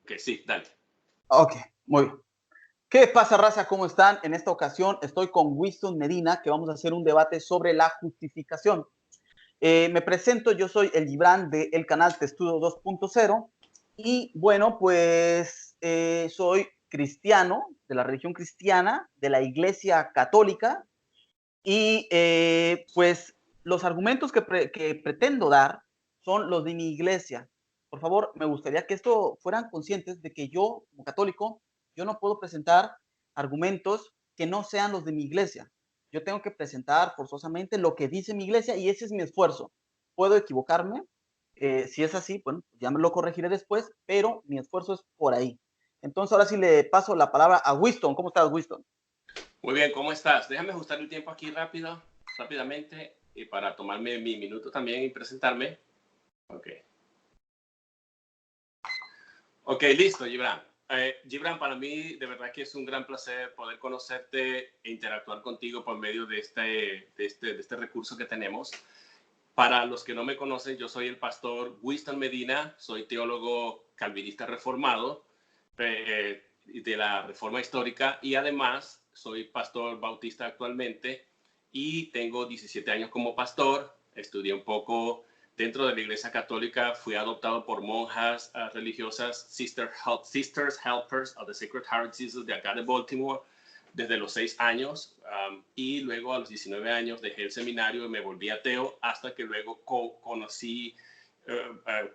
Ok, sí, dale. Ok, muy bien. ¿Qué pasa, raza? ¿Cómo están? En esta ocasión estoy con Winston Medina, que vamos a hacer un debate sobre la justificación. Me presento, yo soy el Gibran del canal Testudo 2.0 y bueno, pues soy cristiano, de la religión cristiana, de la Iglesia Católica y pues los argumentos que pretendo dar son los de mi iglesia. Por favor, me gustaría que esto fueran conscientes de que yo, como católico, yo no puedo presentar argumentos que no sean los de mi iglesia. Yo tengo que presentar forzosamente lo que dice mi iglesia y ese es mi esfuerzo. Puedo equivocarme, si es así, bueno, ya me lo corregiré después, pero mi esfuerzo es por ahí. Entonces, ahora sí le paso la palabra a Winston. ¿Cómo estás, Winston? Muy bien, ¿cómo estás? Déjame ajustar el tiempo aquí rápidamente, y para tomarme mi minuto también y presentarme. Ok. Ok, listo, Gibran. Gibran, para mí de verdad que es un gran placer poder conocerte e interactuar contigo por medio de este recurso que tenemos. Para los que no me conocen, yo soy el pastor Winston Medina, soy teólogo calvinista reformado de la Reforma Histórica y además soy pastor bautista actualmente y tengo 17 años como pastor. Estudié un poco dentro de la Iglesia Católica, fui adoptado por monjas religiosas, Sisters Helpers of the Sacred Heart of Jesus de acá de Baltimore, desde los 6 años, y luego a los 19 años dejé el seminario y me volví ateo hasta que luego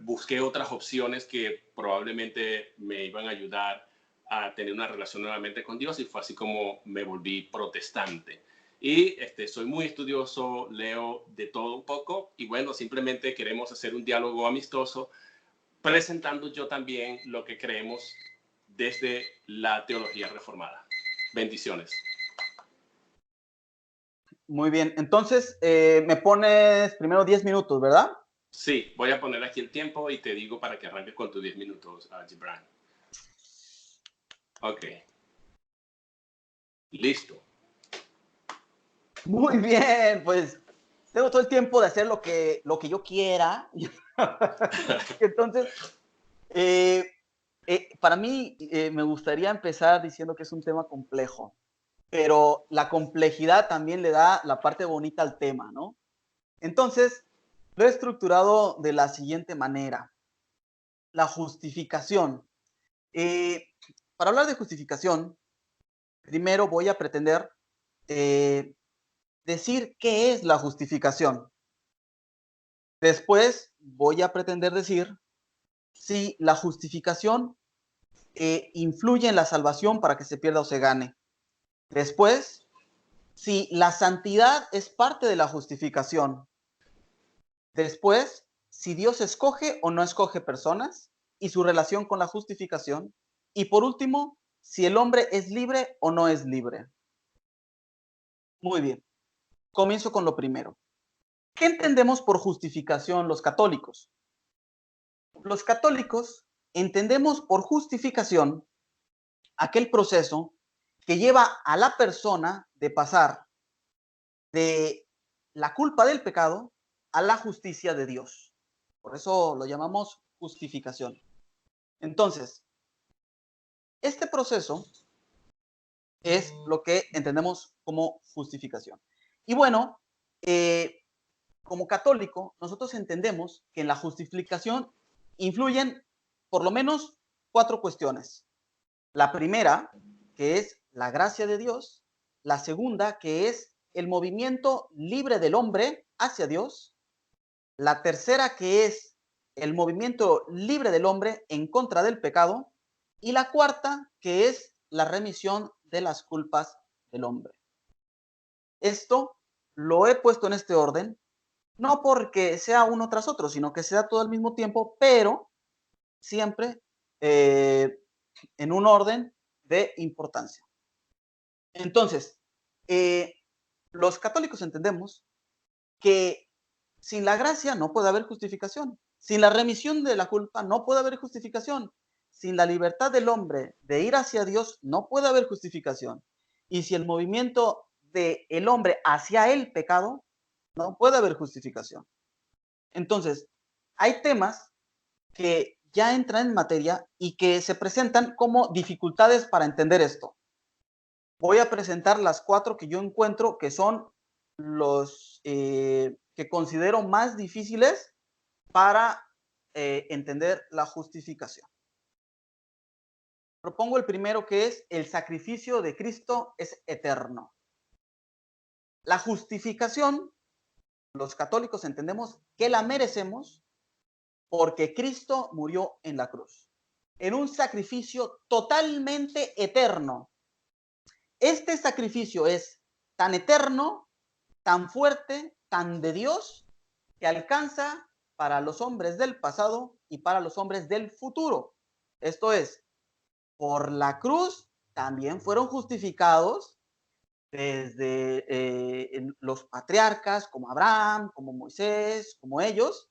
busqué otras opciones que probablemente me iban a ayudar a tener una relación nuevamente con Dios y fue así como me volví protestante. Y soy muy estudioso, leo de todo un poco y bueno, simplemente queremos hacer un diálogo amistoso presentando yo también lo que creemos desde la teología reformada. Bendiciones. Muy bien. Entonces, me pones primero 10 minutos, ¿verdad? Sí, voy a poner aquí el tiempo y te digo para que arranques con tus 10 minutos, Gibran. Ok, listo. Muy bien, pues tengo todo el tiempo de hacer lo que yo quiera. Entonces, eh, para mí me gustaría empezar diciendo que es un tema complejo, pero la complejidad también le da la parte bonita al tema, ¿no? Entonces, lo he estructurado de la siguiente manera. La justificación. Eh, para hablar de justificación, primero voy a pretender eh, decir qué es la justificación. Después voy a pretender decir si la justificación influye en la salvación para que se pierda o se gane. Después, si la santidad es parte de la justificación. Después, si Dios escoge o no escoge personas y su relación con la justificación. Y por último, si el hombre es libre o no es libre. Muy bien, comienzo con lo primero. ¿Qué entendemos por justificación los católicos? Los católicos entendemos por justificación aquel proceso que lleva a la persona de pasar de la culpa del pecado a la justicia de Dios. Por eso lo llamamos justificación. Entonces, este proceso es lo que entendemos como justificación. Y bueno, como católico, nosotros entendemos que en la justificación influyen por lo menos 4 cuestiones. La primera, que es la gracia de Dios. La segunda, que es el movimiento libre del hombre hacia Dios. La tercera, que es el movimiento libre del hombre en contra del pecado. Y la cuarta, que es la remisión de las culpas del hombre. Esto lo he puesto en este orden, no porque sea uno tras otro, sino que sea todo al mismo tiempo, pero siempre eh, en un orden de importancia. Entonces, eh, los católicos entendemos que sin la gracia no puede haber justificación. Sin la remisión de la culpa no puede haber justificación. Sin la libertad del hombre de ir hacia Dios no puede haber justificación. Y si el movimiento del hombre hacia el pecado, no puede haber justificación. Entonces, hay temas que ya entran en materia y que se presentan como dificultades para entender esto. Voy a presentar las 4 que yo encuentro que son los que considero más difíciles para entender la justificación. Propongo el primero, que es: el sacrificio de Cristo es eterno. La justificación, los católicos entendemos que la merecemos porque Cristo murió en la cruz, en un sacrificio totalmente eterno. Este sacrificio es tan eterno, tan fuerte, tan de Dios, que alcanza para los hombres del pasado y para los hombres del futuro. Esto es, por la cruz también fueron justificados desde los patriarcas como Abraham, como Moisés, como ellos.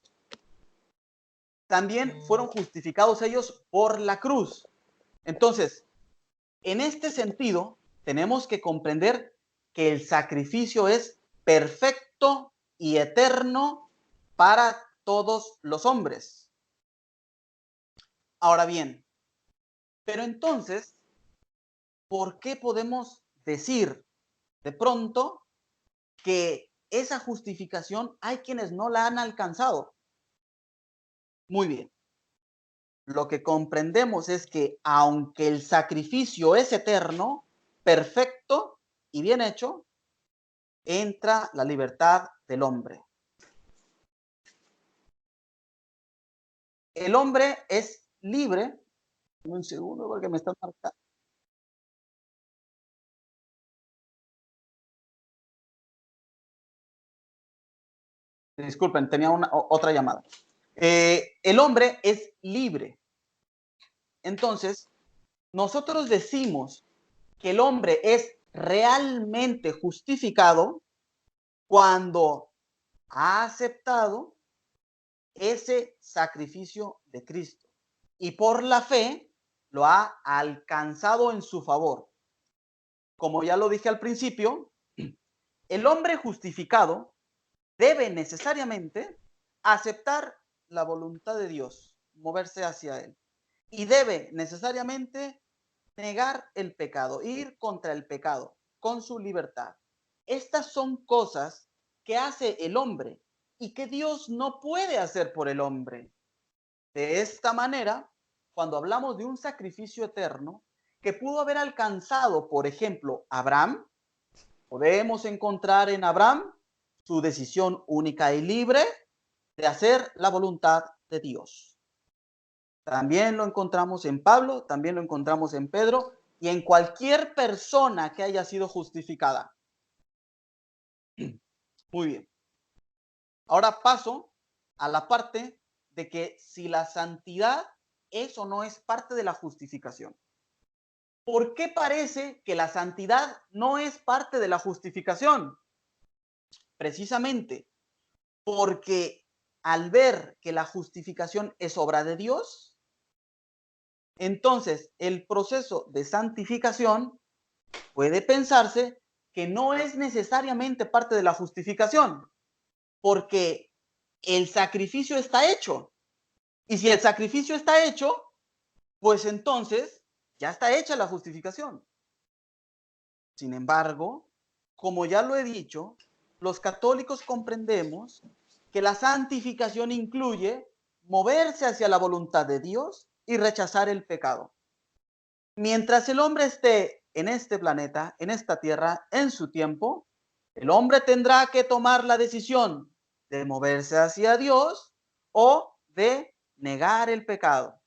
También fueron justificados ellos por la cruz. Entonces, en este sentido, tenemos que comprender que el sacrificio es perfecto y eterno para todos los hombres. Ahora bien, pero entonces, ¿por qué podemos decir de pronto que esa justificación hay quienes no la han alcanzado? Muy bien. Lo que comprendemos es que aunque el sacrificio es eterno, perfecto y bien hecho, entra la libertad del hombre. El hombre es libre. Un segundo porque me está marcando. Disculpen, tenía otra llamada. El hombre es libre. Entonces, nosotros decimos que el hombre es realmente justificado cuando ha aceptado ese sacrificio de Cristo y por la fe lo ha alcanzado en su favor. Como ya lo dije al principio, el hombre justificado debe necesariamente aceptar la voluntad de Dios, moverse hacia Él, y debe necesariamente negar el pecado, ir contra el pecado con su libertad. Estas son cosas que hace el hombre y que Dios no puede hacer por el hombre. De esta manera, cuando hablamos de un sacrificio eterno que pudo haber alcanzado, por ejemplo, Abraham, podemos encontrar en Abraham su decisión única y libre de hacer la voluntad de Dios. También lo encontramos en Pablo, también lo encontramos en Pedro y en cualquier persona que haya sido justificada. Muy bien. Ahora paso a la parte de que si la santidad es o no es parte de la justificación. ¿Por qué parece que la santidad no es parte de la justificación? Precisamente porque al ver que la justificación es obra de Dios, entonces el proceso de santificación puede pensarse que no es necesariamente parte de la justificación, porque el sacrificio está hecho. Y si el sacrificio está hecho, pues entonces ya está hecha la justificación. Sin embargo, como ya lo he dicho, los católicos comprendemos que la santificación incluye moverse hacia la voluntad de Dios y rechazar el pecado. Mientras el hombre esté en este planeta, en esta tierra, en su tiempo, el hombre tendrá que tomar la decisión de moverse hacia Dios o de negar el pecado.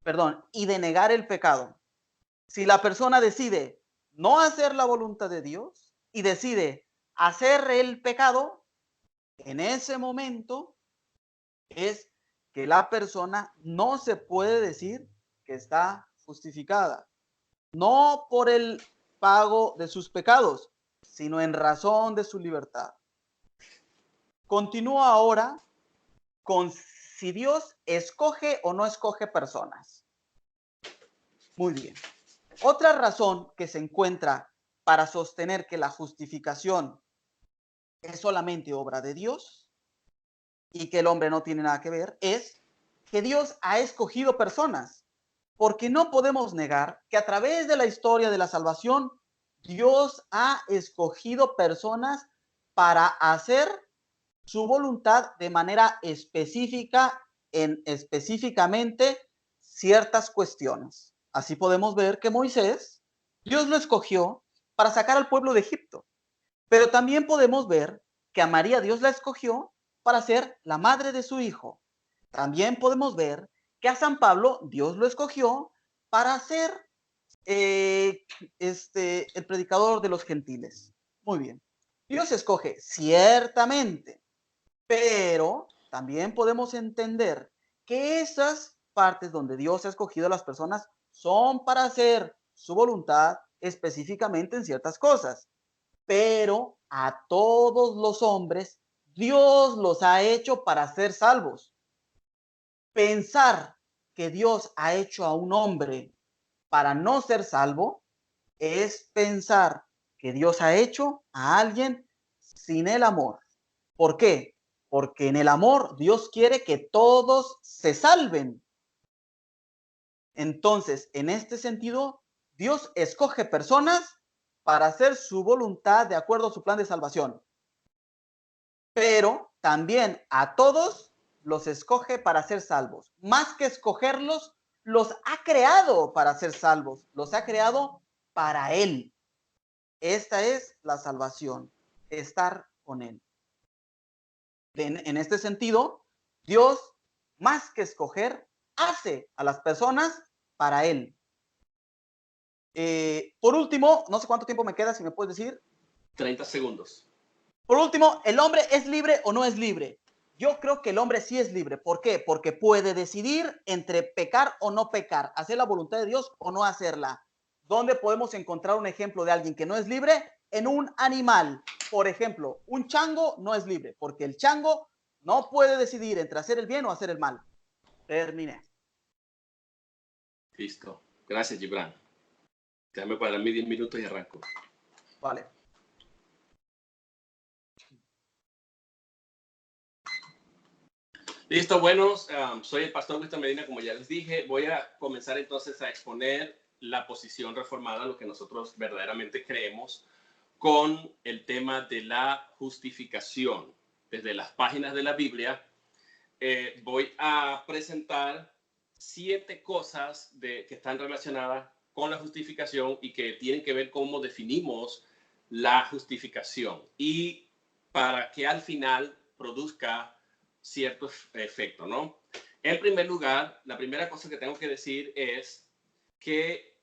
Perdón, y de negar el pecado. Si la persona decide no hacer la voluntad de Dios y decide hacer el pecado, en ese momento es que la persona no se puede decir que está justificada. No por el pago de sus pecados, sino en razón de su libertad. Continúa ahora con si Dios escoge o no escoge personas. Muy bien. Otra razón que se encuentra para sostener que la justificación es solamente obra de Dios y que el hombre no tiene nada que ver es que Dios ha escogido personas, porque no podemos negar que a través de la historia de la salvación, Dios ha escogido personas para hacer su voluntad de manera específica en específicamente ciertas cuestiones. Así podemos ver que Moisés, Dios lo escogió para sacar al pueblo de Egipto, pero también podemos ver que a María Dios la escogió para ser la madre de su hijo. También podemos ver que a San Pablo Dios lo escogió para ser el predicador de los gentiles. Muy bien. Dios escoge ciertamente, pero también podemos entender que esas partes donde Dios ha escogido a las personas son para hacer su voluntad específicamente en ciertas cosas. Pero a todos los hombres Dios los ha hecho para ser salvos. Pensar que Dios ha hecho a un hombre para no ser salvo es pensar que Dios ha hecho a alguien sin el amor. ¿Por qué? Porque en el amor Dios quiere que todos se salven. Entonces, en este sentido, Dios escoge personas para hacer su voluntad de acuerdo a su plan de salvación. Pero también a todos los escoge para ser salvos. Más que escogerlos, los ha creado para ser salvos. Los ha creado para Él. Esta es la salvación, estar con Él. En este sentido, Dios, más que escoger, hace a las personas para Él. Por último, no sé cuánto tiempo me queda, si me puedes decir. 30 segundos. Por último, ¿el hombre es libre o no es libre? Yo creo que el hombre sí es libre. ¿Por qué? Porque puede decidir entre pecar o no pecar, hacer la voluntad de Dios o no hacerla. ¿Dónde podemos encontrar un ejemplo de alguien que no es libre? En un animal. Por ejemplo, un chango no es libre, porque el chango no puede decidir entre hacer el bien o hacer el mal. Terminé. Listo. Gracias, Gibran. Déjame parar mis 10 minutos y arranco. Vale. Listo, buenos. Soy el pastor Víctor Medina, como ya les dije. Voy a comenzar entonces a exponer la posición reformada, lo que nosotros verdaderamente creemos, con el tema de la justificación. Desde las páginas de la Biblia, voy a presentar 7 cosas que están relacionadas con la justificación y que tienen que ver cómo definimos la justificación y para que al final produzca cierto efecto, ¿no? En primer lugar, la primera cosa que tengo que decir es que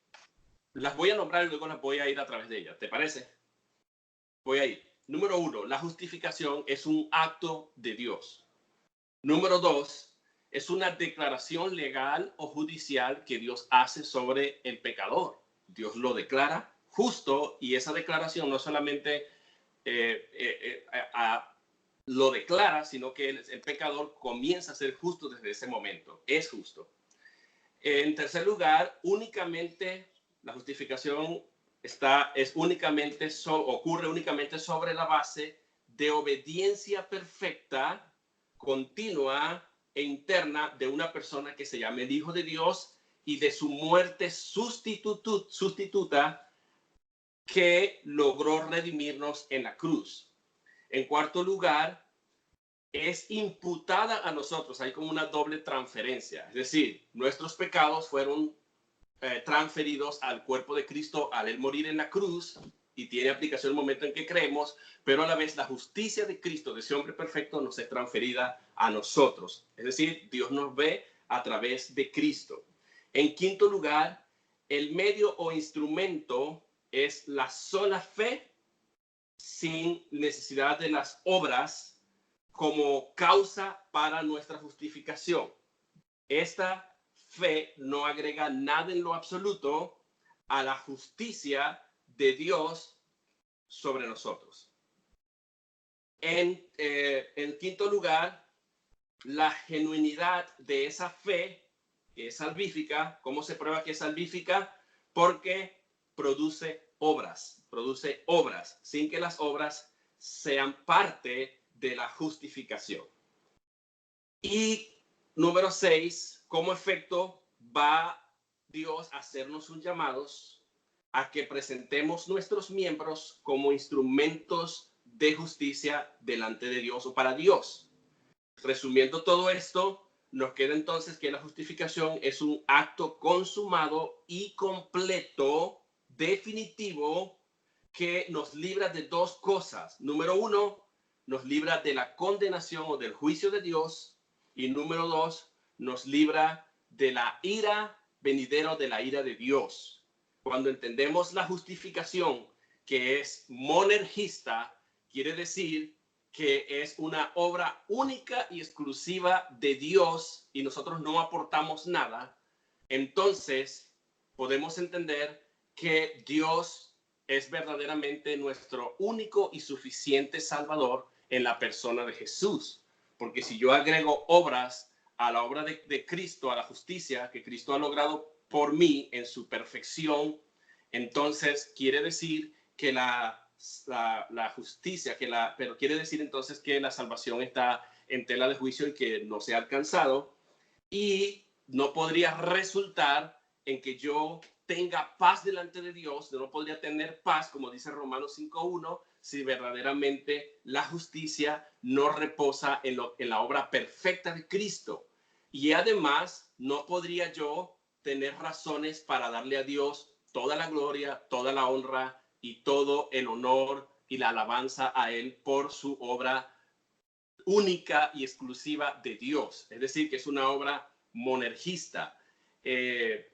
las voy a nombrar y luego las voy a ir a través de ellas. ¿Te parece? Voy a ir. Número 1, la justificación es un acto de Dios. Número 2, es una declaración legal o judicial que Dios hace sobre el pecador. Dios lo declara justo y esa declaración no solamente lo declara, sino que el pecador comienza a ser justo desde ese momento. Es justo. En tercer lugar, únicamente la justificación ocurre únicamente sobre la base de obediencia perfecta, continua e interna de una persona que se llama el Hijo de Dios y de su muerte sustituta que logró redimirnos en la cruz. En cuarto lugar, es imputada a nosotros. Hay como una doble transferencia. Es decir, nuestros pecados fueron transferidos al cuerpo de Cristo al él morir en la cruz y tiene aplicación el momento en que creemos, pero a la vez la justicia de Cristo, de ese hombre perfecto, nos es transferida a nosotros. Es decir, Dios nos ve a través de Cristo. En quinto lugar, el medio o instrumento es la sola fe sin necesidad de las obras como causa para nuestra justificación. Esta fe no agrega nada en lo absoluto a la justicia de Dios sobre nosotros. En quinto lugar, la genuinidad de esa fe que es salvífica. ¿Cómo se prueba que es salvífica? Porque produce obras sin que las obras sean parte de la justificación. Y número 6, como efecto va Dios a hacernos un llamados a que presentemos nuestros miembros como instrumentos de justicia delante de Dios o para Dios. Resumiendo todo esto, nos queda entonces que la justificación es un acto consumado y completo, definitivo, que nos libra de dos cosas. Número 1, nos libra de la condenación o del juicio de Dios. Y número 2, nos libra de la ira venidero, de la ira de Dios. Cuando entendemos la justificación, que es monergista, quiere decir que es una obra única y exclusiva de Dios y nosotros no aportamos nada, entonces podemos entender que Dios es verdaderamente nuestro único y suficiente Salvador en la persona de Jesús. Porque si yo agrego obras a la obra de Cristo, a la justicia que Cristo ha logrado por mí en su perfección, entonces quiere decir que la justicia, pero quiere decir entonces que la salvación está en tela de juicio y que no se ha alcanzado, y no podría resultar en que yo tenga paz delante de Dios, no podría tener paz, como dice Romanos 5:1, si verdaderamente la justicia no reposa en la obra perfecta de Cristo. Y además no podría yo tener razones para darle a Dios toda la gloria, toda la honra y todo el honor y la alabanza a Él por su obra única y exclusiva de Dios. Es decir, que es una obra monergista.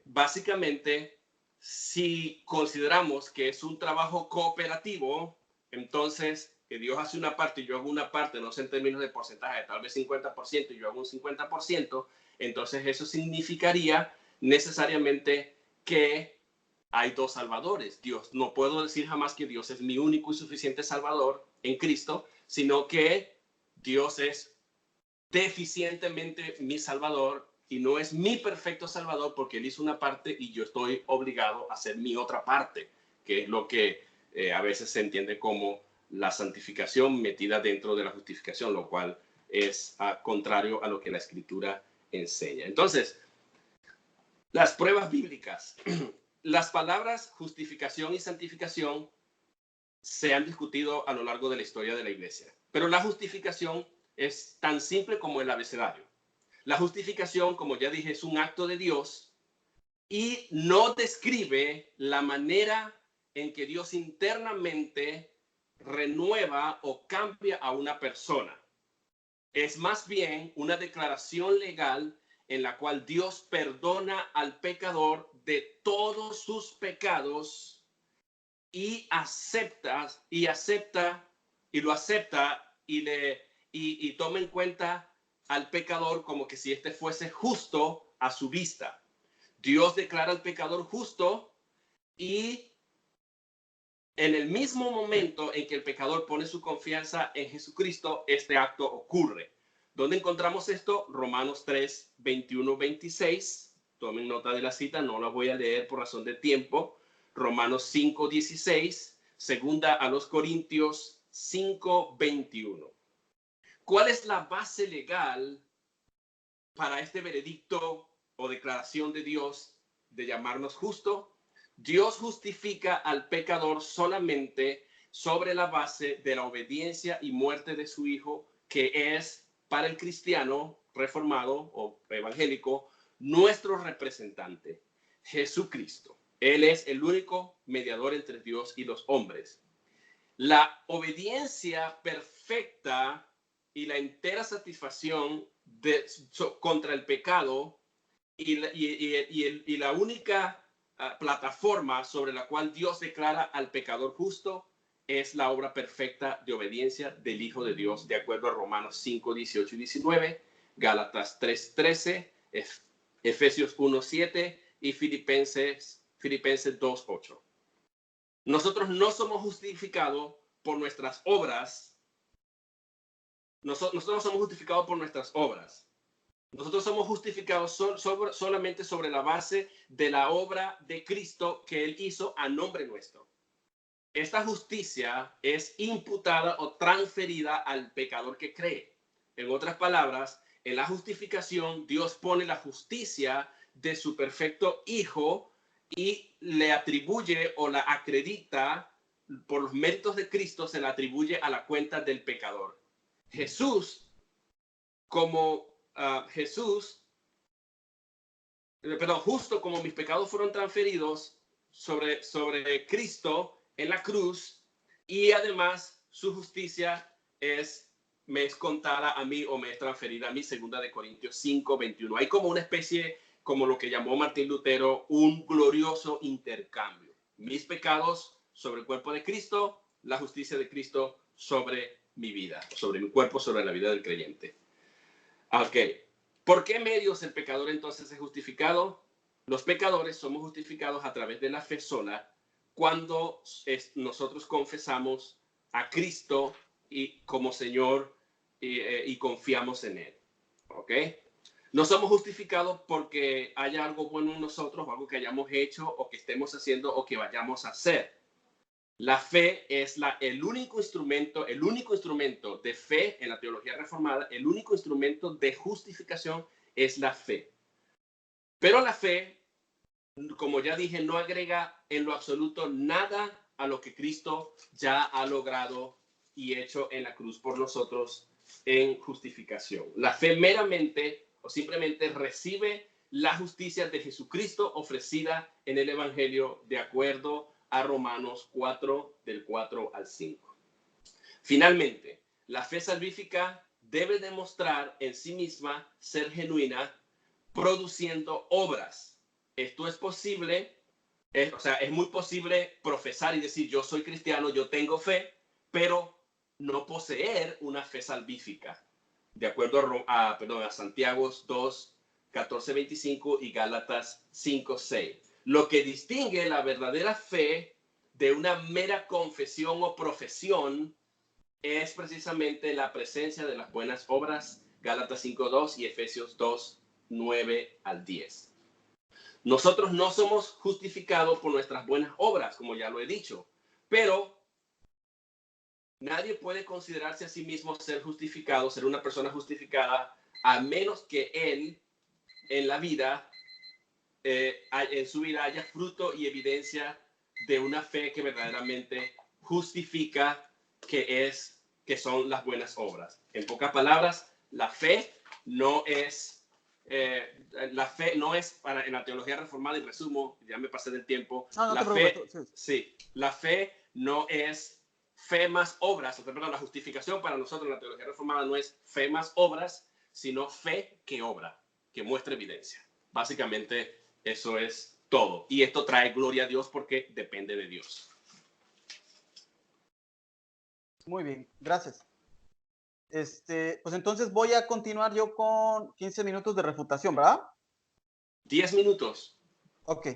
Básicamente, si consideramos que es un trabajo cooperativo, entonces que Dios hace una parte y yo hago una parte, no sé en términos de porcentaje, tal vez 50% y yo hago un 50%, entonces eso significaría necesariamente que hay dos salvadores. Dios, no puedo decir jamás que Dios es mi único y suficiente Salvador en Cristo, sino que Dios es deficientemente mi Salvador y no es mi perfecto Salvador porque Él hizo una parte y yo estoy obligado a hacer mi otra parte, que es lo que a veces se entiende como la santificación metida dentro de la justificación, lo cual es contrario a lo que la Escritura enseña. Entonces, las pruebas bíblicas. Las palabras justificación y santificación se han discutido a lo largo de la historia de la iglesia, pero la justificación es tan simple como el abecedario. La justificación, como ya dije, es un acto de Dios y no describe la manera en que Dios internamente renueva o cambia a una persona. Es más bien una declaración legal en la cual Dios perdona al pecador de todos sus pecados y lo acepta y toma en cuenta al pecador como que si éste fuese justo a su vista. Dios declara al pecador justo y en el mismo momento en que el pecador pone su confianza en Jesucristo, este acto ocurre. ¿Dónde encontramos esto? Romanos 3, 21, 26. Tomen nota de la cita, no la voy a leer por razón de tiempo. Romanos 5, 16. Segunda a los Corintios 5, 21. ¿Cuál es la base legal para este veredicto o declaración de Dios de llamarnos justo? Dios justifica al pecador solamente sobre la base de la obediencia y muerte de su Hijo, que es para el cristiano reformado o evangélico nuestro representante, Jesucristo. Él es el único mediador entre Dios y los hombres. La obediencia perfecta y la entera satisfacción contra el pecado y la única plataforma sobre la cual Dios declara al pecador justo es la obra perfecta de obediencia del Hijo de Dios, de acuerdo a Romanos 5, 18 y 19, Gálatas 3, 13, Efesios 1, 7 y Filipenses 2, 8. Nosotros no somos justificados por nuestras obras. Nosotros no somos justificados por nuestras obras. Nosotros somos justificados solamente sobre la base de la obra de Cristo que Él hizo a nombre nuestro. Esta justicia es imputada o transferida al pecador que cree. En otras palabras, en la justificación, Dios pone la justicia de su perfecto Hijo y le atribuye o la acredita por los méritos de Cristo, se la atribuye a la cuenta del pecador. Jesús, como justo como mis pecados fueron transferidos sobre Cristo en la cruz, y además su justicia me es contada a mí o me es transferida a mí, 2 Corintios 5:21. Hay como una especie, como lo que llamó Martín Lutero, un glorioso intercambio. Mis pecados sobre el cuerpo de Cristo, la justicia de Cristo sobre mi vida, sobre mi cuerpo, sobre la vida del creyente. Ok. ¿Por qué medios el pecador entonces es justificado? Los pecadores somos justificados a través de la fe sola cuando nosotros confesamos a Cristo como Señor y confiamos en Él. ¿Ok? No somos justificados porque haya algo bueno en nosotros o algo que hayamos hecho o que estemos haciendo o que vayamos a hacer. La fe es el único instrumento de fe en la teología reformada, el único instrumento de justificación es la fe. Pero la fe, como ya dije, no agrega en lo absoluto nada a lo que Cristo ya ha logrado y hecho en la cruz por nosotros en justificación. La fe meramente o simplemente recibe la justicia de Jesucristo ofrecida en el Evangelio de acuerdo a Romanos 4, del 4 al 5. Finalmente, la fe salvífica debe demostrar en sí misma ser genuina, produciendo obras. Esto es posible, es muy posible profesar y decir yo soy cristiano, yo tengo fe, pero no poseer una fe salvífica, de acuerdo a Santiago 2, 14, 25 y Gálatas 5, 6. Lo que distingue la verdadera fe de una mera confesión o profesión es precisamente la presencia de las buenas obras, Gálatas 5:2 y Efesios 2:9 al 10. Nosotros no somos justificados por nuestras buenas obras, como ya lo he dicho, pero nadie puede considerarse a sí mismo ser justificado, ser una persona justificada, a menos que él en la vida, en su vida haya fruto y evidencia de una fe que verdaderamente justifica que son las buenas obras. En pocas palabras, la fe no es para, en la teología reformada, y resumo, ya me pasé del tiempo, no la te fe, preocupes. sí, la fe no es fe más obras, la justificación para nosotros en la teología reformada no es fe más obras, sino fe que obra, que muestra evidencia. Básicamente eso es todo. Y esto trae gloria a Dios porque depende de Dios. Muy bien, gracias. Pues entonces voy a continuar yo con 15 minutos de refutación, ¿verdad? 10 minutos. Ok.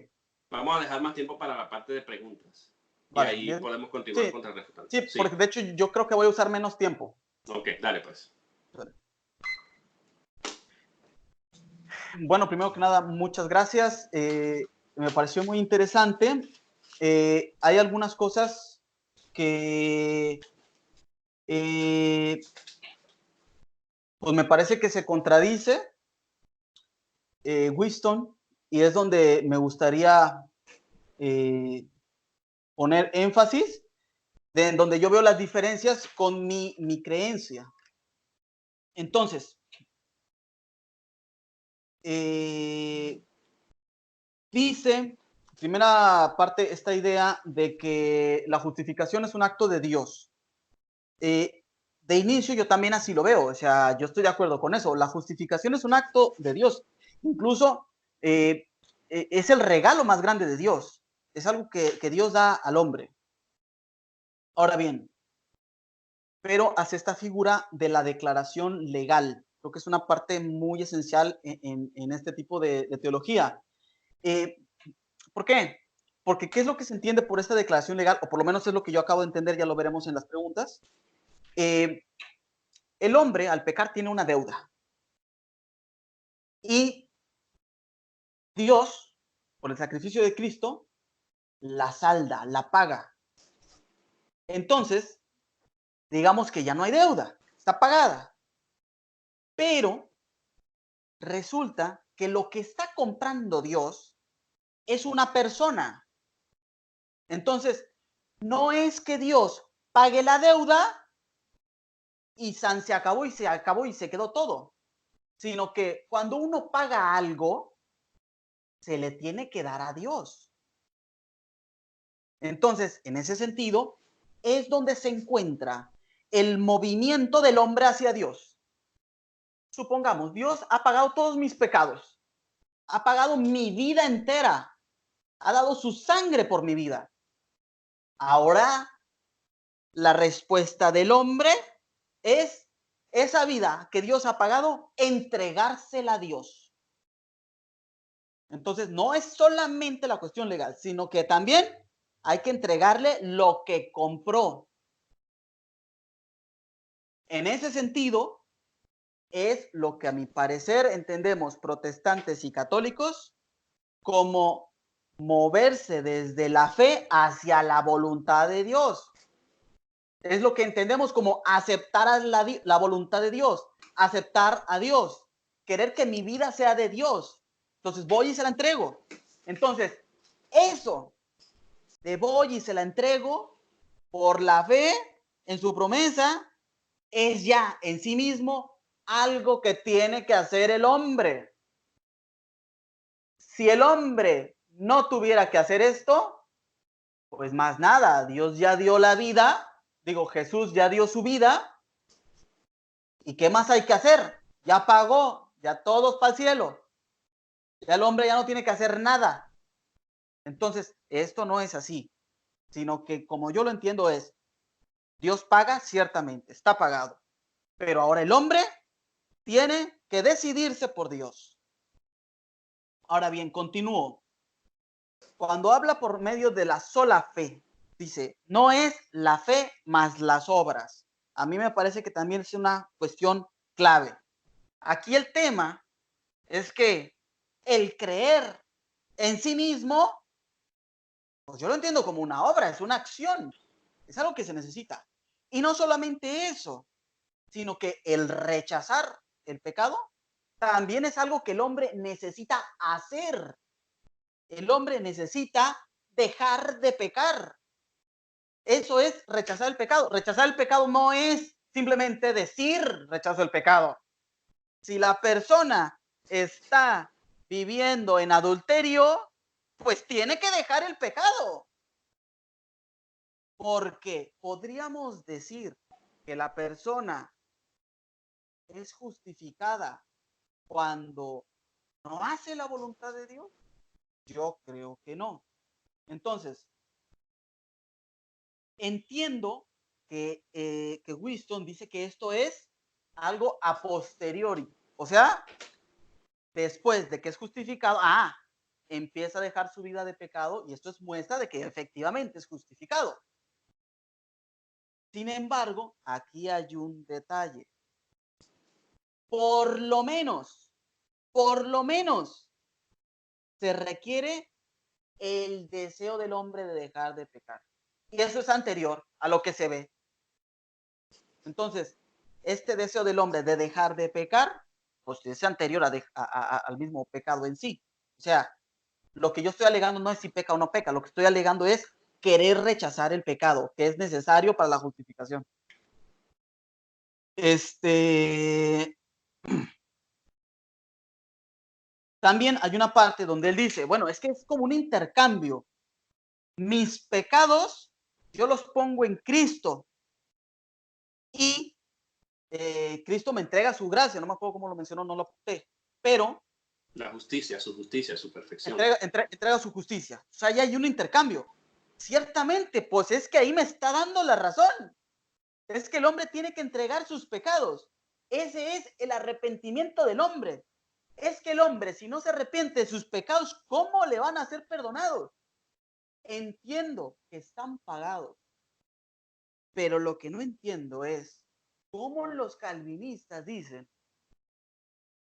Vamos a dejar más tiempo para la parte de preguntas. Vale, y ahí bien. podemos continuar Sí, contra el refutante. sí, porque de hecho yo creo que voy a usar menos tiempo. Ok, dale pues. Bueno, primero que nada, muchas gracias. Me pareció muy interesante. Hay algunas cosas que pues me parece que se contradice Winston, y es donde me gustaría poner énfasis, en donde yo veo las diferencias con mi creencia. Entonces, dice, primera parte, esta idea de que la justificación es un acto de Dios. De inicio yo también así lo veo, o sea, yo estoy de acuerdo con eso. La justificación es un acto de Dios. Incluso es el regalo más grande de Dios. Es algo que Dios da al hombre. Ahora bien, pero hace esta figura de la declaración legal. Creo que es una parte muy esencial en este tipo de teología. ¿Por qué? Porque ¿qué es lo que se entiende por esta declaración legal? O por lo menos es lo que yo acabo de entender, ya lo veremos en las preguntas. El hombre, al pecar, tiene una deuda. Y Dios, por el sacrificio de Cristo, la salda, la paga. Entonces, digamos que ya no hay deuda, está pagada. Pero resulta que lo que está comprando Dios es una persona. Entonces, no es que Dios pague la deuda y se acabó y se acabó y se quedó todo, sino que cuando uno paga algo, se le tiene que dar a Dios. Entonces, en ese sentido, es donde se encuentra el movimiento del hombre hacia Dios. Supongamos, Dios ha pagado todos mis pecados, ha pagado mi vida entera, ha dado su sangre por mi vida. Ahora, la respuesta del hombre es esa vida que Dios ha pagado, entregársela a Dios. Entonces, no es solamente la cuestión legal, sino que también hay que entregarle lo que compró. En ese sentido, es lo que a mi parecer entendemos protestantes y católicos como moverse desde la fe hacia la voluntad de Dios. Es lo que entendemos como aceptar a la voluntad de Dios, aceptar a Dios, querer que mi vida sea de Dios. Entonces voy y se la entrego. Entonces, eso de voy y se la entrego por la fe en su promesa es ya en sí mismo algo que tiene que hacer el hombre. Si el hombre no tuviera que hacer esto, pues más nada, Dios ya dio la vida, Jesús ya dio su vida, ¿y qué más hay que hacer? Ya pagó, ya todos para el cielo, ya el hombre ya no tiene que hacer nada. Entonces, esto no es así, sino que como yo lo entiendo es, Dios paga ciertamente, está pagado, pero ahora el hombre tiene que decidirse por Dios. Ahora bien, continúo. Cuando habla por medio de la sola fe, dice, no es la fe más las obras. A mí me parece que también es una cuestión clave. Aquí el tema es que el creer en sí mismo, pues yo lo entiendo como una obra, es una acción, es algo que se necesita. Y no solamente eso, sino que el rechazar el pecado también es algo que el hombre necesita hacer. El hombre necesita dejar de pecar. Eso es rechazar el pecado. Rechazar el pecado no es simplemente decir rechazo el pecado. Si la persona está viviendo en adulterio, pues tiene que dejar el pecado. Porque podríamos decir que la persona es justificada cuando no hace la voluntad de Dios. Yo creo que no. Entonces, entiendo que Winston dice que esto es algo a posteriori. O sea, después de que es justificado, empieza a dejar su vida de pecado y esto es muestra de que efectivamente es justificado. Sin embargo, aquí hay un detalle. Por lo menos, se requiere el deseo del hombre de dejar de pecar. Y eso es anterior a lo que se ve. Entonces, este deseo del hombre de dejar de pecar, pues es anterior al mismo pecado en sí. O sea, lo que yo estoy alegando no es si peca o no peca, lo que estoy alegando es querer rechazar el pecado, que es necesario para la justificación. También hay una parte donde él dice, bueno, es que es como un intercambio. Mis pecados, yo los pongo en Cristo y Cristo me entrega su gracia, no me acuerdo cómo lo mencionó, no lo apunté, pero La justicia, su perfección. entrega su justicia. O sea, ya hay un intercambio. Ciertamente, pues es que ahí me está dando la razón. Es que el hombre tiene que entregar sus pecados. Ese es el arrepentimiento del hombre. Es que el hombre, si no se arrepiente de sus pecados, ¿cómo le van a ser perdonados? Entiendo que están pagados, pero lo que no entiendo es cómo los calvinistas dicen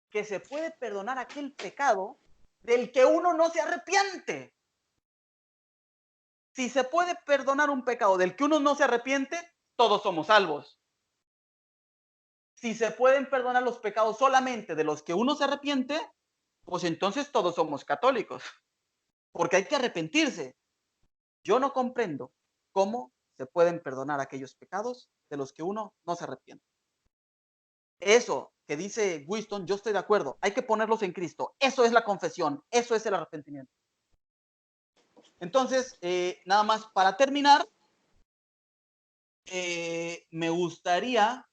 que se puede perdonar aquel pecado del que uno no se arrepiente. Si se puede perdonar un pecado del que uno no se arrepiente, todos somos salvos. si se pueden perdonar los pecados solamente de los que uno se arrepiente, pues entonces todos somos católicos, porque hay que arrepentirse. Yo no comprendo cómo se pueden perdonar aquellos pecados de los que uno no se arrepiente. Eso que dice Winston, yo estoy de acuerdo, hay que ponerlos en Cristo. Eso es la confesión, eso es el arrepentimiento. Entonces, nada más para terminar, me gustaría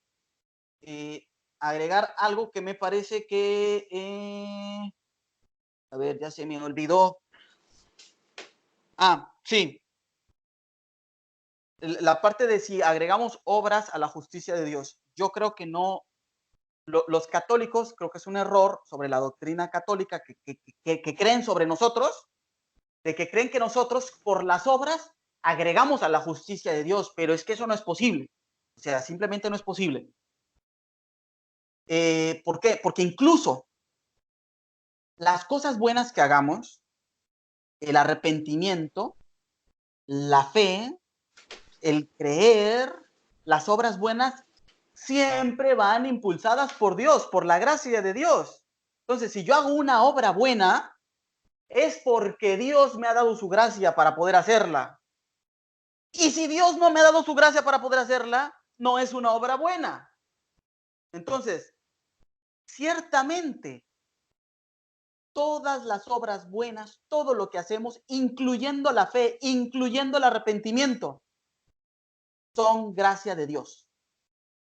agregar algo que me parece que, a ver, ya se me olvidó. Ah, sí, la parte de si agregamos obras a la justicia de Dios. Yo creo que no, los católicos, creo que es un error sobre la doctrina católica que creen sobre nosotros, de que creen que nosotros por las obras agregamos a la justicia de Dios, pero es que eso no es posible. O sea, simplemente no es posible. ¿Por qué? Porque incluso las cosas buenas que hagamos, el arrepentimiento, la fe, el creer, las obras buenas, siempre van impulsadas por Dios, por la gracia de Dios. Entonces, si yo hago una obra buena, es porque Dios me ha dado su gracia para poder hacerla. Y si Dios no me ha dado su gracia para poder hacerla, no es una obra buena. Entonces, ciertamente, todas las obras buenas, todo lo que hacemos, incluyendo la fe, incluyendo el arrepentimiento, son gracia de Dios.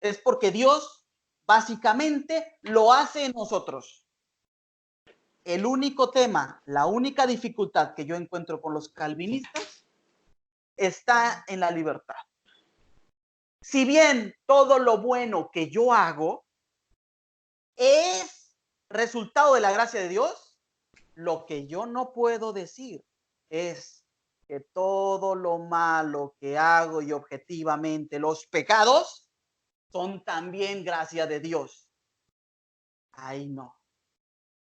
Es porque Dios básicamente lo hace en nosotros. El único tema, la única dificultad que yo encuentro con los calvinistas está en la libertad. Si bien todo lo bueno que yo hago es resultado de la gracia de Dios, lo que yo no puedo decir es que todo lo malo que hago y objetivamente los pecados son también gracia de Dios. Ahí no.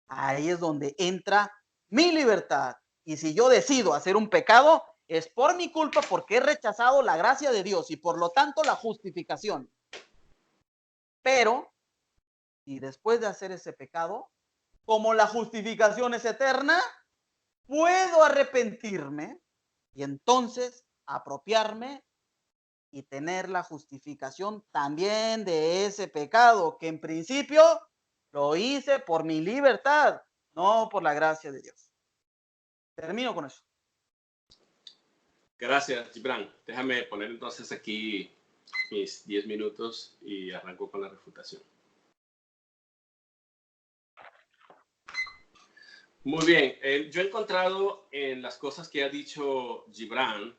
Ahí es donde entra mi libertad. Y si yo decido hacer un pecado, es por mi culpa porque he rechazado la gracia de Dios y por lo tanto la justificación. Pero, y después de hacer ese pecado, como la justificación es eterna, puedo arrepentirme y entonces apropiarme y tener la justificación también de ese pecado que en principio lo hice por mi libertad, no por la gracia de Dios. Termino con eso. Gracias, Gibran. Déjame poner entonces aquí mis 10 minutos y arranco con la refutación. Muy bien. Yo he encontrado en las cosas que ha dicho Gibran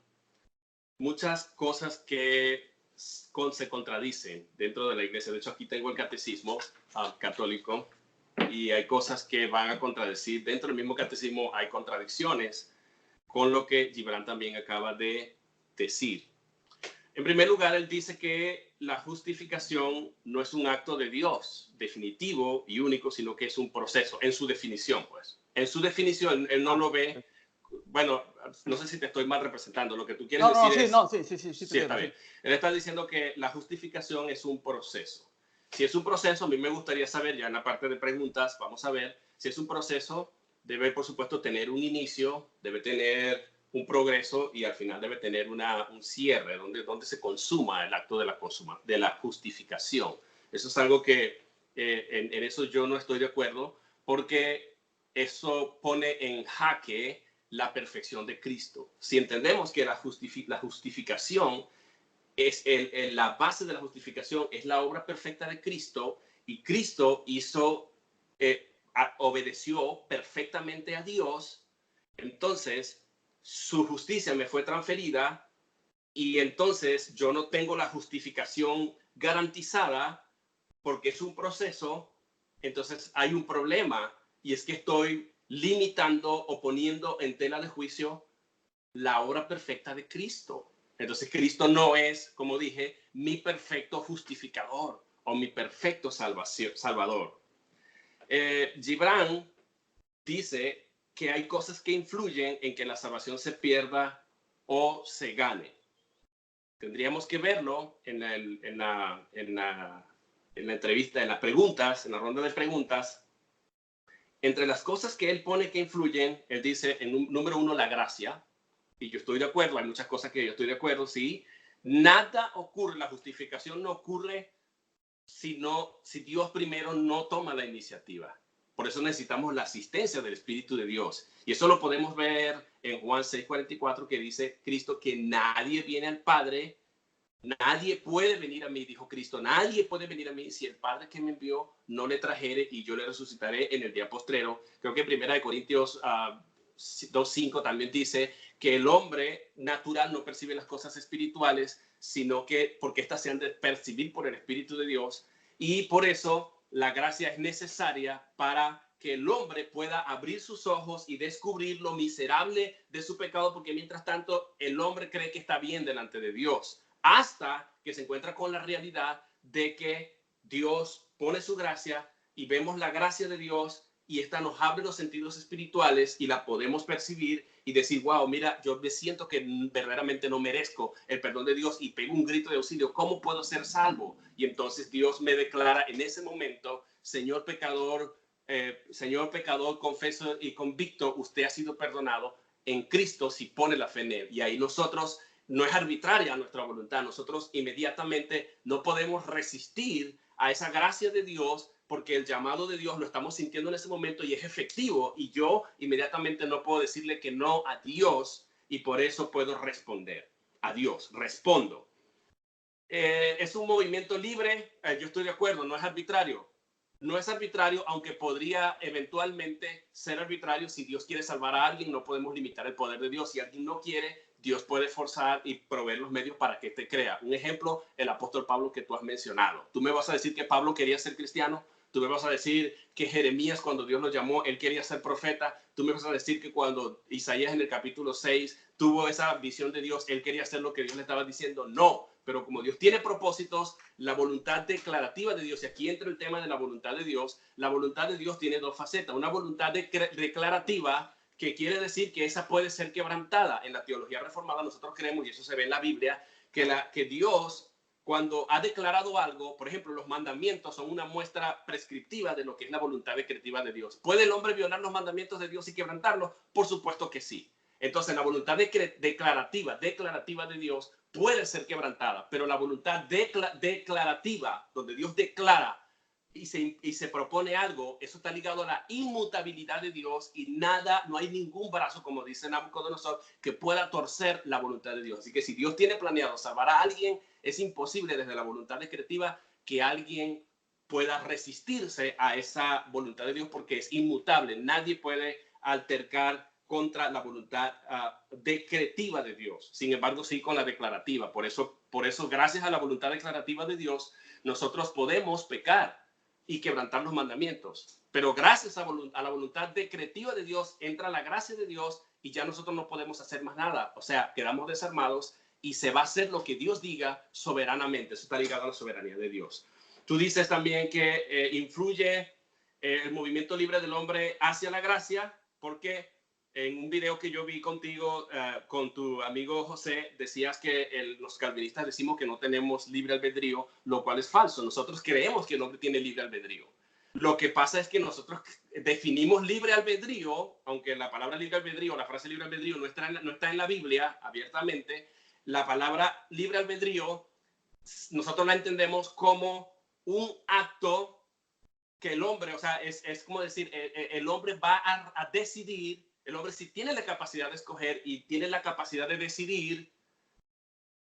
muchas cosas que se contradicen dentro de la iglesia. De hecho, aquí tengo el catecismo católico y hay cosas que van a contradecir. Dentro del mismo catecismo hay contradicciones con lo que Gibran también acaba de decir. En primer lugar, él dice que la justificación no es un acto de Dios definitivo y único, sino que es un proceso, en su definición, pues. En su definición, él no lo ve, bueno, no sé si te estoy mal representando, lo que tú quieres decir es... Sí, está bien. Él está diciendo que la justificación es un proceso. Si es un proceso, a mí me gustaría saber, ya en la parte de preguntas, vamos a ver, si es un proceso, debe, por supuesto, tener un inicio, debe tener un progreso y al final debe tener un cierre donde se consuma el acto de la justificación. Eso es algo que en eso yo no estoy de acuerdo porque eso pone en jaque la perfección de Cristo. Si entendemos que la justificación es la base de la justificación, es la obra perfecta de Cristo y Cristo obedeció perfectamente a Dios, entonces su justicia me fue transferida y entonces yo no tengo la justificación garantizada porque es un proceso, entonces hay un problema y es que estoy limitando o poniendo en tela de juicio la obra perfecta de Cristo. Entonces Cristo no es, como dije, mi perfecto justificador o mi perfecto salvador. Gibran dice que hay cosas que influyen en que la salvación se pierda o se gane. Tendríamos que verlo en la entrevista, en las preguntas, en la ronda de preguntas, entre las cosas que él pone que influyen, él dice, número uno, la gracia. Y yo estoy de acuerdo, hay muchas cosas que yo estoy de acuerdo, sí. Nada ocurre, la justificación no ocurre si Dios primero no toma la iniciativa. Por eso necesitamos la asistencia del Espíritu de Dios. Y eso lo podemos ver en Juan 6:44, que dice Cristo que nadie viene al Padre, nadie puede venir a mí, dijo Cristo, nadie puede venir a mí si el Padre que me envió no le trajere y yo le resucitaré en el día postrero. Creo que en 1 Corintios 2:5 también dice que el hombre natural no percibe las cosas espirituales, sino que porque éstas se han de percibir por el Espíritu de Dios. Y por eso la gracia es necesaria para que el hombre pueda abrir sus ojos y descubrir lo miserable de su pecado, porque mientras tanto el hombre cree que está bien delante de Dios, hasta que se encuentra con la realidad de que Dios pone su gracia y vemos la gracia de Dios y esta nos abre los sentidos espirituales y la podemos percibir y decir, wow, mira, yo me siento que verdaderamente no merezco el perdón de Dios y pego un grito de auxilio, ¿cómo puedo ser salvo? Y entonces Dios me declara en ese momento, Señor pecador, confeso y convicto, usted ha sido perdonado en Cristo si pone la fe en él. Y ahí nosotros, no es arbitraria nuestra voluntad, nosotros inmediatamente no podemos resistir a esa gracia de Dios, porque el llamado de Dios lo estamos sintiendo en ese momento y es efectivo, y yo inmediatamente no puedo decirle que no a Dios, y por eso puedo responder a Dios, respondo. Es un movimiento libre, yo estoy de acuerdo, no es arbitrario. No es arbitrario, aunque podría eventualmente ser arbitrario. Si Dios quiere salvar a alguien, no podemos limitar el poder de Dios. Si alguien no quiere, Dios puede forzar y proveer los medios para que te crea. Un ejemplo, el apóstol Pablo que tú has mencionado. Tú me vas a decir que Pablo quería ser cristiano. Tú me vas a decir que Jeremías, cuando Dios lo llamó, él quería ser profeta. Tú me vas a decir que cuando Isaías en el capítulo 6 tuvo esa visión de Dios, él quería hacer lo que Dios le estaba diciendo. No, pero como Dios tiene propósitos, la voluntad declarativa de Dios, y aquí entra el tema de la voluntad de Dios tiene dos facetas. Una voluntad declarativa, que quiere decir que esa puede ser quebrantada. En la teología reformada nosotros creemos, y eso se ve en la Biblia, que Dios, cuando ha declarado algo, por ejemplo, los mandamientos son una muestra prescriptiva de lo que es la voluntad decretiva de Dios. ¿Puede el hombre violar los mandamientos de Dios y quebrantarlos? Por supuesto que sí. Entonces, la voluntad declarativa de Dios puede ser quebrantada, pero la voluntad declarativa, donde Dios declara y se propone algo, eso está ligado a la inmutabilidad de Dios, y no hay ningún brazo, como dice Nabucodonosor, que pueda torcer la voluntad de Dios. Así que si Dios tiene planeado salvar a alguien, es imposible desde la voluntad decretiva que alguien pueda resistirse a esa voluntad de Dios, porque es inmutable. Nadie puede altercar contra la voluntad decretiva de Dios. Sin embargo, sí con la declarativa. Por eso, gracias a la voluntad declarativa de Dios, nosotros podemos pecar y quebrantar los mandamientos. Pero gracias a la voluntad decretiva de Dios, entra la gracia de Dios y ya nosotros no podemos hacer más nada. O sea, quedamos desarmados y se va a hacer lo que Dios diga soberanamente. Eso está ligado a la soberanía de Dios. Tú dices también que influye el movimiento libre del hombre hacia la gracia, porque en un video que yo vi contigo, con tu amigo José, decías que los calvinistas decimos que no tenemos libre albedrío, lo cual es falso. Nosotros creemos que el hombre tiene libre albedrío. Lo que pasa es que nosotros definimos libre albedrío, aunque la palabra libre albedrío, la frase libre albedrío no está en la Biblia abiertamente. La palabra libre albedrío, nosotros la entendemos como un acto que el hombre, o sea, es como decir, el hombre va a decidir. El hombre sí tiene la capacidad de escoger y tiene la capacidad de decidir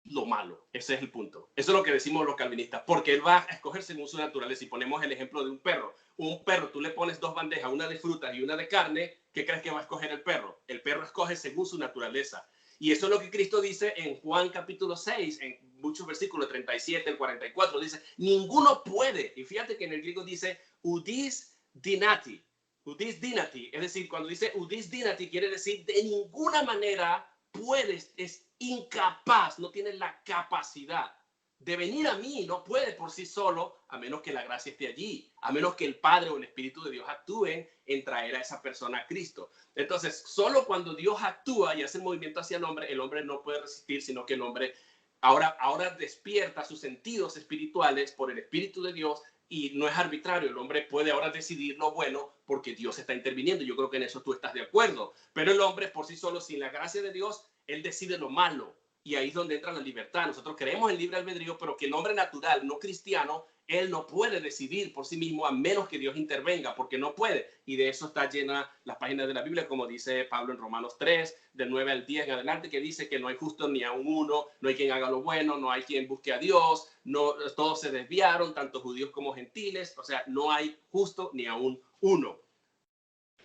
lo malo. Ese es el punto. Eso es lo que decimos los calvinistas, porque él va a escoger según su naturaleza. Y ponemos el ejemplo de un perro. Un perro, tú le pones dos bandejas, una de frutas y una de carne, ¿qué crees que va a escoger el perro? El perro escoge según su naturaleza. Y eso es lo que Cristo dice en Juan capítulo 6, en muchos versículos, 37, el 44, dice, ninguno puede. Y fíjate que en el griego dice, udis dinati. Udis dinati, es decir, cuando dice udis dinati, quiere decir de ninguna manera puedes, es incapaz, no tiene la capacidad de venir a mí, no puede por sí solo, a menos que la gracia esté allí, a menos que el Padre o el Espíritu de Dios actúen en traer a esa persona a Cristo. Entonces, solo cuando Dios actúa y hace el movimiento hacia el hombre no puede resistir, sino que el hombre ahora despierta sus sentidos espirituales por el Espíritu de Dios y no es arbitrario. El hombre puede ahora decidir lo bueno porque Dios está interviniendo. Yo creo que en eso tú estás de acuerdo. Pero el hombre por sí solo, sin la gracia de Dios, él decide lo malo. Y ahí es donde entra la libertad. Nosotros creemos en libre albedrío, pero que el hombre natural, no cristiano, él no puede decidir por sí mismo a menos que Dios intervenga, porque no puede. Y de eso está llena las páginas de la Biblia, como dice Pablo en Romanos 3, del 9 al 10 en adelante, que dice que no hay justo ni a un uno, no hay quien haga lo bueno, no hay quien busque a Dios, no, todos se desviaron, tanto judíos como gentiles, o sea, no hay justo ni a un uno,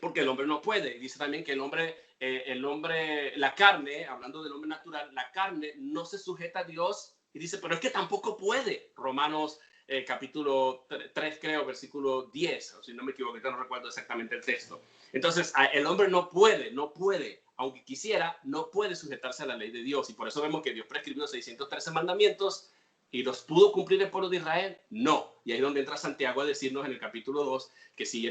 porque el hombre no puede. Dice también que el hombre, la carne, hablando del hombre natural, la carne no se sujeta a Dios, y dice, pero es que tampoco puede. Romanos capítulo 3, creo, versículo 10, o si no me equivoco, no recuerdo exactamente el texto. Entonces, el hombre no puede, aunque quisiera, no puede sujetarse a la ley de Dios, y por eso vemos que Dios prescribió 613 mandamientos, ¿y los pudo cumplir el pueblo de Israel? No. Y ahí es donde entra Santiago a decirnos en el capítulo 2 que si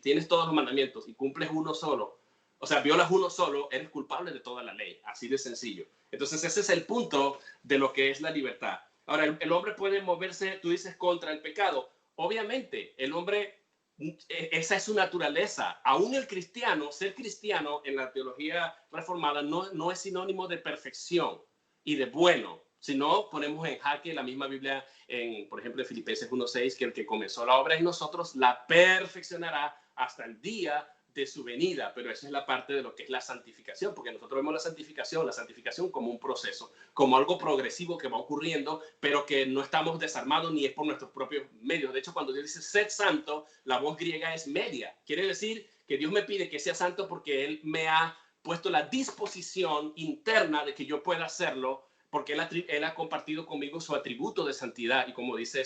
tienes todos los mandamientos y cumples uno solo, o sea, violas uno solo, eres culpable de toda la ley. Así de sencillo. Entonces ese es el punto de lo que es la libertad. Ahora, el hombre puede moverse, tú dices, contra el pecado. Obviamente, el hombre, esa es su naturaleza. Aún el cristiano, ser cristiano en la teología reformada no es sinónimo de perfección y de bueno. Si no, ponemos en jaque la misma Biblia, por ejemplo, en Filipenses 1:6, que el que comenzó la obra en nosotros la perfeccionará hasta el día de su venida. Pero esa es la parte de lo que es la santificación, porque nosotros vemos la santificación como un proceso, como algo progresivo que va ocurriendo, pero que no estamos desarmados ni es por nuestros propios medios. De hecho, cuando Dios dice sed santo, la voz griega es media. Quiere decir que Dios me pide que sea santo porque Él me ha puesto la disposición interna de que yo pueda hacerlo, porque él ha compartido conmigo su atributo de santidad. Y como dice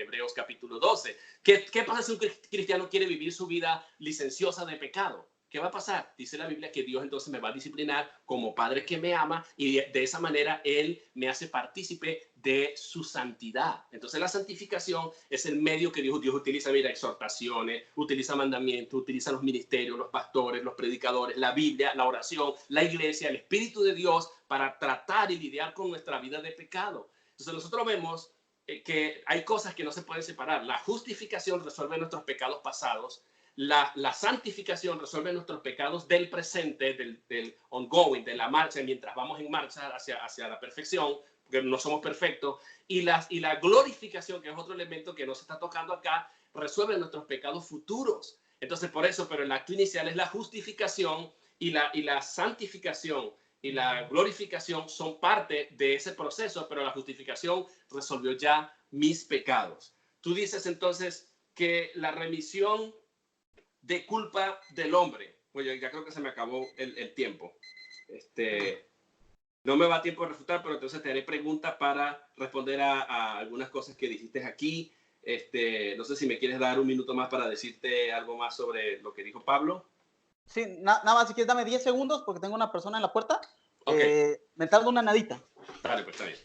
Hebreos capítulo 12, ¿qué pasa si un cristiano quiere vivir su vida licenciosa de pecado? ¿Qué va a pasar? Dice la Biblia que Dios entonces me va a disciplinar como padre que me ama, y de esa manera Él me hace partícipe de su santidad. Entonces la santificación es el medio que Dios utiliza. Mira, exhortaciones, utiliza mandamientos, utiliza los ministerios, los pastores, los predicadores, la Biblia, la oración, la iglesia, el Espíritu de Dios para tratar y lidiar con nuestra vida de pecado. Entonces nosotros vemos que hay cosas que no se pueden separar. La justificación resuelve nuestros pecados pasados. La santificación resuelve nuestros pecados del presente, del ongoing, de la marcha, mientras vamos en marcha hacia la perfección, porque no somos perfectos. Y la glorificación, que es otro elemento que no se está tocando acá, resuelve nuestros pecados futuros. Entonces, por eso, pero el acto inicial es la justificación, y la santificación y la glorificación son parte de ese proceso, pero la justificación resolvió ya mis pecados. Tú dices entonces que la remisión de culpa del hombre. Oye, ya creo que se me acabó el tiempo. No me va a tiempo de refutar, pero entonces te haré preguntas para responder a algunas cosas que dijiste aquí. No sé si me quieres dar un minuto más para decirte algo más sobre lo que dijo Pablo. Sí, nada más, si quieres dame 10 segundos porque tengo una persona en la puerta. Okay. Me tardo una nadita. Dale, pues está bien.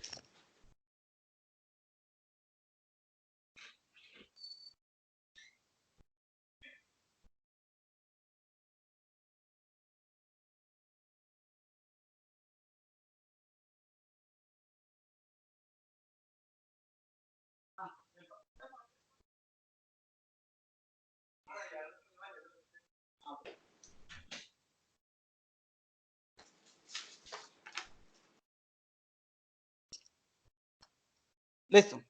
Listo.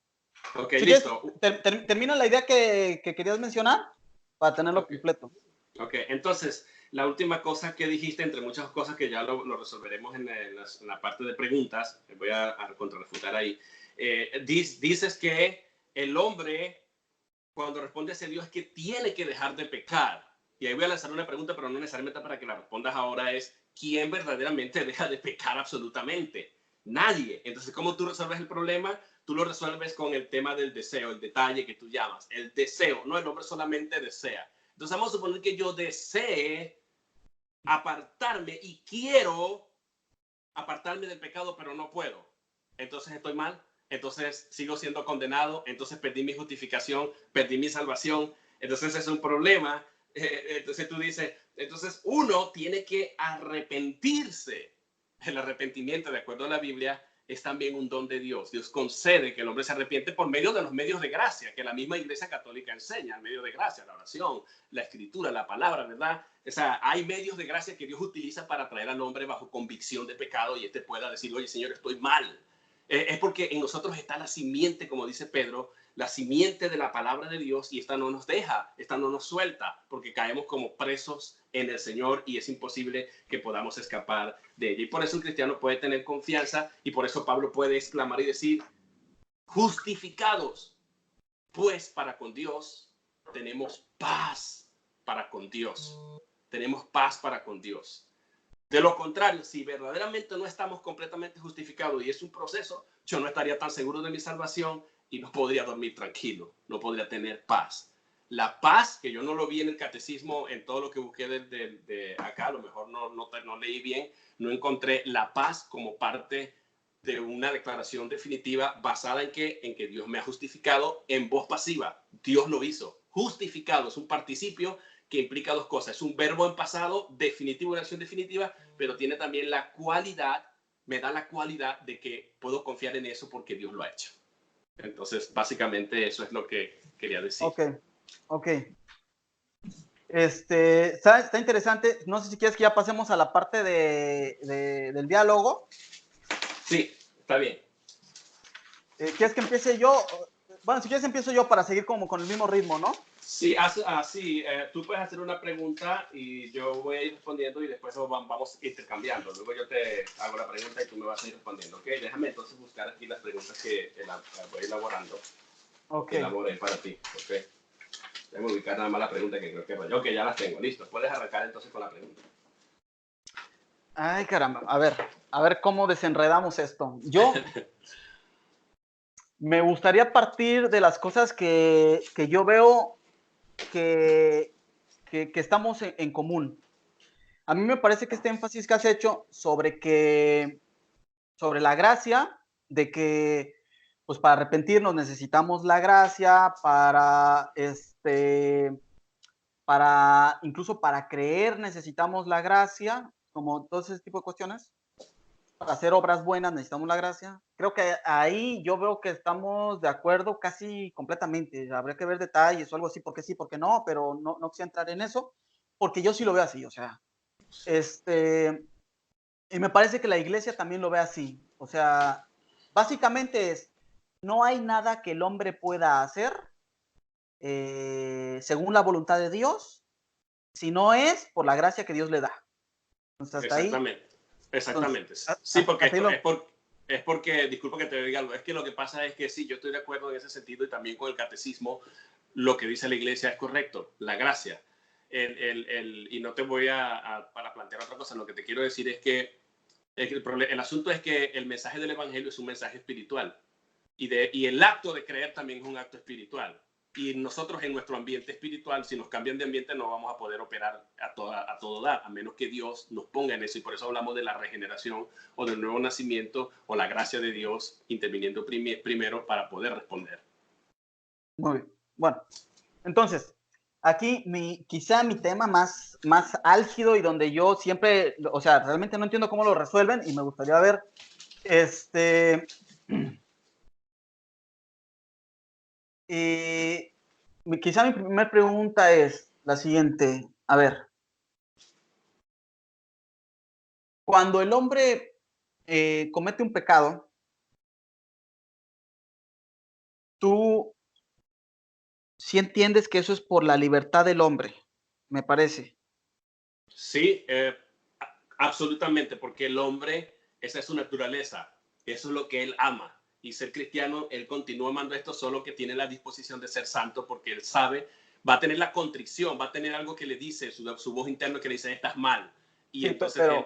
Ok, si listo. Termina la idea que querías mencionar para tenerlo completo. Ok, entonces, la última cosa que dijiste, entre muchas cosas que ya lo resolveremos en la parte de preguntas, voy a contrarrefutar ahí. Dices que el hombre, cuando responde a ese Dios, es que tiene que dejar de pecar. Y ahí voy a lanzar una pregunta, pero no necesariamente para que la respondas ahora, es ¿quién verdaderamente deja de pecar absolutamente? Nadie. Entonces, ¿cómo tú resuelves el problema? Tú lo resuelves con el tema del deseo, el detalle que tú llamas. El deseo, no, el hombre solamente desea. Entonces vamos a suponer que yo desee apartarme y quiero apartarme del pecado, pero no puedo. Entonces estoy mal, entonces sigo siendo condenado, entonces perdí mi justificación, perdí mi salvación. Entonces es un problema. Entonces tú dices, entonces uno tiene que arrepentirse. El arrepentimiento, de acuerdo a la Biblia, es también un don de Dios. Dios concede que el hombre se arrepiente por medio de los medios de gracia que la misma Iglesia Católica enseña, el medio de gracia, la oración, la escritura, la palabra, ¿verdad? O sea, hay medios de gracia que Dios utiliza para traer al hombre bajo convicción de pecado y pueda decir, oye, Señor, estoy mal. Es porque en nosotros está la simiente, como dice Pedro, la simiente de la palabra de Dios, y esta no nos deja, esta no nos suelta, porque caemos como presos en el Señor y es imposible que podamos escapar de ella. Y por eso un cristiano puede tener confianza, y por eso Pablo puede exclamar y decir, justificados, pues para con Dios tenemos paz para con Dios. Tenemos paz para con Dios. De lo contrario, si verdaderamente no estamos completamente justificados y es un proceso, yo no estaría tan seguro de mi salvación y no podría dormir tranquilo, no podría tener paz. La paz, que yo no lo vi en el catecismo, en todo lo que busqué de acá, a lo mejor no leí bien, no encontré la paz como parte de una declaración definitiva basada en que Dios me ha justificado en voz pasiva. Dios lo hizo. Justificado es un participio que implica dos cosas. Es un verbo en pasado definitivo, una acción definitiva, pero tiene también la cualidad, me da la cualidad de que puedo confiar en eso porque Dios lo ha hecho. Entonces, básicamente eso es lo que quería decir. Ok. Está interesante. No sé si quieres que ya pasemos a la parte del diálogo. Sí, está bien. ¿Quieres que empiece yo? Bueno, si quieres empiezo yo para seguir como con el mismo ritmo, ¿no? Sí, tú puedes hacer una pregunta y yo voy a ir respondiendo y después vamos intercambiando. Luego yo te hago la pregunta y tú me vas a ir respondiendo, ¿ok? Déjame entonces buscar aquí las preguntas que voy elaborando. Ok. Elaboré para ti, ¿ok? Déjame ubicar nada más la pregunta que creo que es. Ok, ya las tengo, listo. Puedes arrancar entonces con la pregunta. Ay, caramba. A ver cómo desenredamos esto. Yo me gustaría partir de las cosas que yo veo que estamos en común. A mí me parece que este énfasis que has hecho sobre la gracia, de que pues para arrepentirnos necesitamos la gracia, para incluso para creer necesitamos la gracia, como todo ese tipo de cuestiones. Para hacer obras buenas necesitamos la gracia. Creo que ahí yo veo que estamos de acuerdo casi completamente. Habría que ver detalles o algo así, porque sí, porque no, pero no quisiera entrar en eso, porque yo sí lo veo así, o sea, y me parece que la iglesia también lo ve así. O sea, básicamente no hay nada que el hombre pueda hacer según la voluntad de Dios, si no es por la gracia que Dios le da. Entonces, hasta Exactamente. ahí. Exactamente. Entonces, Sí, porque hasta ahí es porque, disculpa que te diga algo, es que lo que pasa es que sí, yo estoy de acuerdo en ese sentido y también con el catecismo, lo que dice la iglesia es correcto, la gracia. Y no te voy para plantear otra cosa, lo que te quiero decir es que el asunto es que el mensaje del evangelio es un mensaje espiritual y el acto de creer también es un acto espiritual. Y nosotros en nuestro ambiente espiritual, si nos cambian de ambiente, no vamos a poder operar a todo dar, a menos que Dios nos ponga en eso. Y por eso hablamos de la regeneración o del nuevo nacimiento o la gracia de Dios interviniendo primero para poder responder. Muy bien. Bueno, entonces, aquí quizá mi tema más álgido y donde yo siempre, o sea, realmente no entiendo cómo lo resuelven y me gustaría ver, quizá mi primera pregunta es la siguiente. A ver, cuando el hombre comete un pecado, tú sí entiendes que eso es por la libertad del hombre, me parece. Sí, absolutamente, porque el hombre, esa es su naturaleza, eso es lo que él ama. Y ser cristiano, él continúa amando esto, solo que tiene la disposición de ser santo porque él sabe, va a tener la contrición, va a tener algo que le dice, su voz interna que le dice, estás mal. Y Sí, entonces él...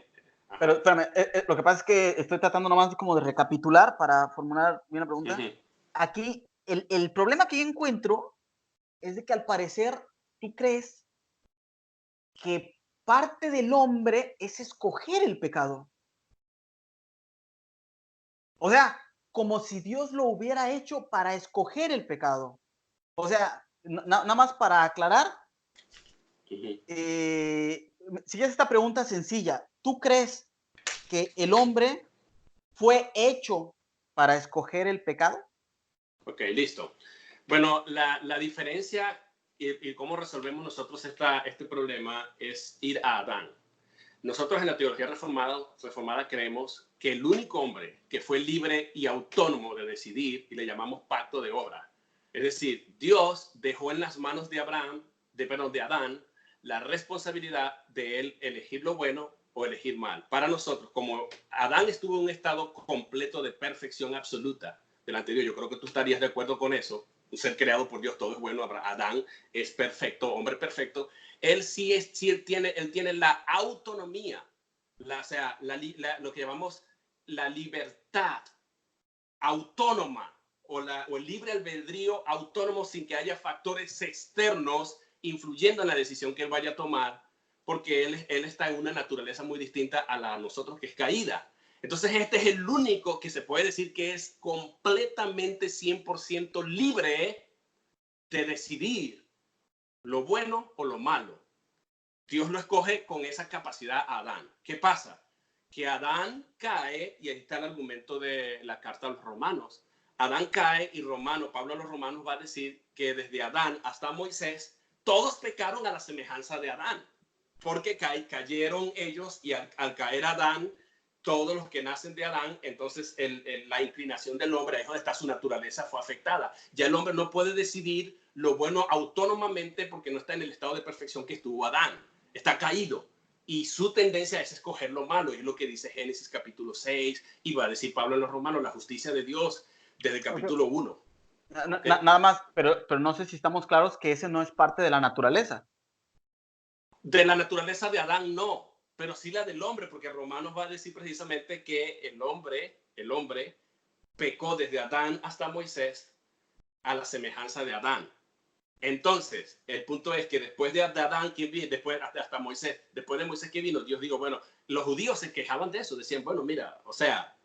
pero espérame, lo que pasa es que estoy tratando nomás como de recapitular para formular bien la pregunta. Aquí, el problema que yo encuentro es de que al parecer tú crees que parte del hombre es escoger el pecado. O sea, como si Dios lo hubiera hecho para escoger el pecado. O sea, nada más para aclarar, si es esta pregunta sencilla, ¿tú crees que el hombre fue hecho para escoger el pecado? Ok, listo. Bueno, la diferencia y cómo resolvemos nosotros este problema es ir a Adán. Nosotros en la teología reformada creemos que el único hombre que fue libre y autónomo de decidir, y le llamamos pacto de obra, es decir, Dios dejó en las manos de de Adán, la responsabilidad de él elegir lo bueno o elegir mal. Para nosotros, como Adán estuvo en un estado completo de perfección absoluta delante de Dios, yo creo que tú estarías de acuerdo con eso, un ser creado por Dios, todo es bueno, Adán es perfecto, hombre perfecto, él él tiene la autonomía, o sea, lo que llamamos la libertad autónoma o el libre albedrío autónomo sin que haya factores externos influyendo en la decisión que él vaya a tomar, porque él está en una naturaleza muy distinta a la de nosotros, que es caída. Entonces este es el único que se puede decir que es completamente 100% libre de decidir lo bueno o lo malo. Dios lo escoge con esa capacidad a Adán. ¿Qué pasa? Que Adán cae, y ahí está el argumento de la carta a los romanos. Adán cae y Pablo a los romanos va a decir que desde Adán hasta Moisés, todos pecaron a la semejanza de Adán, porque cayeron ellos y al caer Adán, todos los que nacen de Adán, entonces la inclinación del hombre, ahí es donde está su naturaleza, fue afectada. Ya el hombre no puede decidir lo bueno autónomamente porque no está en el estado de perfección que estuvo Adán. Está caído y su tendencia es escoger lo malo, y es lo que dice Génesis capítulo 6 y va a decir Pablo en los Romanos, la justicia de Dios desde el capítulo 1. ¿Okay? Nada más, pero no sé si estamos claros que ese no es parte de la naturaleza. De la naturaleza de Adán no, pero sí la del hombre, porque Romanos va a decir precisamente que el hombre pecó desde Adán hasta Moisés a la semejanza de Adán. Entonces, el punto es que después de Adán, ¿quién viene? Después hasta Moisés. Después de Moisés, ¿quién vino? Dios dijo, bueno, los judíos se quejaban de eso. Decían, bueno, mira, o sea,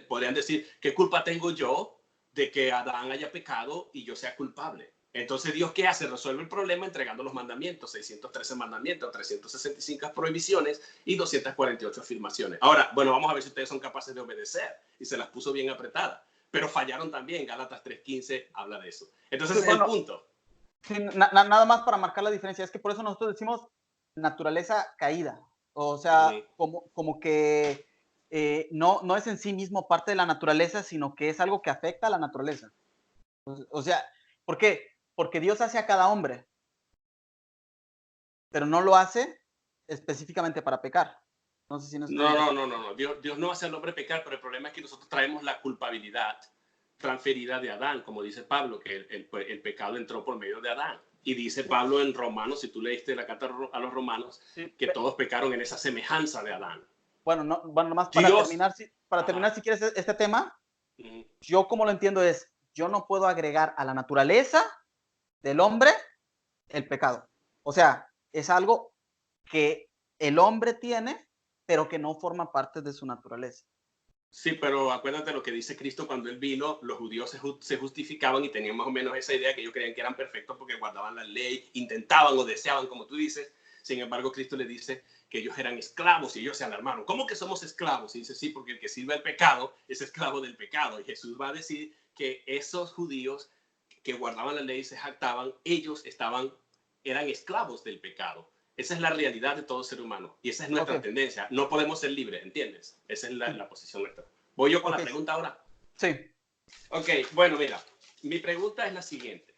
podrían decir, ¿qué culpa tengo yo de que Adán haya pecado y yo sea culpable? Entonces, ¿Dios qué hace? Resuelve el problema entregando los mandamientos, 613 mandamientos, 365 prohibiciones y 248 afirmaciones. Ahora, bueno, vamos a ver si ustedes son capaces de obedecer. Y se las puso bien apretadas. Pero fallaron también. Gálatas 3:15 habla de eso. Entonces, sí, bueno, es el punto. Sí, nada más para marcar la diferencia, es que por eso nosotros decimos naturaleza caída, o sea, como que no es en sí mismo parte de la naturaleza, sino que es algo que afecta a la naturaleza. O sea, ¿por qué? Porque Dios hace a cada hombre, pero no lo hace específicamente para pecar. No sé si no. No. Dios no hace al hombre pecar, pero el problema es que nosotros traemos la culpabilidad transferida de Adán, como dice Pablo, que el pecado entró por medio de Adán. Y dice Pablo en Romanos, si tú leíste la carta a los Romanos, que todos pecaron en esa semejanza de Adán. Bueno, nomás para terminar, si quieres este tema, yo como lo entiendo es, yo no puedo agregar a la naturaleza del hombre el pecado. O sea, es algo que el hombre tiene, pero que no forma parte de su naturaleza. Sí, pero acuérdate lo que dice Cristo cuando él vino, los judíos se justificaban y tenían más o menos esa idea que ellos creían que eran perfectos porque guardaban la ley, intentaban o deseaban, como tú dices. Sin embargo, Cristo le dice que ellos eran esclavos y ellos se alarmaron. ¿Cómo que somos esclavos? Y dice, sí, porque el que sirve el pecado es esclavo del pecado. Y Jesús va a decir que esos judíos que guardaban la ley y se jactaban, ellos eran esclavos del pecado. Esa es la realidad de todo ser humano y esa es nuestra tendencia. No podemos ser libres, ¿entiendes? Esa es la posición nuestra. ¿Voy yo con la pregunta ahora? Sí. Ok, bueno, mira, mi pregunta es la siguiente.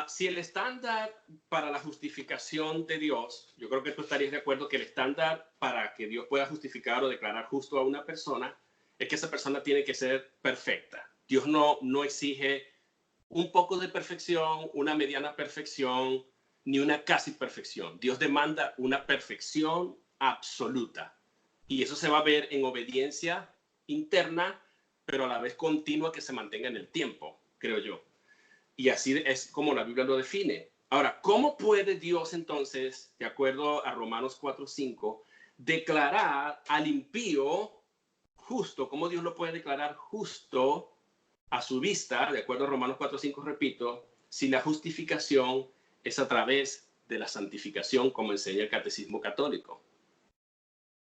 Si el estándar para la justificación de Dios, yo creo que tú estarías de acuerdo que el estándar para que Dios pueda justificar o declarar justo a una persona es que esa persona tiene que ser perfecta. Dios no exige un poco de perfección, una mediana perfección, ni una casi perfección. Dios demanda una perfección absoluta. Y eso se va a ver en obediencia interna, pero a la vez continua que se mantenga en el tiempo, creo yo. Y así es como la Biblia lo define. Ahora, ¿cómo puede Dios entonces, de acuerdo a Romanos 4:5, declarar al impío justo? ¿Cómo Dios lo puede declarar justo a su vista, de acuerdo a Romanos 4:5, repito, si la justificación es a través de la santificación, como enseña el Catecismo Católico?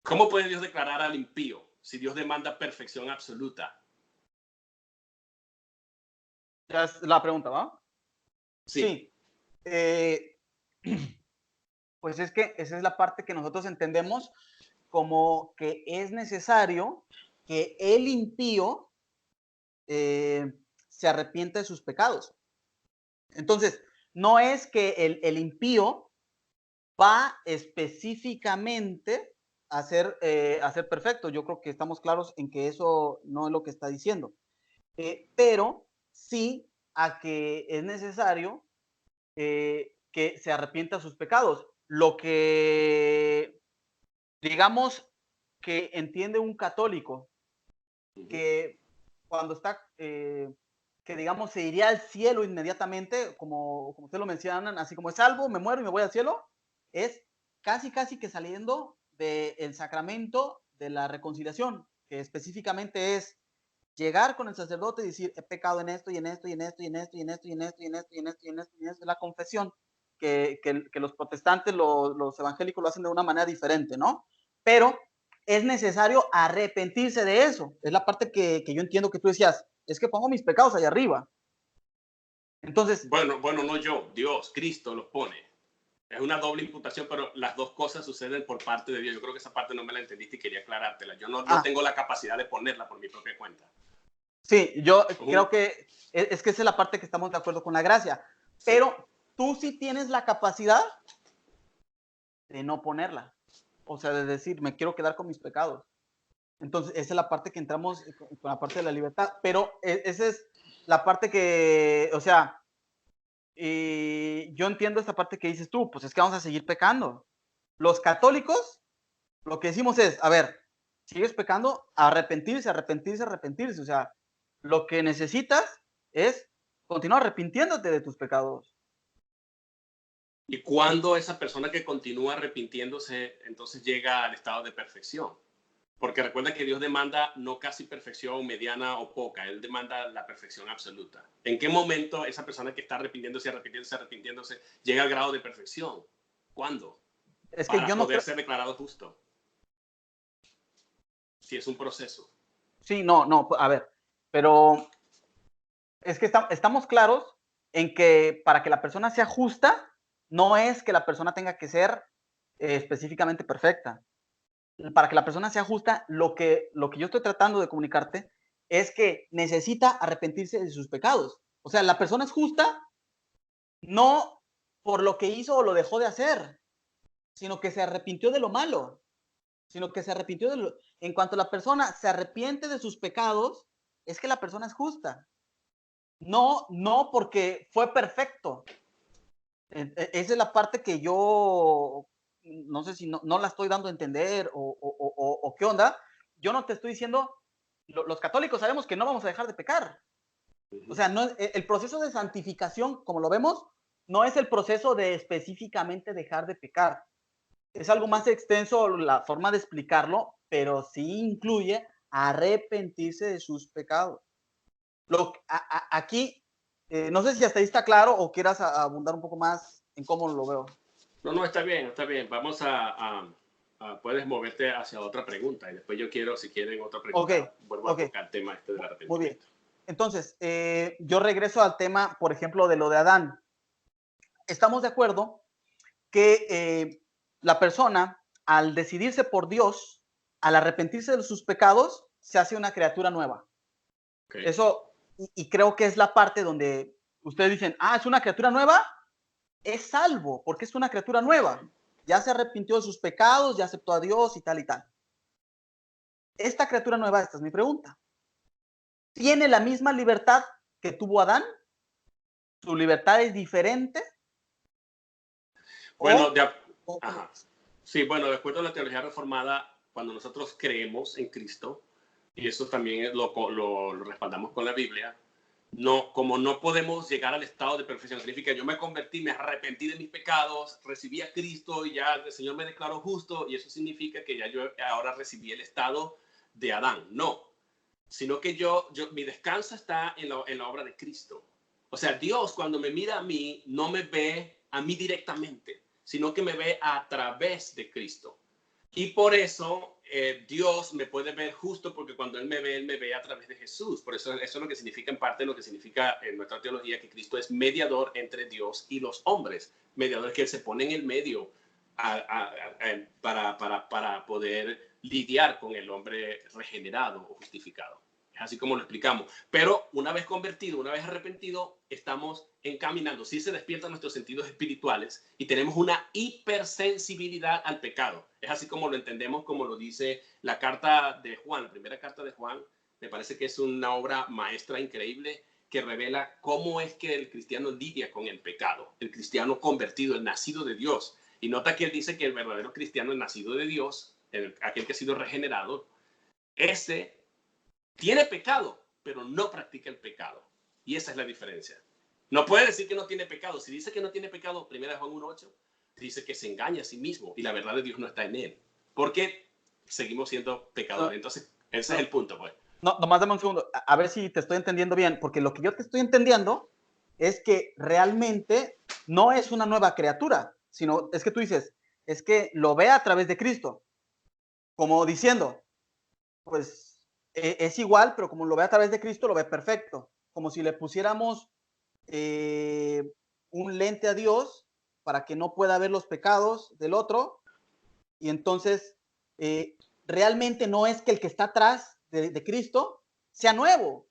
¿Cómo puede Dios declarar al impío? si Dios demanda perfección absoluta? Ya es la pregunta, ¿va? Sí. Sí. Pues es que esa es la parte que nosotros entendemos como que es necesario que el impío se arrepienta de sus pecados. Entonces, no es que el impío va específicamente a ser perfecto. Yo creo que estamos claros en que eso no es lo que está diciendo. Pero sí a que es necesario que se arrepienta de sus pecados. Lo que, digamos, que entiende un católico, que cuando está, que digamos, se iría al cielo inmediatamente, como ustedes lo mencionan, así como es salvo, me muero y me voy al cielo, es casi que saliendo del sacramento de la reconciliación, que específicamente es llegar con el sacerdote y decir, he pecado en esto y en esto y en esto y en esto y en esto y en esto y en esto y en esto y en esto y en esto, la confesión, que los protestantes, los evangélicos lo hacen de una manera diferente, ¿no? Pero es necesario arrepentirse de eso. Es la parte que yo entiendo que tú decías, es que pongo mis pecados allá arriba. Entonces, Bueno, no yo, Dios, Cristo los pone. Es una doble imputación, pero las dos cosas suceden por parte de Dios. Yo creo que esa parte no me la entendiste y quería aclarártela. Yo no tengo la capacidad de ponerla por mi propia cuenta. Sí, yo creo que es que esa es la parte que estamos de acuerdo con la gracia. Sí. Pero tú sí tienes la capacidad de no ponerla. O sea, de decir, me quiero quedar con mis pecados. Entonces, esa es la parte que entramos con la parte de la libertad. Pero esa es la parte que, o sea, yo entiendo esta parte que dices tú, pues es que vamos a seguir pecando. Los católicos, lo que decimos es, a ver, sigues pecando, arrepentirse, arrepentirse, arrepentirse. O sea, lo que necesitas es continuar arrepintiéndote de tus pecados. Y cuando esa persona que continúa arrepintiéndose, entonces llega al estado de perfección. Porque recuerda que Dios demanda no casi perfección mediana o poca, Él demanda la perfección absoluta. ¿En qué momento esa persona que está arrepintiéndose, arrepintiéndose, arrepintiéndose, llega al grado de perfección? ¿Cuándo? Es que Para yo no poder creo, ser declarado justo. Si es un proceso. sí, no, a ver, pero es que estamos claros en que para que la persona sea justa, no es que la persona tenga que ser específicamente perfecta. Para que la persona sea justa, lo que yo estoy tratando de comunicarte es que necesita arrepentirse de sus pecados. O sea, la persona es justa no por lo que hizo o lo dejó de hacer, sino que se arrepintió de lo malo, sino que se arrepintió de lo... En cuanto la persona se arrepiente de sus pecados, es que la persona es justa. No porque fue perfecto. Esa es la parte que yo no sé si no la estoy dando a entender o qué onda. Yo no te estoy diciendo, los católicos sabemos que no vamos a dejar de pecar. O sea, no, el proceso de santificación, como lo vemos, no es el proceso de específicamente dejar de pecar. Es algo más extenso la forma de explicarlo, pero sí incluye arrepentirse de sus pecados. Aquí, no sé si hasta ahí está claro o quieras abundar un poco más en cómo lo veo. No, está bien, está bien. Vamos puedes moverte hacia otra pregunta y después yo quiero, si quieren otra Ok, pregunta, vuelvo a ok, tocar el tema este del muy bien. arrepentimiento. Entonces, yo regreso al tema, por ejemplo, de lo de Adán. Estamos de acuerdo que la persona, al decidirse por Dios, al arrepentirse de sus pecados, se hace una criatura nueva. Okay. Eso, y creo que es la parte donde ustedes dicen, es una criatura nueva, es salvo, porque es una criatura nueva. Ya se arrepintió de sus pecados, ya aceptó a Dios y tal y tal. Esta criatura nueva, esta es mi pregunta. ¿Tiene la misma libertad que tuvo Adán? ¿Su libertad es diferente? Bueno, O ajá. Sí, bueno, de acuerdo a la teología reformada, cuando nosotros creemos en Cristo, y eso también lo respaldamos con la Biblia, no, como no podemos llegar al estado de perfección, significa yo me convertí, me arrepentí de mis pecados, recibí a Cristo y ya el Señor me declaró justo, y eso significa que ya yo ahora recibí el estado de Adán. No, sino que mi descanso está en la obra de Cristo. O sea, Dios cuando me mira a mí, no me ve a mí directamente, sino que me ve a través de Cristo. Y por eso Dios me puede ver justo porque cuando Él me ve a través de Jesús. Por eso es lo que significa en parte, lo que significa en nuestra teología, que Cristo es mediador entre Dios y los hombres. Mediador que Él se pone en el medio para poder lidiar con el hombre regenerado o justificado. Es así como lo explicamos. Pero una vez convertido, una vez arrepentido, estamos encaminando. Sí se despiertan nuestros sentidos espirituales y tenemos una hipersensibilidad al pecado. Es así como lo entendemos, como lo dice la carta de Juan, la primera carta de Juan. Me parece que es una obra maestra increíble que revela cómo es que el cristiano lidia con el pecado. El cristiano convertido, el nacido de Dios. Y nota que él dice que el verdadero cristiano, el nacido de Dios, aquel que ha sido regenerado, ese tiene pecado, pero no practica el pecado. Y esa es la diferencia. No puede decir que no tiene pecado. Si dice que no tiene pecado, 1 Juan 1:8, dice que se engaña a sí mismo y la verdad de Dios no está en él. Porque seguimos siendo pecadores. Entonces, ese es el punto, pues. No, nomás dame un segundo, a ver si te estoy entendiendo bien, porque lo que yo te estoy entendiendo es que realmente no es una nueva criatura, sino es que tú dices, es que lo ve a través de Cristo, como diciendo, pues es igual, pero como lo ve a través de Cristo, lo ve perfecto, como si le pusiéramos un lente a Dios para que no pueda ver los pecados del otro, y entonces realmente no es que el que está atrás de Cristo sea nuevo.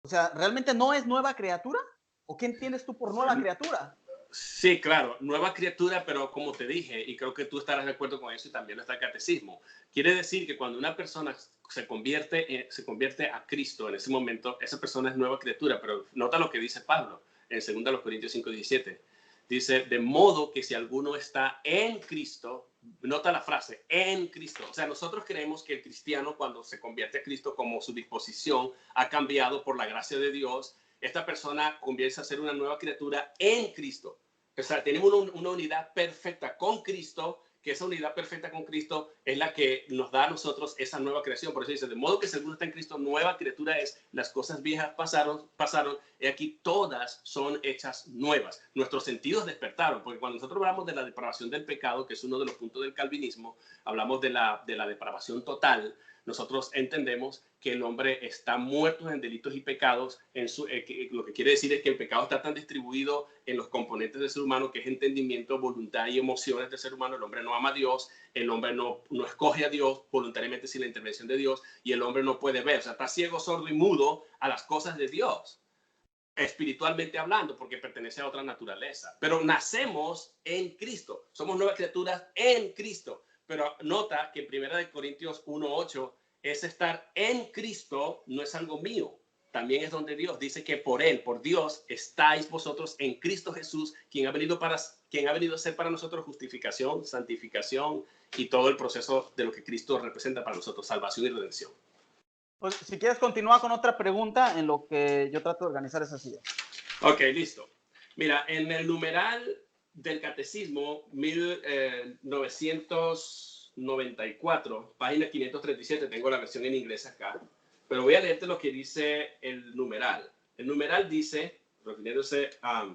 O sea, ¿realmente no es nueva criatura? ¿O qué entiendes tú por nueva criatura? Sí, claro, nueva criatura, pero como te dije, y creo que tú estarás de acuerdo con eso y también está el catecismo, quiere decir que cuando una persona se convierte a Cristo en ese momento, esa persona es nueva criatura, pero nota lo que dice Pablo en 2 Corintios 5:17. Dice, de modo que si alguno está en Cristo, nota la frase, en Cristo. O sea, nosotros creemos que el cristiano cuando se convierte a Cristo como su disposición ha cambiado por la gracia de Dios, esta persona comienza a ser una nueva criatura en Cristo. O sea, tenemos una unidad perfecta con Cristo, que esa unidad perfecta con Cristo es la que nos da a nosotros esa nueva creación. Por eso dice, de modo que si alguno está en Cristo, nueva criatura es, las cosas viejas pasaron, y aquí todas son hechas nuevas. Nuestros sentidos despertaron, porque cuando nosotros hablamos de la depravación del pecado, que es uno de los puntos del calvinismo, hablamos de la depravación total. Nosotros entendemos que el hombre está muerto en delitos y pecados. Lo que quiere decir es que el pecado está tan distribuido en los componentes del ser humano, que es entendimiento, voluntad y emociones del ser humano. El hombre no ama a Dios, el hombre no escoge a Dios voluntariamente sin la intervención de Dios, y el hombre no puede ver. O sea, está ciego, sordo y mudo a las cosas de Dios, espiritualmente hablando, porque pertenece a otra naturaleza. Pero nacemos en Cristo. Somos nuevas criaturas en Cristo. Pero nota que en 1 Corintios 1:8 es estar en Cristo, no es algo mío. También es donde Dios dice que por Él, por Dios, estáis vosotros en Cristo Jesús, quien ha venido a ser para nosotros justificación, santificación y todo el proceso de lo que Cristo representa para nosotros, salvación y redención. Pues, si quieres continuar con otra pregunta en lo que yo trato de organizar esas ideas. Ok, listo. Mira, en el numeral del catecismo 1994, página 537, tengo la versión en inglés acá, pero voy a leerte lo que dice el numeral. El numeral dice, refiriéndose a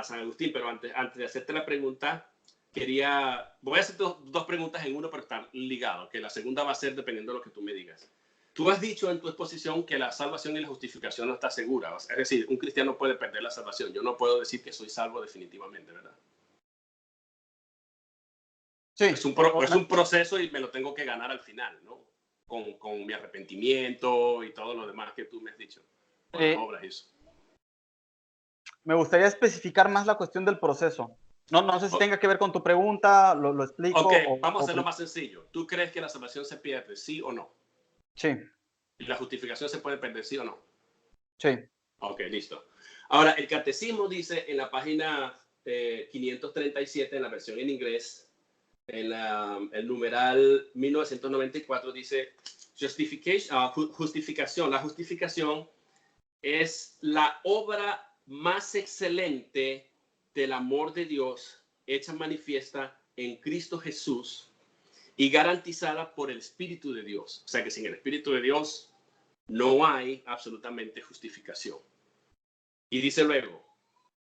San Agustín, pero antes de hacerte la pregunta, voy a hacer dos preguntas en uno, pero están ligados, que la segunda va a ser dependiendo de lo que tú me digas. Tú has dicho en tu exposición que la salvación y la justificación no está segura. Es decir, un cristiano puede perder la salvación. Yo no puedo decir que soy salvo definitivamente, ¿verdad? Sí. Es un proceso y me lo tengo que ganar al final, ¿no? Con mi arrepentimiento y todo lo demás que tú me has dicho. Con las obras y eso. Me gustaría especificar más la cuestión del proceso. No sé si tenga que ver con tu pregunta, lo explico. Ok, vamos a hacerlo más sencillo. ¿Tú crees que la salvación se pierde, sí o no? Sí. ¿Y la justificación se puede perder, sí o no? Sí. Ok, listo. Ahora, el catecismo dice en la página 537, en la versión en inglés, en el numeral 1994, dice justificación. La justificación es la obra más excelente del amor de Dios hecha manifiesta en Cristo Jesús y garantizada por el Espíritu de Dios. O sea que sin el Espíritu de Dios no hay absolutamente justificación. Y dice luego,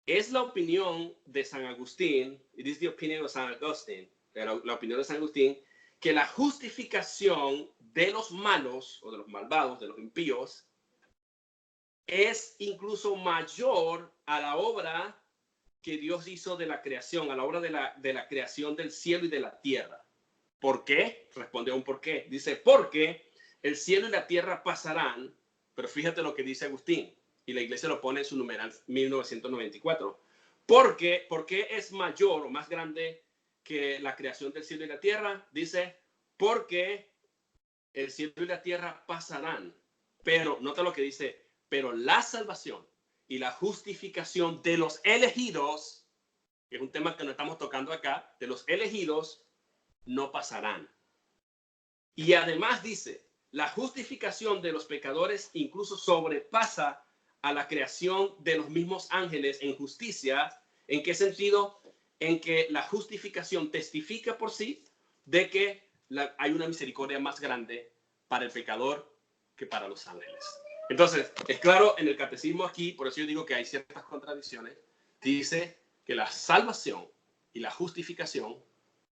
es la opinión de San Agustín, it is the opinion of San Agustín, la opinión de San Agustín, que la justificación de los malos o de los malvados, de los impíos, es incluso mayor a la obra que Dios hizo de la creación, a la obra de la creación del cielo y de la tierra. ¿Por qué? Responde a un por qué. Dice, porque el cielo y la tierra pasarán, pero fíjate lo que dice Agustín, y la iglesia lo pone en su numeral 1994. ¿Por qué es mayor o más grande que la creación del cielo y la tierra? Dice, porque el cielo y la tierra pasarán, pero nota lo que dice, pero la salvación y la justificación de los elegidos, que es un tema que no estamos tocando acá, de los elegidos, no pasarán. Y además dice, la justificación de los pecadores incluso sobrepasa a la creación de los mismos ángeles en justicia. ¿En qué sentido? En que la justificación testifica por sí de que hay una misericordia más grande para el pecador que para los ángeles. Entonces, es claro en el catecismo aquí, por eso yo digo que hay ciertas contradicciones, dice que la salvación y la justificación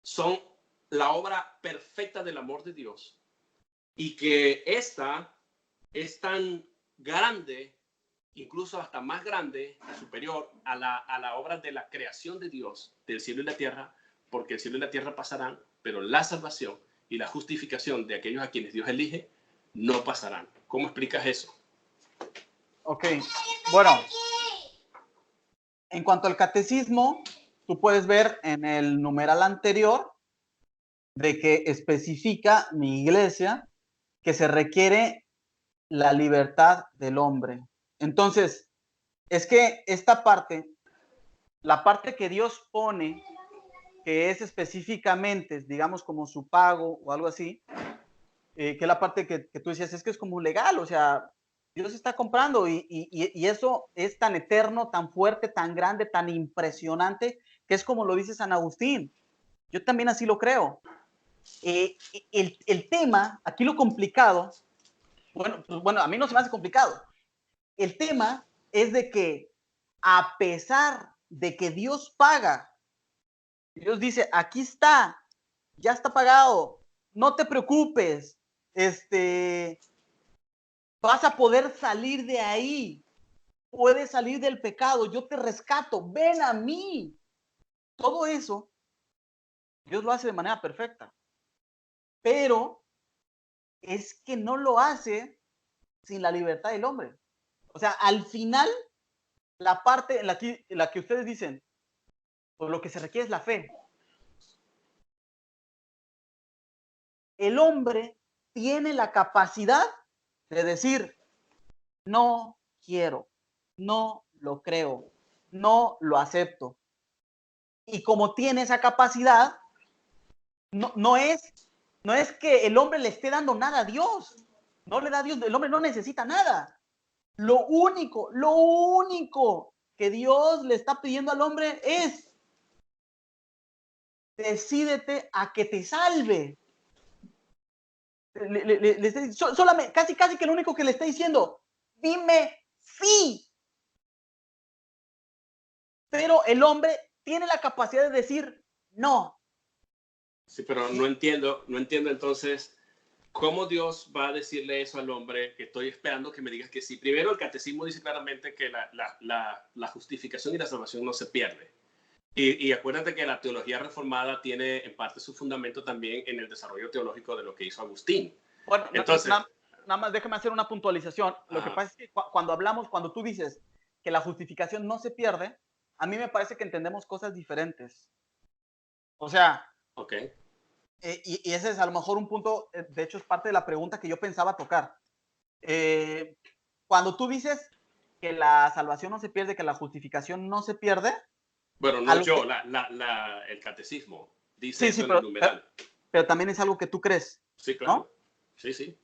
son la obra perfecta del amor de Dios y que esta es tan grande, incluso hasta más grande, superior a la obra de la creación de Dios, del cielo y la tierra, porque el cielo y la tierra pasarán, pero la salvación y la justificación de aquellos a quienes Dios elige no pasarán. ¿Cómo explicas eso? Ok, bueno, en cuanto al catecismo, tú puedes ver en el numeral anterior de que especifica mi iglesia que se requiere la libertad del hombre. Entonces, es que esta parte, la parte que Dios pone, que es específicamente, digamos, como su pago o algo así, que es la parte que tú decías, es que es como legal, o sea, Dios está comprando y eso es tan eterno, tan fuerte, tan grande, tan impresionante, que es como lo dice San Agustín. Yo también así lo creo. El tema, aquí lo complicado, bueno, a mí no se me hace complicado. El tema es de que a pesar de que Dios paga, Dios dice, aquí está, ya está pagado, no te preocupes, vas a poder salir de ahí, puedes salir del pecado, yo te rescato, ven a mí. Todo eso, Dios lo hace de manera perfecta, pero es que no lo hace sin la libertad del hombre. O sea, al final, la parte en la que ustedes dicen, pues lo que se requiere es la fe. El hombre tiene la capacidad de decir, no quiero, no lo creo, no lo acepto. Y como tiene esa capacidad, no es que el hombre le esté dando nada a Dios. No le da a Dios, el hombre no necesita nada. Lo único que Dios le está pidiendo al hombre es, decídete a que te salve. Solamente, casi que lo único que le está diciendo, dime sí. Pero el hombre tiene la capacidad de decir no. Sí, pero no entiendo entonces cómo Dios va a decirle eso al hombre, que estoy esperando que me digas que sí. Primero, el catecismo dice claramente que la justificación y la salvación no se pierde. Y acuérdate que la teología reformada tiene en parte su fundamento también en el desarrollo teológico de lo que hizo Agustín. Bueno, Entonces, nada más déjame hacer una puntualización. Lo que pasa es que cuando tú dices que la justificación no se pierde, a mí me parece que entendemos cosas diferentes. O sea, okay. Y ese es a lo mejor un punto, de hecho es parte de la pregunta que yo pensaba tocar. Cuando tú dices que la salvación no se pierde, que la justificación no se pierde. Bueno, no yo, el catecismo dice Sí, eso sí, en el numeral. pero también es algo que tú crees. Sí, claro. ¿No? Sí, sí.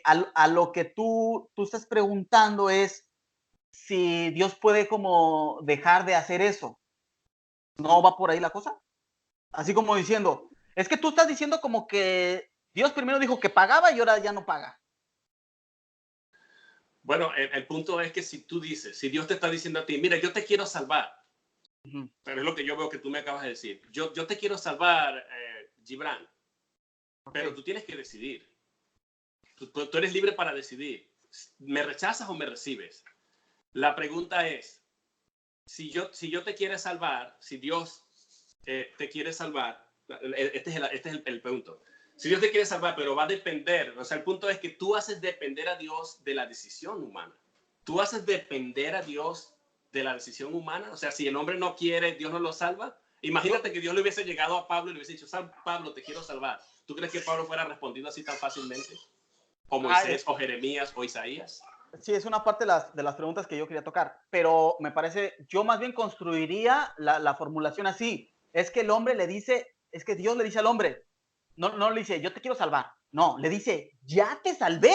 A lo que tú estás preguntando es si Dios puede como dejar de hacer eso. ¿No va por ahí la cosa? Así como diciendo, es que tú estás diciendo como que Dios primero dijo que pagaba y ahora ya no paga. Bueno, el punto es que si tú dices, si Dios te está diciendo a ti, mira, yo te quiero salvar, pero es lo que yo veo que tú me acabas de decir, yo te quiero salvar, Gibran, pero tú tienes que decidir. Tú eres libre para decidir. ¿Me rechazas o me recibes? La pregunta es, si yo te quiero salvar, si Dios te quiere salvar, este es el punto. Si Dios te quiere salvar, pero va a depender, o sea, el punto es que tú haces depender a Dios de la decisión humana. Tú haces depender a Dios de la decisión humana. O sea, si el hombre no quiere, Dios no lo salva. Imagínate que Dios le hubiese llegado a Pablo y le hubiese dicho, Pablo, te quiero salvar. ¿Tú crees que Pablo fuera respondido así tan fácilmente? ¿O Moisés, o Jeremías, o Isaías? Sí, es una parte de las preguntas que yo quería tocar, pero me parece, yo más bien construiría la formulación así. Es que el hombre le dice, es que Dios le dice al hombre, no le dice, yo te quiero salvar. No, le dice, ya te salvé.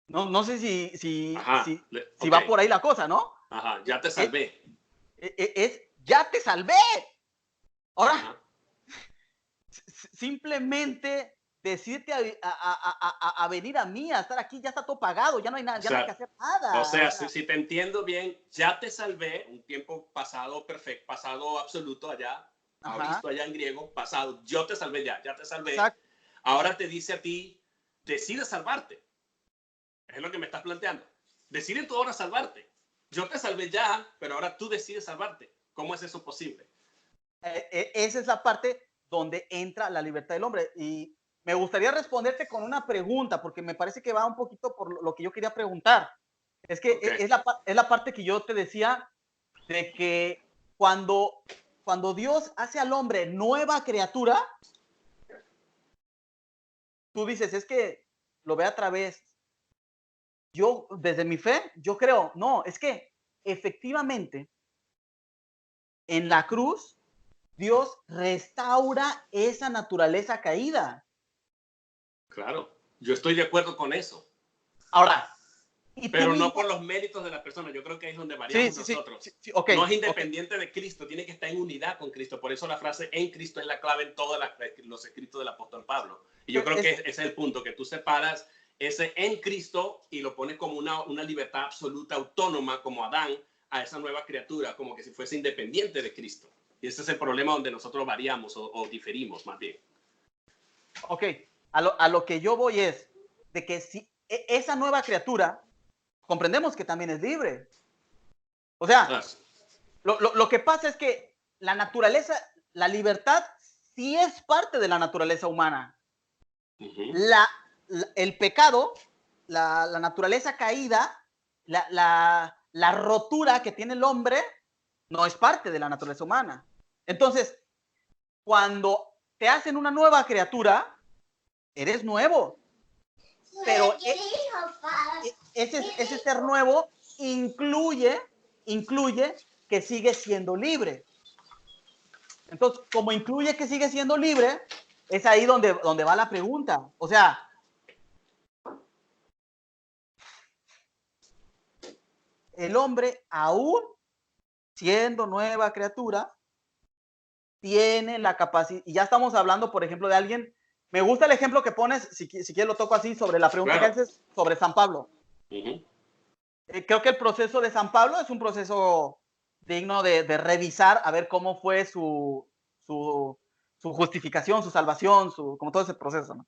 No sé si Okay. va por ahí la cosa, ¿no? Ajá, ya te salvé. Ya te salvé. Ahora, Ajá. simplemente decirte a venir a mí, a estar aquí, ya está todo pagado, ya no hay nada, ya no hay que hacer nada. O sea, si te entiendo bien, ya te salvé, un tiempo pasado perfecto, pasado absoluto allá, visto allá en griego, pasado, yo te salvé ya te salvé. Exacto. Ahora te dice a ti, decide salvarte. Es lo que me estás planteando. Decide tú ahora salvarte. Yo te salvé ya, pero ahora tú decides salvarte. ¿Cómo es eso posible? Esa es la parte donde entra la libertad del hombre. Y me gustaría responderte con una pregunta, porque me parece que va un poquito por lo que yo quería preguntar. Es que es la parte que yo te decía de que cuando Dios hace al hombre nueva criatura, tú dices, es que lo ve a través. Yo, desde mi fe, yo creo, no, es que efectivamente en la cruz Dios restaura esa naturaleza caída. Claro, yo estoy de acuerdo con eso. Ahora, pero no por los méritos de la persona. Yo creo que ahí es donde variamos nosotros. Okay, no es independiente de Cristo, tiene que estar en unidad con Cristo. Por eso la frase en Cristo es la clave en todos los escritos del apóstol Pablo. Y yo creo que ese es el punto, que tú separas ese en Cristo y lo pones como una libertad absoluta, autónoma, como Adán, a esa nueva criatura, como que si fuese independiente de Cristo. Y ese es el problema donde nosotros variamos o diferimos más bien. Ok, a lo que yo voy es de que si esa nueva criatura, comprendemos que también es libre. O sea, lo que pasa es que la naturaleza, la libertad, sí es parte de la naturaleza humana. El pecado, la naturaleza caída, la rotura que tiene el hombre, no es parte de la naturaleza humana. Entonces, cuando te hacen una nueva criatura, eres nuevo. Pero ese ser nuevo incluye que sigue siendo libre. Entonces, como incluye que sigue siendo libre, es ahí donde va la pregunta. O sea, el hombre, aún siendo nueva criatura, tiene la capacidad, y ya estamos hablando, por ejemplo, de alguien, me gusta el ejemplo que pones, si quieres lo toco así, sobre la pregunta que haces sobre San Pablo. Creo que el proceso de San Pablo es un proceso digno de revisar, a ver cómo fue su justificación, su salvación, como todo ese proceso, ¿no?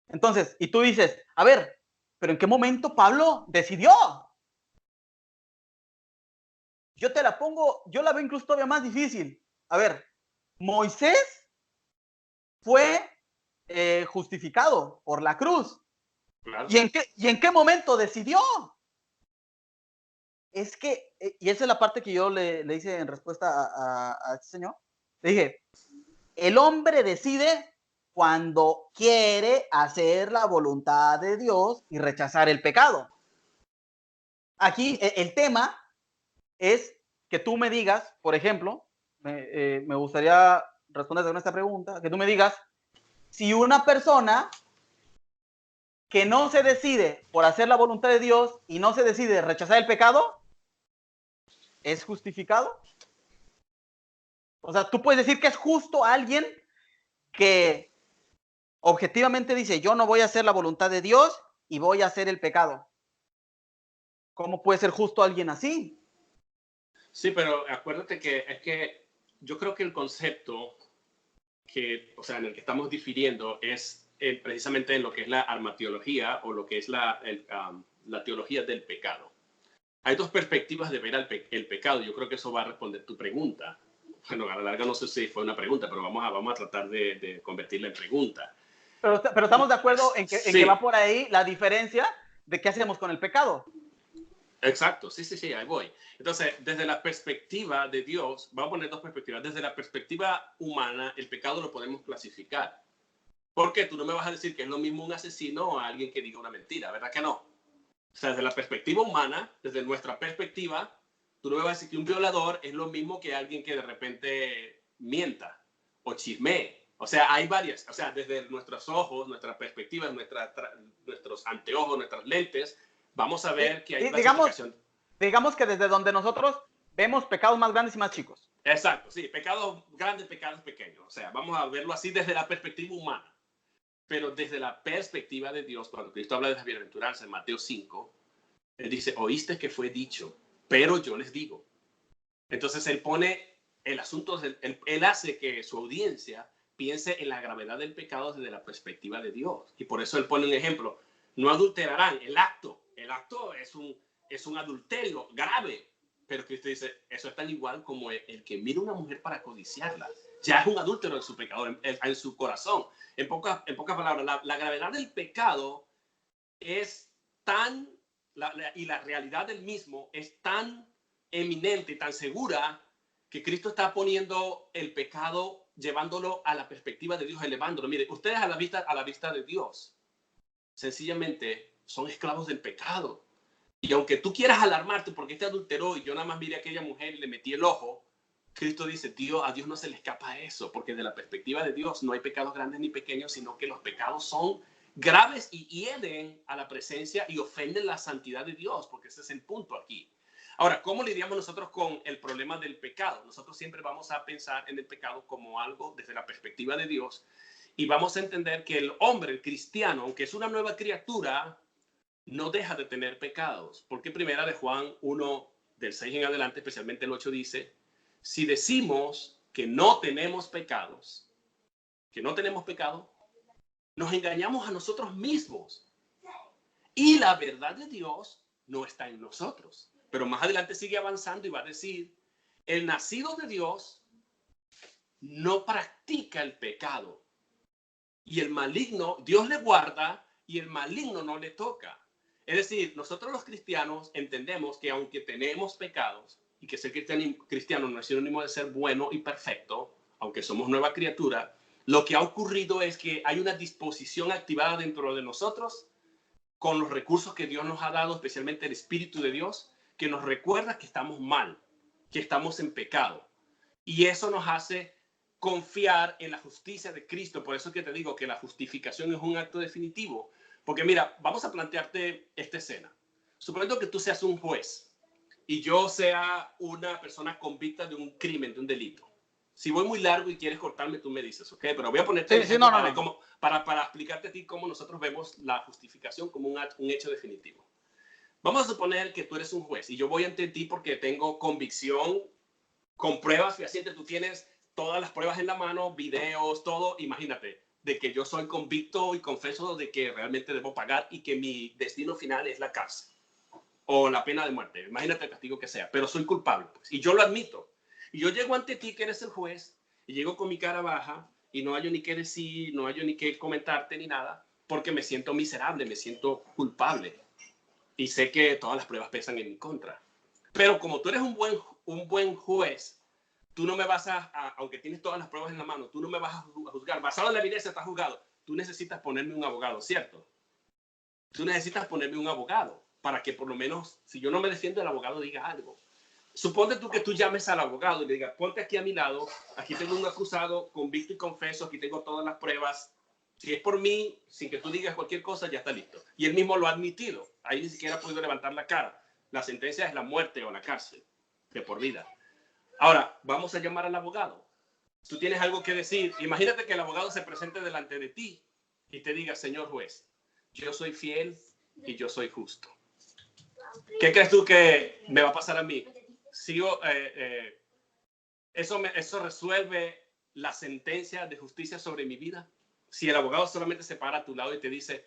Entonces, y tú dices, a ver, pero ¿en qué momento Pablo decidió? Yo te la pongo, yo la veo incluso todavía más difícil. A ver, Moisés fue justificado por la cruz. Claro. ¿Y en qué momento decidió? Es que, y esa es la parte que yo le hice en respuesta a este señor. Le dije, el hombre decide cuando quiere hacer la voluntad de Dios y rechazar el pecado. Aquí el tema es que tú me digas, por ejemplo, me gustaría responder con esta pregunta, que tú me digas, si una persona que no se decide por hacer la voluntad de Dios y no se decide rechazar el pecado, ¿es justificado? O sea, tú puedes decir que es justo alguien que objetivamente dice, yo no voy a hacer la voluntad de Dios y voy a hacer el pecado. ¿Cómo puede ser justo alguien así? Sí, pero acuérdate que es que yo creo que el concepto o sea, en el que estamos difiriendo es precisamente en lo que es la armateología o lo que es la teología del pecado. Hay dos perspectivas de ver el pecado. Yo creo que eso va a responder tu pregunta. Bueno, a la larga no sé si fue una pregunta, pero vamos a tratar de convertirla en pregunta. Pero estamos de acuerdo en Sí. que va por ahí la diferencia de qué hacemos con el pecado. Exacto, sí, ahí voy. Entonces, desde la perspectiva de Dios, vamos a poner dos perspectivas. Desde la perspectiva humana, el pecado lo podemos clasificar. Porque tú no me vas a decir que es lo mismo un asesino o alguien que diga una mentira, ¿verdad que no? O sea, desde la perspectiva humana, desde nuestra perspectiva, tú no me vas a decir que un violador es lo mismo que alguien que de repente mienta o chismee. O sea, hay varias. O sea, desde nuestros ojos, nuestra perspectiva, nuestros anteojos, nuestras lentes, vamos a ver que hay clasificación. Digamos que desde donde nosotros vemos pecados más grandes y más chicos. Exacto, sí, pecados grandes, pecados pequeños. O sea, vamos a verlo así desde la perspectiva humana. Pero desde la perspectiva de Dios, cuando Cristo habla de las bienaventuranzas en Mateo 5, Él dice, oíste que fue dicho, pero yo les digo. Entonces Él pone el asunto, él hace que su audiencia piense en la gravedad del pecado desde la perspectiva de Dios. Y por eso Él pone un ejemplo. No adulterarán. El acto es un adulterio grave. Pero Cristo dice, eso es tan igual como el que mira a una mujer para codiciarla. Ya es un adúltero en su pecado, en su corazón. En pocas palabras, la gravedad del pecado es tan, y la realidad del mismo es tan eminente y tan segura que Cristo está poniendo el pecado, llevándolo a la perspectiva de Dios, elevándolo. Mire, ustedes a la vista de Dios, sencillamente son esclavos del pecado. Y aunque tú quieras alarmarte porque este adulteró y yo nada más miré a aquella mujer y le metí el ojo, Cristo dice, a Dios no se le escapa eso, porque de la perspectiva de Dios no hay pecados grandes ni pequeños, sino que los pecados son graves y hieden a la presencia y ofenden la santidad de Dios, porque ese es el punto aquí. Ahora, ¿cómo lidiamos nosotros con el problema del pecado? Nosotros siempre vamos a pensar en el pecado como algo desde la perspectiva de Dios y vamos a entender que el hombre, el cristiano, aunque es una nueva criatura, no deja de tener pecados. Porque primera de Juan 1, del 6 en adelante, especialmente el 8, dice, si decimos que no tenemos pecados, nos engañamos a nosotros mismos. Y la verdad de Dios no está en nosotros. Pero más adelante sigue avanzando y va a decir, el nacido de Dios no practica el pecado. Y el maligno, Dios le guarda y el maligno no le toca. Es decir, nosotros los cristianos entendemos que aunque tenemos pecados y que ser cristiano no es sinónimo de ser bueno y perfecto, aunque somos nueva criatura, lo que ha ocurrido es que hay una disposición activada dentro de nosotros con los recursos que Dios nos ha dado, especialmente el Espíritu de Dios, que nos recuerda que estamos mal, que estamos en pecado. Y eso nos hace confiar en la justicia de Cristo. Por eso es que te digo que la justificación es un acto definitivo. Porque mira, vamos a plantearte esta escena. Suponiendo que tú seas un juez y yo sea una persona convicta de un crimen, de un delito. Si voy muy largo y quieres cortarme, tú me dices, ¿ok? Pero voy a ponerte para explicarte a ti cómo nosotros vemos la justificación como un hecho definitivo. Vamos a suponer que tú eres un juez y yo voy ante ti porque tengo convicción con pruebas fehacientes. Tú tienes todas las pruebas en la mano, videos, todo. Imagínate, de que yo soy convicto y confeso de que realmente debo pagar y que mi destino final es la cárcel o la pena de muerte. Imagínate el castigo que sea, pero soy culpable, pues, y yo lo admito. Y yo llego ante ti, que eres el juez, y llego con mi cara baja y no hay ni qué decir, no hay ni qué comentarte ni nada, porque me siento miserable, me siento culpable y sé que todas las pruebas pesan en mi contra. Pero como tú eres un buen juez, tú no me vas aunque tienes todas las pruebas en la mano, tú no me vas a juzgar. Basado en la evidencia está juzgado. Tú necesitas ponerme un abogado, ¿cierto? Tú necesitas ponerme un abogado para que por lo menos, si yo no me defiendo, el abogado diga algo. Suponte tú que tú llames al abogado y le digas, ponte aquí a mi lado, aquí tengo un acusado convicto y confeso, aquí tengo todas las pruebas. Si es por mí, sin que tú digas cualquier cosa, ya está listo. Y él mismo lo ha admitido. Ahí ni siquiera ha podido levantar la cara. La sentencia es la muerte o la cárcel, de por vida. Ahora, vamos a llamar al abogado. Tú tienes algo que decir. Imagínate que el abogado se presente delante de ti y te diga, señor juez, yo soy fiel y yo soy justo. ¿Qué crees tú que me va a pasar a mí? Eso resuelve la sentencia de justicia sobre mi vida? Si el abogado solamente se para a tu lado y te dice,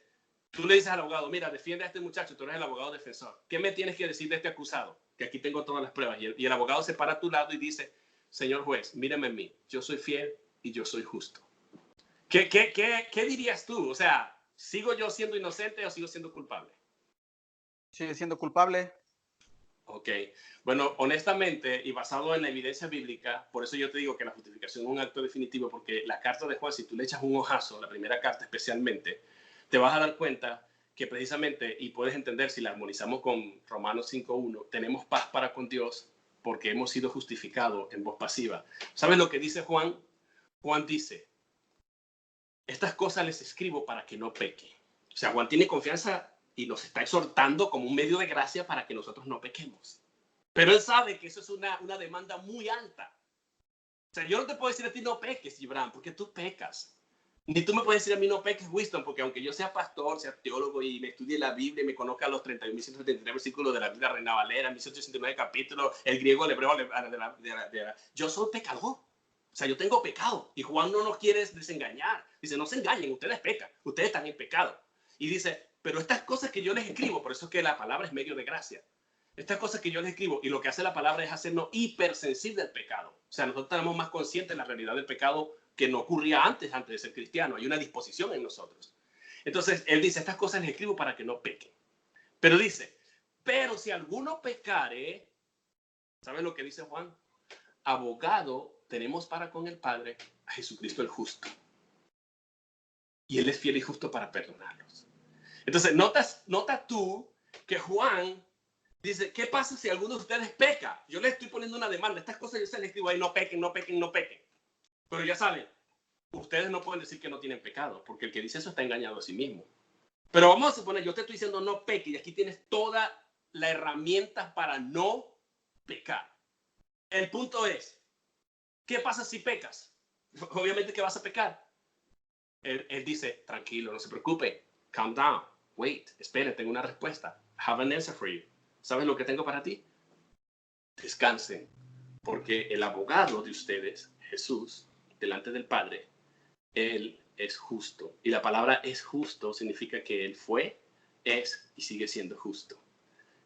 tú le dices al abogado, mira, defiende a este muchacho, tú eres el abogado defensor. ¿Qué me tienes que decir de este acusado? Que aquí tengo todas las pruebas. Y el abogado se para a tu lado y dice, señor juez, mírame en mí, yo soy fiel y yo soy justo. ¿Qué dirías tú? O sea, ¿sigo yo siendo inocente o sigo siendo culpable? Sigue siendo culpable. Ok, bueno, honestamente y basado en la evidencia bíblica, por eso yo te digo que la justificación es un acto definitivo, porque la carta de Juan, si tú le echas un ojazo, la primera carta especialmente, te vas a dar cuenta que precisamente, y puedes entender si la armonizamos con Romanos 5.1, tenemos paz para con Dios porque hemos sido justificados en voz pasiva. ¿Sabes lo que dice Juan? Juan dice, estas cosas les escribo para que no pequen. O sea, Juan tiene confianza y nos está exhortando como un medio de gracia para que nosotros no pequemos. Pero él sabe que eso es una demanda muy alta. O sea, yo no te puedo decir a ti no peques, Gibran, porque tú pecas. Ni tú me puedes decir a mí no peques, Winston, porque aunque yo sea pastor, sea teólogo y me estudie la Biblia y me conozca los 31.173 versículos de la Biblia Reina Valera, 1.169 capítulos, el griego, el hebreo, yo soy pecador. O sea, yo tengo pecado. Y Juan no nos quiere desengañar. Dice, no se engañen, ustedes pecan, ustedes están en pecado. Y dice, pero estas cosas que yo les escribo, por eso es que la palabra es medio de gracia. Estas cosas que yo les escribo, y lo que hace la palabra es hacernos hipersensibles al pecado. O sea, nosotros estamos más conscientes de la realidad del pecado que no ocurría antes de ser cristiano. Hay una disposición en nosotros. Entonces, él dice, estas cosas les escribo para que no pequen. Pero dice, pero si alguno pecare, ¿saben lo que dice Juan? Abogado tenemos para con el Padre a Jesucristo el justo. Y él es fiel y justo para perdonarlos. Entonces, notas tú que Juan dice, ¿qué pasa si alguno de ustedes peca? Yo le estoy poniendo una demanda. Estas cosas yo se les escribo ahí, no pequen, no pequen, no pequen. Pero ya saben, ustedes no pueden decir que no tienen pecado, porque el que dice eso está engañado a sí mismo. Pero vamos a suponer, yo te estoy diciendo no peque, y aquí tienes toda la herramienta para no pecar. El punto es, ¿qué pasa si pecas? Obviamente que vas a pecar. Él dice, tranquilo, no se preocupe, calm down, wait, espere, tengo una respuesta. Have an answer for you. ¿Sabes lo que tengo para ti? Descansen, porque el abogado de ustedes, Jesús, delante del Padre, Él es justo. Y la palabra es justo significa que Él fue, es y sigue siendo justo.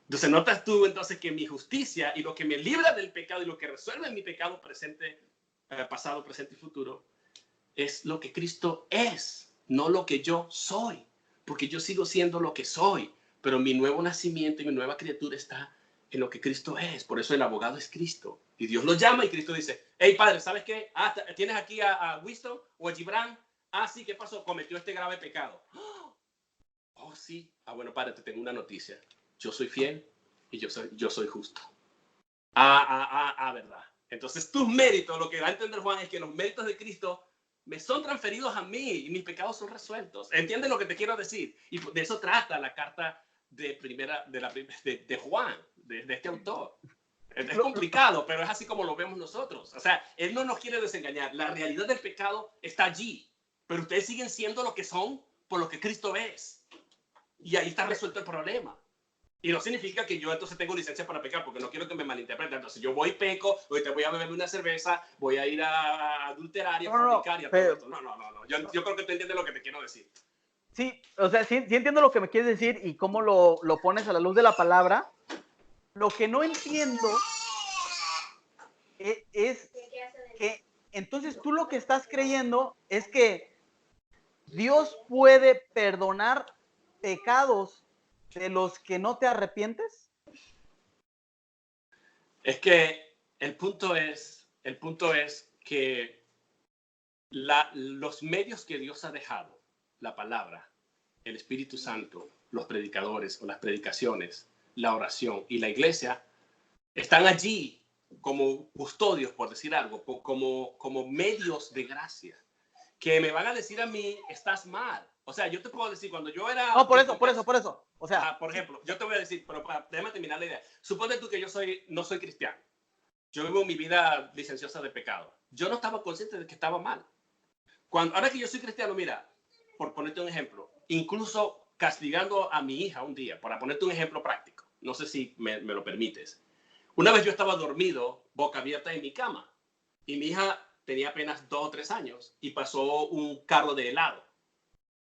Entonces, notas tú entonces que mi justicia y lo que me libra del pecado y lo que resuelve mi pecado presente, pasado, presente y futuro, es lo que Cristo es, no lo que yo soy. Porque yo sigo siendo lo que soy, pero mi nuevo nacimiento y mi nueva criatura está en lo que Cristo es. Por eso el abogado es Cristo. Y Dios lo llama y Cristo dice, hey, Padre, ¿sabes qué? ¿Tienes aquí a Winston o a Gibran? Ah, sí, ¿qué pasó? Cometió este grave pecado. Oh, sí. Ah, bueno, Padre, te tengo una noticia. Yo soy fiel y yo soy justo. Verdad. Entonces, tus méritos, lo que va a entender Juan es que los méritos de Cristo me son transferidos a mí y mis pecados son resueltos. ¿Entiendes lo que te quiero decir? Y de eso trata la carta de Juan, de este autor. Es complicado, pero es así como lo vemos nosotros. O sea, él no nos quiere desengañar. La realidad del pecado está allí, pero ustedes siguen siendo lo que son por lo que Cristo es. Y ahí está resuelto el problema. Y no significa que yo entonces tengo licencia para pecar, porque no quiero que me malinterpreten. Entonces yo voy y peco, ahorita voy a beberme una cerveza, voy a ir a adulterar y a fornicar y a todo esto. No. Yo creo que tú entiendes lo que te quiero decir. Sí, o sea, sí entiendo lo que me quieres decir y cómo lo pones a la luz de la palabra. Lo que no entiendo es que entonces tú lo que estás creyendo es que Dios puede perdonar pecados de los que no te arrepientes. Es que el punto es que los medios que Dios ha dejado, la palabra, el Espíritu Santo, los predicadores o las predicaciones, la oración y la iglesia, están allí como custodios, por decir algo, como medios de gracia, que me van a decir a mí, estás mal. O sea, yo te puedo decir, cuando yo era... No, por eso. O sea, por ejemplo, yo te voy a decir, pero déjame terminar la idea. Supone tú que yo no soy cristiano. Yo vivo mi vida licenciosa de pecado. Yo no estaba consciente de que estaba mal. Ahora que yo soy cristiano, mira, por ponerte un ejemplo, incluso castigando a mi hija un día, para ponerte un ejemplo práctico, no sé si me lo permites. Una vez yo estaba dormido, boca abierta en mi cama, y mi hija tenía apenas 2 o 3 años y pasó un carro de helado,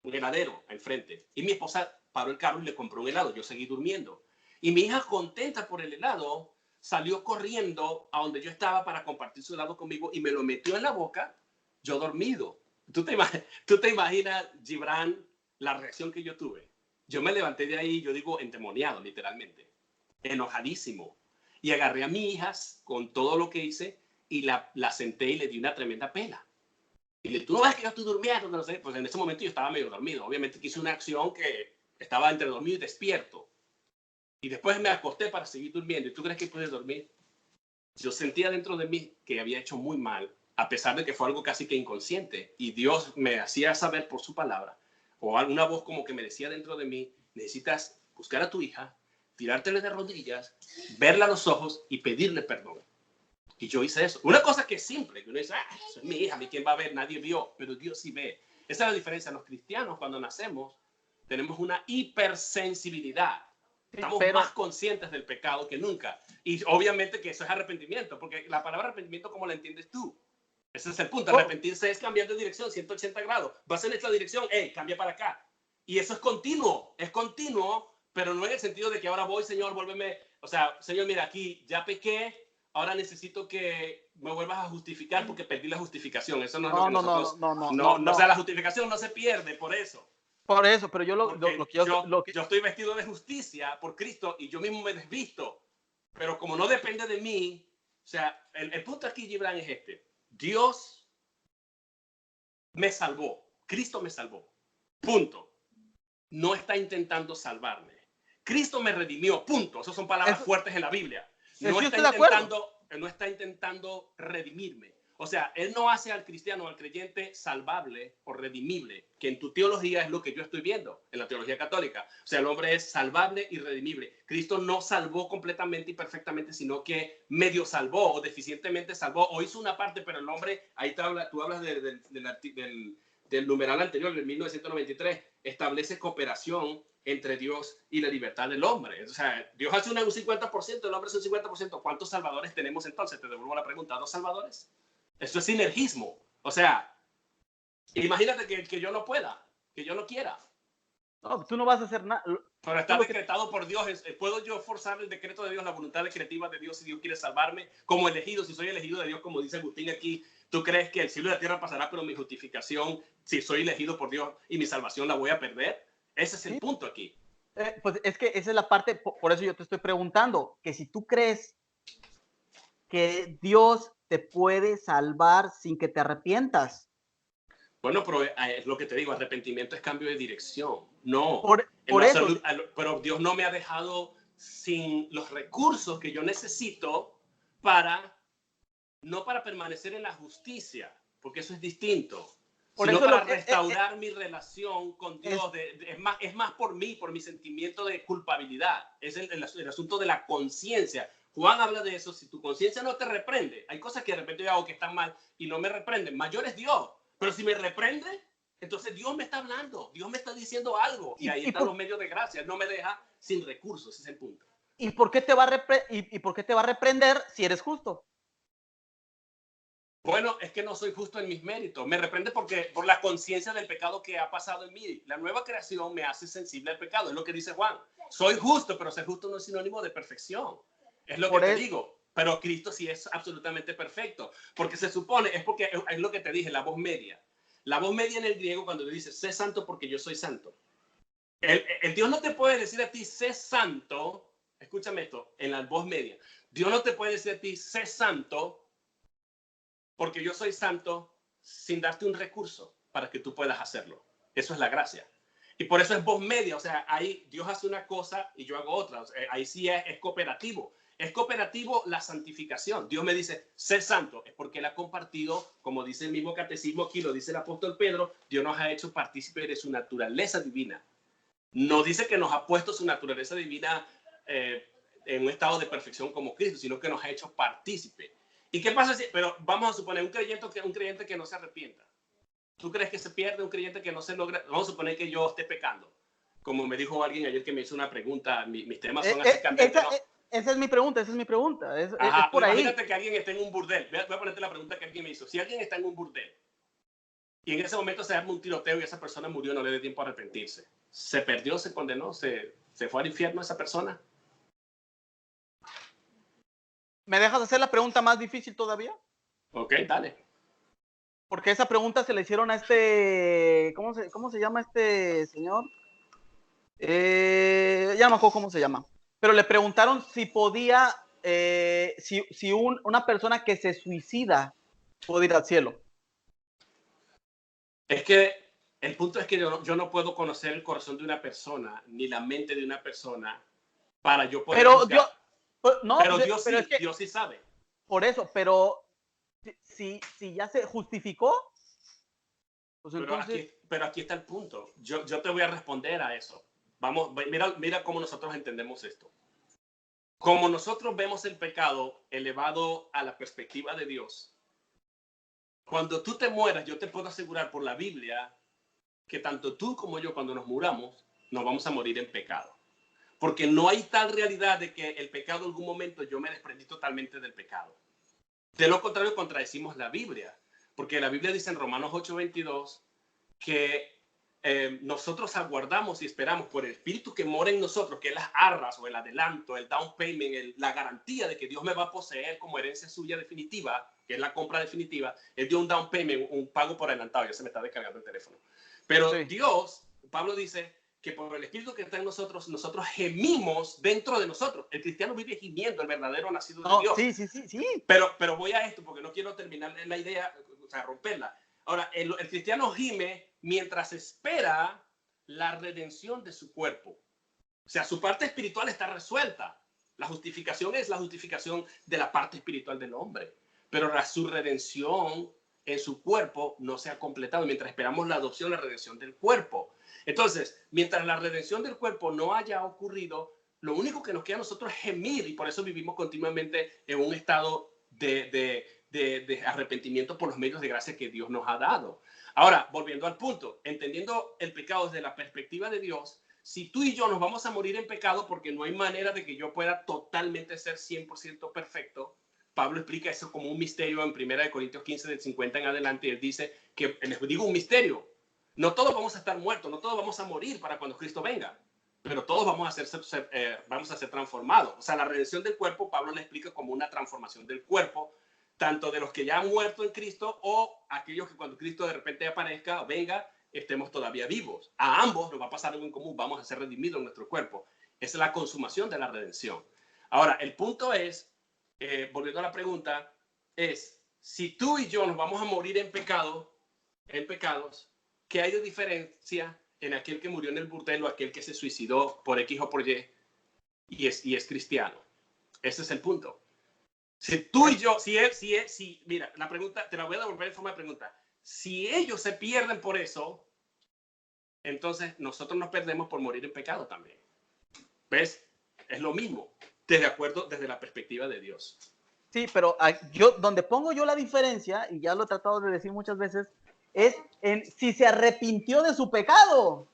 un heladero enfrente. Y mi esposa paró el carro y le compró un helado. Yo seguí durmiendo. Y mi hija, contenta por el helado, salió corriendo a donde yo estaba para compartir su helado conmigo y me lo metió en la boca, yo dormido. ¿Tú te imaginas, Gibran, la reacción que yo tuve? Yo me levanté de ahí, yo digo, endemoniado, literalmente, enojadísimo. Y agarré a mi hija con todo lo que hice y la senté y le di una tremenda pela. Y le dije, tú no ves que yo estoy durmiendo, no sé. Pues en ese momento yo estaba medio dormido. Obviamente que hice una acción que estaba entre dormido y despierto. Y después me acosté para seguir durmiendo. ¿Y tú crees que pude dormir? Yo sentía dentro de mí que había hecho muy mal, a pesar de que fue algo casi que inconsciente. Y Dios me hacía saber por su palabra, o alguna voz como que me decía dentro de mí, necesitas buscar a tu hija, tirártele de rodillas, verla a los ojos y pedirle perdón. Y yo hice eso. Una cosa que es simple, que uno dice, eso es mi hija, a mí quién va a ver, nadie vio, pero Dios sí ve. Esa es la diferencia. Los cristianos, cuando nacemos, tenemos una hipersensibilidad. Estamos más conscientes del pecado que nunca. Y obviamente que eso es arrepentimiento, porque la palabra arrepentimiento, ¿cómo la entiendes tú? Ese es el punto. Arrepentirse es cambiar de dirección 180 grados. Vas en esta dirección, cambia para acá. Y eso es continuo, pero no en el sentido de que ahora voy, Señor, vuélveme. O sea, Señor, mira, aquí ya pequé, ahora necesito que me vuelvas a justificar porque perdí la justificación. Eso no es lo que nosotros... No. O sea, la justificación no se pierde por eso. Por eso, pero yo yo estoy vestido de justicia por Cristo y yo mismo me desvisto. Pero como no depende de mí, o sea, el punto aquí, Gibran, es este. Dios me salvó. Cristo me salvó. Punto. No está intentando salvarme. Cristo me redimió. Punto. Esas son palabras fuertes en la Biblia. No está intentando redimirme. O sea, Él no hace al cristiano, al creyente, salvable o redimible, que en tu teología es lo que yo estoy viendo, en la teología católica. O sea, el hombre es salvable y redimible. Cristo no salvó completamente y perfectamente, sino que medio salvó o deficientemente salvó o hizo una parte, pero el hombre, ahí tú hablas del numeral anterior, del 1993, establece cooperación entre Dios y la libertad del hombre. O sea, Dios hace un 50%, el hombre es un 50%. ¿Cuántos salvadores tenemos entonces? Te devuelvo la pregunta. ¿2 salvadores? Eso es sinergismo. O sea, imagínate que yo no pueda, que yo no quiera. No, tú no vas a hacer nada. Pero está decretado por Dios. ¿Puedo yo forzar el decreto de Dios, la voluntad decretiva de Dios si Dios quiere salvarme como elegido? Si soy elegido de Dios, como dice Agustín aquí, ¿tú crees que el cielo y la tierra pasará, pero mi justificación, si soy elegido por Dios y mi salvación la voy a perder? Ese es el punto aquí. Pues es que esa es la parte, por eso yo te estoy preguntando, que si tú crees que Dios te puede salvar sin que te arrepientas. Bueno, pero es lo que te digo, arrepentimiento es cambio de dirección. No, por eso. Pero Dios no me ha dejado sin los recursos que yo necesito no para permanecer en la justicia, porque eso es distinto, sino para restaurar mi relación con Dios. Es más por mí, por mi sentimiento de culpabilidad. Es el asunto de la conciencia. Juan habla de eso. Si tu conciencia no te reprende, hay cosas que de repente yo hago que están mal y no me reprenden. Mayor es Dios. Pero si me reprende, entonces Dios me está hablando. Dios me está diciendo algo. Y ahí están los medios de gracia. Él no me deja sin recursos. Ese es el punto. ¿Y por qué te va a reprender si eres justo? Bueno, es que no soy justo en mis méritos. Me reprende por la conciencia del pecado que ha pasado en mí. La nueva creación me hace sensible al pecado. Es lo que dice Juan. Soy justo, pero ser justo no es sinónimo de perfección. Es lo que te digo. Pero Cristo sí es absolutamente perfecto. Porque se supone, es lo que te dije, la voz media. La voz media en el griego cuando le dice, sé santo porque yo soy santo. El Dios no te puede decir a ti, sé santo. Escúchame esto, en la voz media. Dios no te puede decir a ti, sé santo porque yo soy santo sin darte un recurso para que tú puedas hacerlo. Eso es la gracia. Y por eso es voz media. O sea, ahí Dios hace una cosa y yo hago otra. O sea, ahí sí es cooperativo. Es cooperativo la santificación. Dios me dice, sé santo. Es porque Él ha compartido, como dice el mismo catecismo aquí, lo dice el apóstol Pedro, Dios nos ha hecho partícipe de su naturaleza divina. No dice que nos ha puesto su naturaleza divina en un estado de perfección como Cristo, sino que nos ha hecho partícipe. ¿Y qué pasa si, pero vamos a suponer un creyente que no se arrepienta? ¿Tú crees que se pierde un creyente que no se logra? Vamos a suponer que yo esté pecando. Como me dijo alguien ayer que me hizo una pregunta, mis temas son así candentes, ¿no? esa es mi pregunta, es Ajá, por ahí. imagínate que alguien está en un burdel. Voy a ponerte la pregunta que alguien me hizo. Si alguien está en un burdel y en ese momento se arma un tiroteo y esa persona murió, no le dio tiempo a arrepentirse. ¿Se perdió, se condenó, se fue al infierno esa persona? ¿Me dejas hacer la pregunta más difícil todavía? Ok, dale. Porque esa pregunta se le hicieron a este, ¿cómo se llama este señor? Ya no me acuerdo cómo se llama. Pero le preguntaron si podía, si una persona que se suicida puede ir al cielo. Es que el punto es que yo no puedo conocer el corazón de una persona, ni la mente de una persona, para yo poder Pero Dios, juzgar. no, Pero pero es que Dios sí sabe. por eso, pero si ya se justificó, pues entonces, Pero aquí está el punto. Yo te voy a responder a eso. Vamos, mira cómo nosotros entendemos esto. Como nosotros vemos el pecado elevado a la perspectiva de Dios, cuando tú te mueras, yo te puedo asegurar por la Biblia que tanto tú como yo, cuando nos muramos, nos vamos a morir en pecado. Porque no hay tal realidad de que el pecado en algún momento yo me desprendí totalmente del pecado. De lo contrario, contradecimos la Biblia. Porque la Biblia dice en Romanos 8:22 que nosotros aguardamos y esperamos por el Espíritu que mora en nosotros, que es las arras o el adelanto, el down payment, la garantía de que Dios me va a poseer como herencia suya definitiva, que es la compra definitiva. Él dio un down payment, un pago por adelantado. Ya se me está descargando el teléfono. Pero sí. Dios, Pablo dice que por el Espíritu que está en nosotros, nosotros gemimos dentro de nosotros. El cristiano vive gimiendo, el verdadero nacido de No, Dios. sí. Pero voy a esto porque no quiero terminar la idea, o sea, romperla. Ahora, el cristiano gime mientras espera la redención de su cuerpo. O sea, su parte espiritual está resuelta. La justificación es la justificación de la parte espiritual del hombre. Pero su redención en su cuerpo no se ha completado mientras esperamos la adopción, la redención del cuerpo. Entonces, mientras la redención del cuerpo no haya ocurrido, lo único que nos queda a nosotros es gemir, y por eso vivimos continuamente en un estado de arrepentimiento por los medios de gracia que Dios nos ha dado. Ahora, volviendo al punto, entendiendo el pecado desde la perspectiva de Dios, si tú y yo nos vamos a morir en pecado porque no hay manera de que yo pueda totalmente ser 100% perfecto, Pablo explica eso como un misterio en 1 Corintios 15, del 50 en adelante, y él dice que, les digo un misterio, no todos vamos a estar muertos, no todos vamos a morir para cuando Cristo venga, pero todos vamos a ser transformados. O sea, la redención del cuerpo, Pablo le explica como una transformación del cuerpo, tanto de los que ya han muerto en Cristo o aquellos que cuando Cristo de repente aparezca, venga, estemos todavía vivos. A ambos nos va a pasar algo en común, vamos a ser redimidos en nuestro cuerpo. Esa es la consumación de la redención. Ahora, el punto es, volviendo a la pregunta, es, si tú y yo nos vamos a morir en pecados, ¿qué hay de diferencia en aquel que murió en el burdel o aquel que se suicidó por X o por y es cristiano? Ese es el punto. Si tú y yo, mira, la pregunta, te la voy a devolver en forma de pregunta. Si ellos se pierden por eso, entonces nosotros nos perdemos por morir en pecado también. ¿Ves? Es lo mismo, desde acuerdo, desde la perspectiva de Dios. Sí, pero yo, donde pongo yo la diferencia, y ya lo he tratado de decir muchas veces, es en si se arrepintió de su pecado.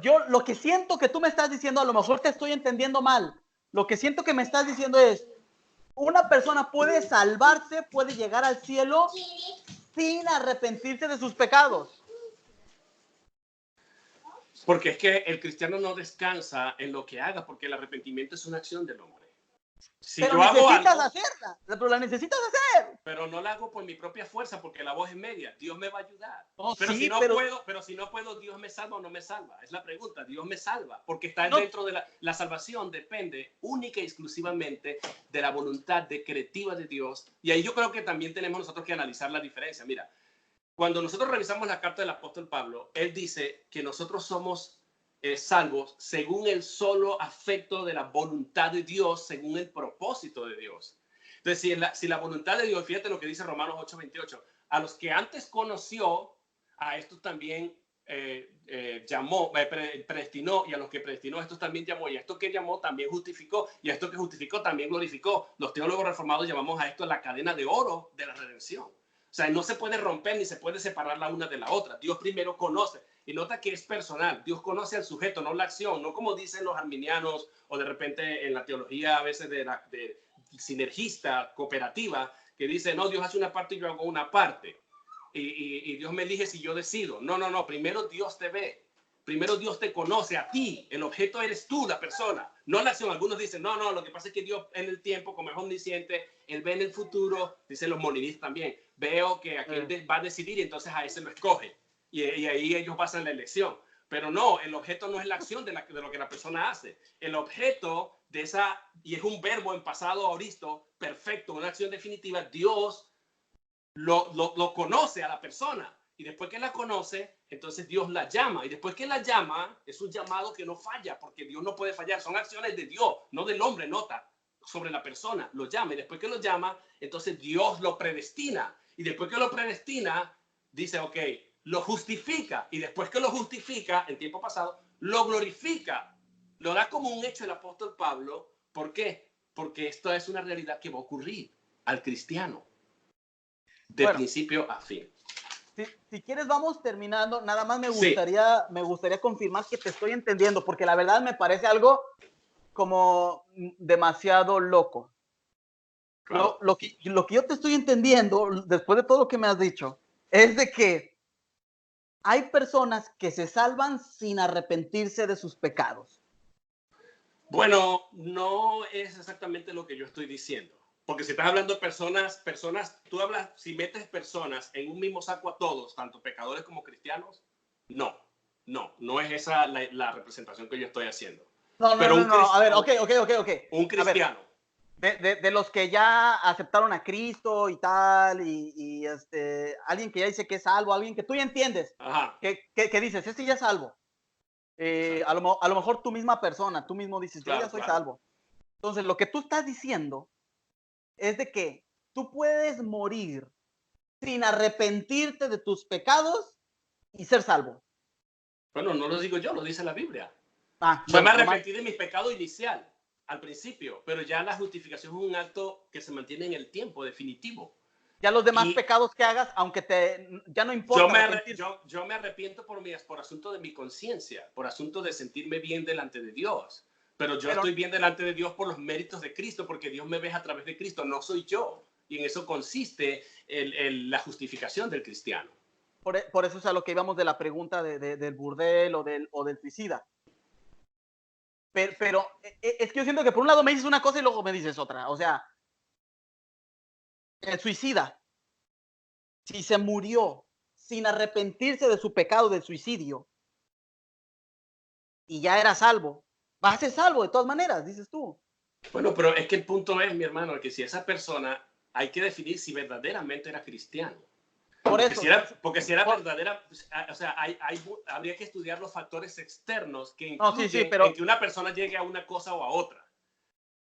Yo lo que siento que tú me estás diciendo, a lo mejor te estoy entendiendo mal. Lo que siento que me estás diciendo es, una persona puede salvarse, puede llegar al cielo sin arrepentirse de sus pecados. Porque es que el cristiano no descansa en lo que haga, porque el arrepentimiento es una acción del hombre. Si pero yo hago necesitas algo, hacerla, pero la necesitas hacer. pero no la hago por mi propia fuerza, porque la voz es media. Dios me va a ayudar. Oh, pero, sí, si no puedo, Dios me salva o no me salva. Es la pregunta. Dios me salva, porque está no, dentro de la salvación, depende única y exclusivamente de la voluntad decretiva de Dios. Y ahí yo creo que también tenemos nosotros que analizar la diferencia. Mira, cuando nosotros revisamos la carta del apóstol Pablo, él dice que nosotros somos salvos según el solo afecto de la voluntad de Dios, según el propósito de Dios. Entonces, si la voluntad de Dios, fíjate lo que dice Romanos 8:28, a los que antes conoció, a estos también llamó, predestinó, y a los que predestinó, a estos también llamó, y a estos que llamó también justificó, y a estos que justificó también glorificó. Los teólogos reformados llamamos a esto la cadena de oro de la redención. O sea, no se puede romper ni se puede separar la una de la otra. Dios primero conoce. Y nota que es personal. Dios conoce al sujeto, no la acción. No como dicen los arminianos o de repente en la teología a veces de sinergista, cooperativa, que dice, no, Dios hace una parte y yo hago una parte. Y Dios me elige si yo decido. No, no, no. Primero Dios te ve. Primero Dios te conoce a ti. El objeto eres tú, la persona, no la acción. Algunos dicen, no, no, lo que pasa es que Dios en el tiempo, como es omnisciente, Él ve en el futuro, dicen los molinistas también, veo que aquel va a decidir y entonces a ese lo escoge. Y ahí ellos pasan la elección. Pero no, el objeto no es la acción de lo que la persona hace. El objeto de esa, y es un verbo en pasado aoristo, perfecto, una acción definitiva, Dios lo conoce a la persona. Y después que la conoce, entonces Dios la llama. Y después que la llama, es un llamado que no falla, porque Dios no puede fallar. Son acciones de Dios, no del hombre, nota, sobre la persona. Lo llama. Y después que lo llama, entonces Dios lo predestina. Y después que lo predestina, dice, ok, lo justifica. Y después que lo justifica, en tiempo pasado, lo glorifica. Lo da como un hecho el apóstol Pablo. ¿Por qué? Porque esto es una realidad que va a ocurrir al cristiano. De principio a fin. Si quieres vamos terminando, nada más me Sí. gustaría confirmar que te estoy entendiendo, porque la verdad me parece algo como demasiado loco. Claro. Lo que yo te estoy entendiendo, después de todo lo que me has dicho, es de que hay personas que se salvan sin arrepentirse de sus pecados. Bueno, no es exactamente lo que yo estoy diciendo. Porque si estás hablando de personas, tú hablas, si metes personas en un mismo saco a todos, tanto pecadores como cristianos, no es esa la representación que yo estoy haciendo. No, a ver, ok. Un cristiano. De los que ya aceptaron a Cristo y tal, alguien que ya dice que es salvo, alguien que tú ya entiendes, que dices, este ya es salvo. A lo mejor tu misma persona, tú mismo dices, yo ya soy salvo. Entonces, lo que tú estás diciendo es de que tú puedes morir sin arrepentirte de tus pecados y ser salvo. Bueno, no lo digo yo, lo dice la Biblia. Yo me arrepentí de mi pecado inicial al principio, pero ya la justificación es un acto que se mantiene en el tiempo definitivo. Ya los demás pecados que hagas, aunque ya no importa. Yo me arrepiento por asunto de mi conciencia, por asunto de sentirme bien delante de Dios. Pero estoy bien delante de Dios por los méritos de Cristo, porque Dios me ve a través de Cristo, no soy yo. Y en eso consiste la justificación del cristiano. Por eso es a lo que íbamos de la pregunta del burdel o del suicida. Pero es que yo siento que por un lado me dices una cosa y luego me dices otra. O sea, el suicida, si se murió sin arrepentirse de su pecado del suicidio y ya era salvo, va a ser salvo de todas maneras, dices tú. Bueno, pero es que el punto es, mi hermano, que si esa persona hay que definir si verdaderamente era cristiano. Porque si era verdadera, o sea, habría que estudiar los factores externos que influyen en que una persona llegue a una cosa o a otra.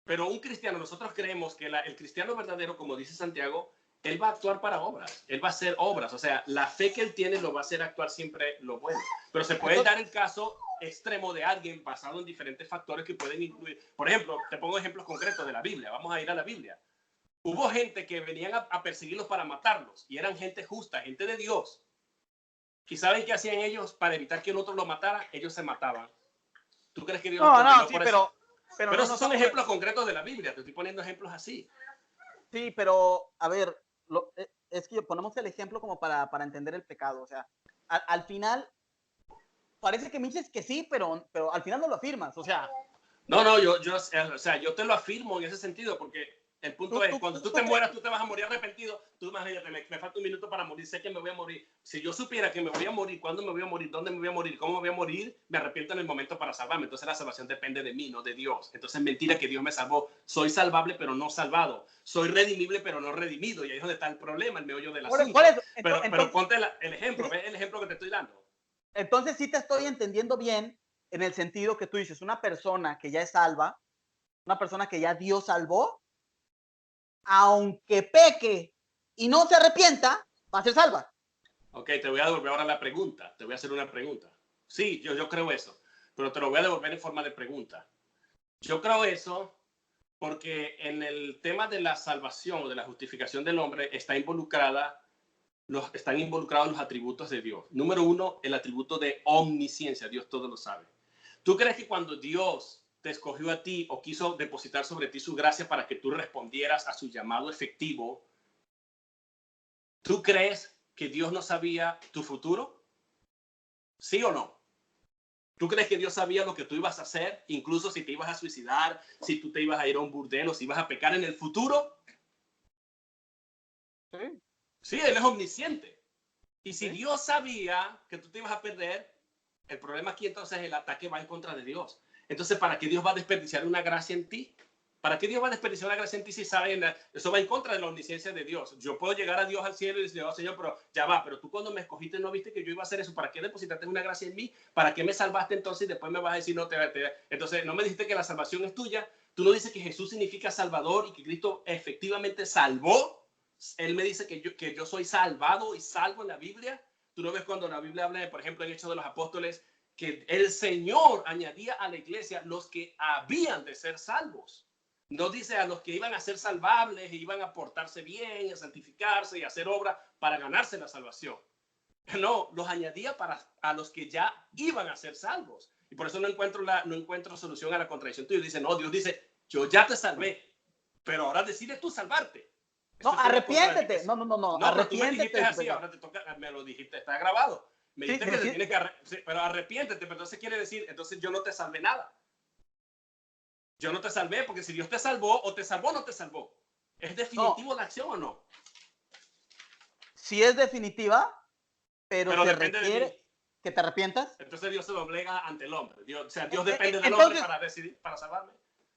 Pero un cristiano, nosotros creemos que el cristiano verdadero, como dice Santiago, él va a actuar para obras, él va a hacer obras, o sea, la fe que él tiene lo va a hacer actuar siempre lo bueno. Pero se puede dar el caso extremo de alguien basado en diferentes factores que pueden incluir. Por ejemplo, te pongo ejemplos concretos de la Biblia, vamos a ir a la Biblia. Hubo gente que venían a perseguirlos para matarlos y eran gente justa, gente de Dios. ¿Y saben qué hacían ellos para evitar que el otro lo matara? Ellos se mataban. ¿Tú crees que Dios los condenó por eso? Pero esos son ejemplos concretos de la Biblia. Te estoy poniendo ejemplos así. Sí, pero a ver, es que ponemos el ejemplo como para entender el pecado. O sea, al final parece que me dices que sí, pero al final no lo afirmas. O sea, no, yo te lo afirmo en ese sentido, porque el punto es, cuando tú te mueras, tú te vas a morir arrepentido. Tú imagínate, me falta un minuto para morir, sé que me voy a morir. Si yo supiera que me voy a morir, cuándo me voy a morir, dónde me voy a morir, cómo me voy a morir, me arrepiento en el momento para salvarme. Entonces la salvación depende de mí, no de Dios. Entonces es mentira que Dios me salvó. Soy salvable, pero no salvado. Soy redimible, pero no redimido. Y ahí es donde está el problema, el meollo del asunto. Pero ponte el ejemplo, ¿ves el ejemplo que te estoy dando? Entonces sí te estoy entendiendo bien en el sentido que tú dices, una persona que ya es salva, una persona que ya Dios salvó, aunque peque y no se arrepienta, va a ser salva. Ok, te voy a devolver ahora la pregunta. Te voy a hacer una pregunta. Sí, yo creo eso, pero te lo voy a devolver en forma de pregunta. Yo creo eso porque en el tema de la salvación o de la justificación del hombre está involucrada están involucrados los atributos de Dios. Número uno, el atributo de omnisciencia. Dios todo lo sabe. ¿Tú crees que cuando Dios te escogió a ti o quiso depositar sobre ti su gracia para que tú respondieras a su llamado efectivo, tú crees que Dios no sabía tu futuro? ¿Sí o no? ¿Tú crees que Dios sabía lo que tú ibas a hacer? Incluso si te ibas a suicidar, si tú te ibas a ir a un burdel o si ibas a pecar en el futuro. Sí. Sí, Él es omnisciente. Y si Sí. Dios sabía que tú te ibas a perder, el problema aquí entonces el ataque va en contra de Dios. Entonces, ¿para qué Dios va a desperdiciar una gracia en ti? ¿Para qué Dios va a desperdiciar una gracia en ti si sabe? Eso va en contra de la omnisciencia de Dios. Yo puedo llegar a Dios al cielo y decirle, oh, Señor, pero ya va, pero tú cuando me escogiste no viste que yo iba a hacer eso. ¿Para qué depositaste una gracia en mí? ¿Para qué me salvaste entonces y después me vas a decir, no, entonces no me dijiste que la salvación es tuya? Tú no dices que Jesús significa salvador y que Cristo efectivamente salvó. Él me dice que yo soy salvado y salvo en la Biblia. Tú no ves cuando la Biblia habla, por ejemplo, en Hechos de los Apóstoles, que el Señor añadía a la iglesia los que habían de ser salvos. No dice a los que iban a ser salvables, e iban a portarse bien, a santificarse y a hacer obra para ganarse la salvación. No, los añadía a los que ya iban a ser salvos. Y por eso no encuentro solución a la contradicción tuya. Dice, no, Dios dice, yo ya te salvé, pero ahora decides tú salvarte. No, arrepiéntete. No, No, pero tú me dijiste así, ahora te toca, me lo dijiste, está grabado. Me dijiste que te tienes que pero arrepiéntete, pero entonces quiere decir, entonces yo no te salvé nada. Yo no te salvé, porque si Dios te salvó, o te salvó o no te salvó. ¿Es definitivo la acción o no? Sí es definitiva, pero se depende requiere que te arrepientas. Entonces Dios se doblega ante el hombre. Dios depende del hombre para decidir, para salvarme.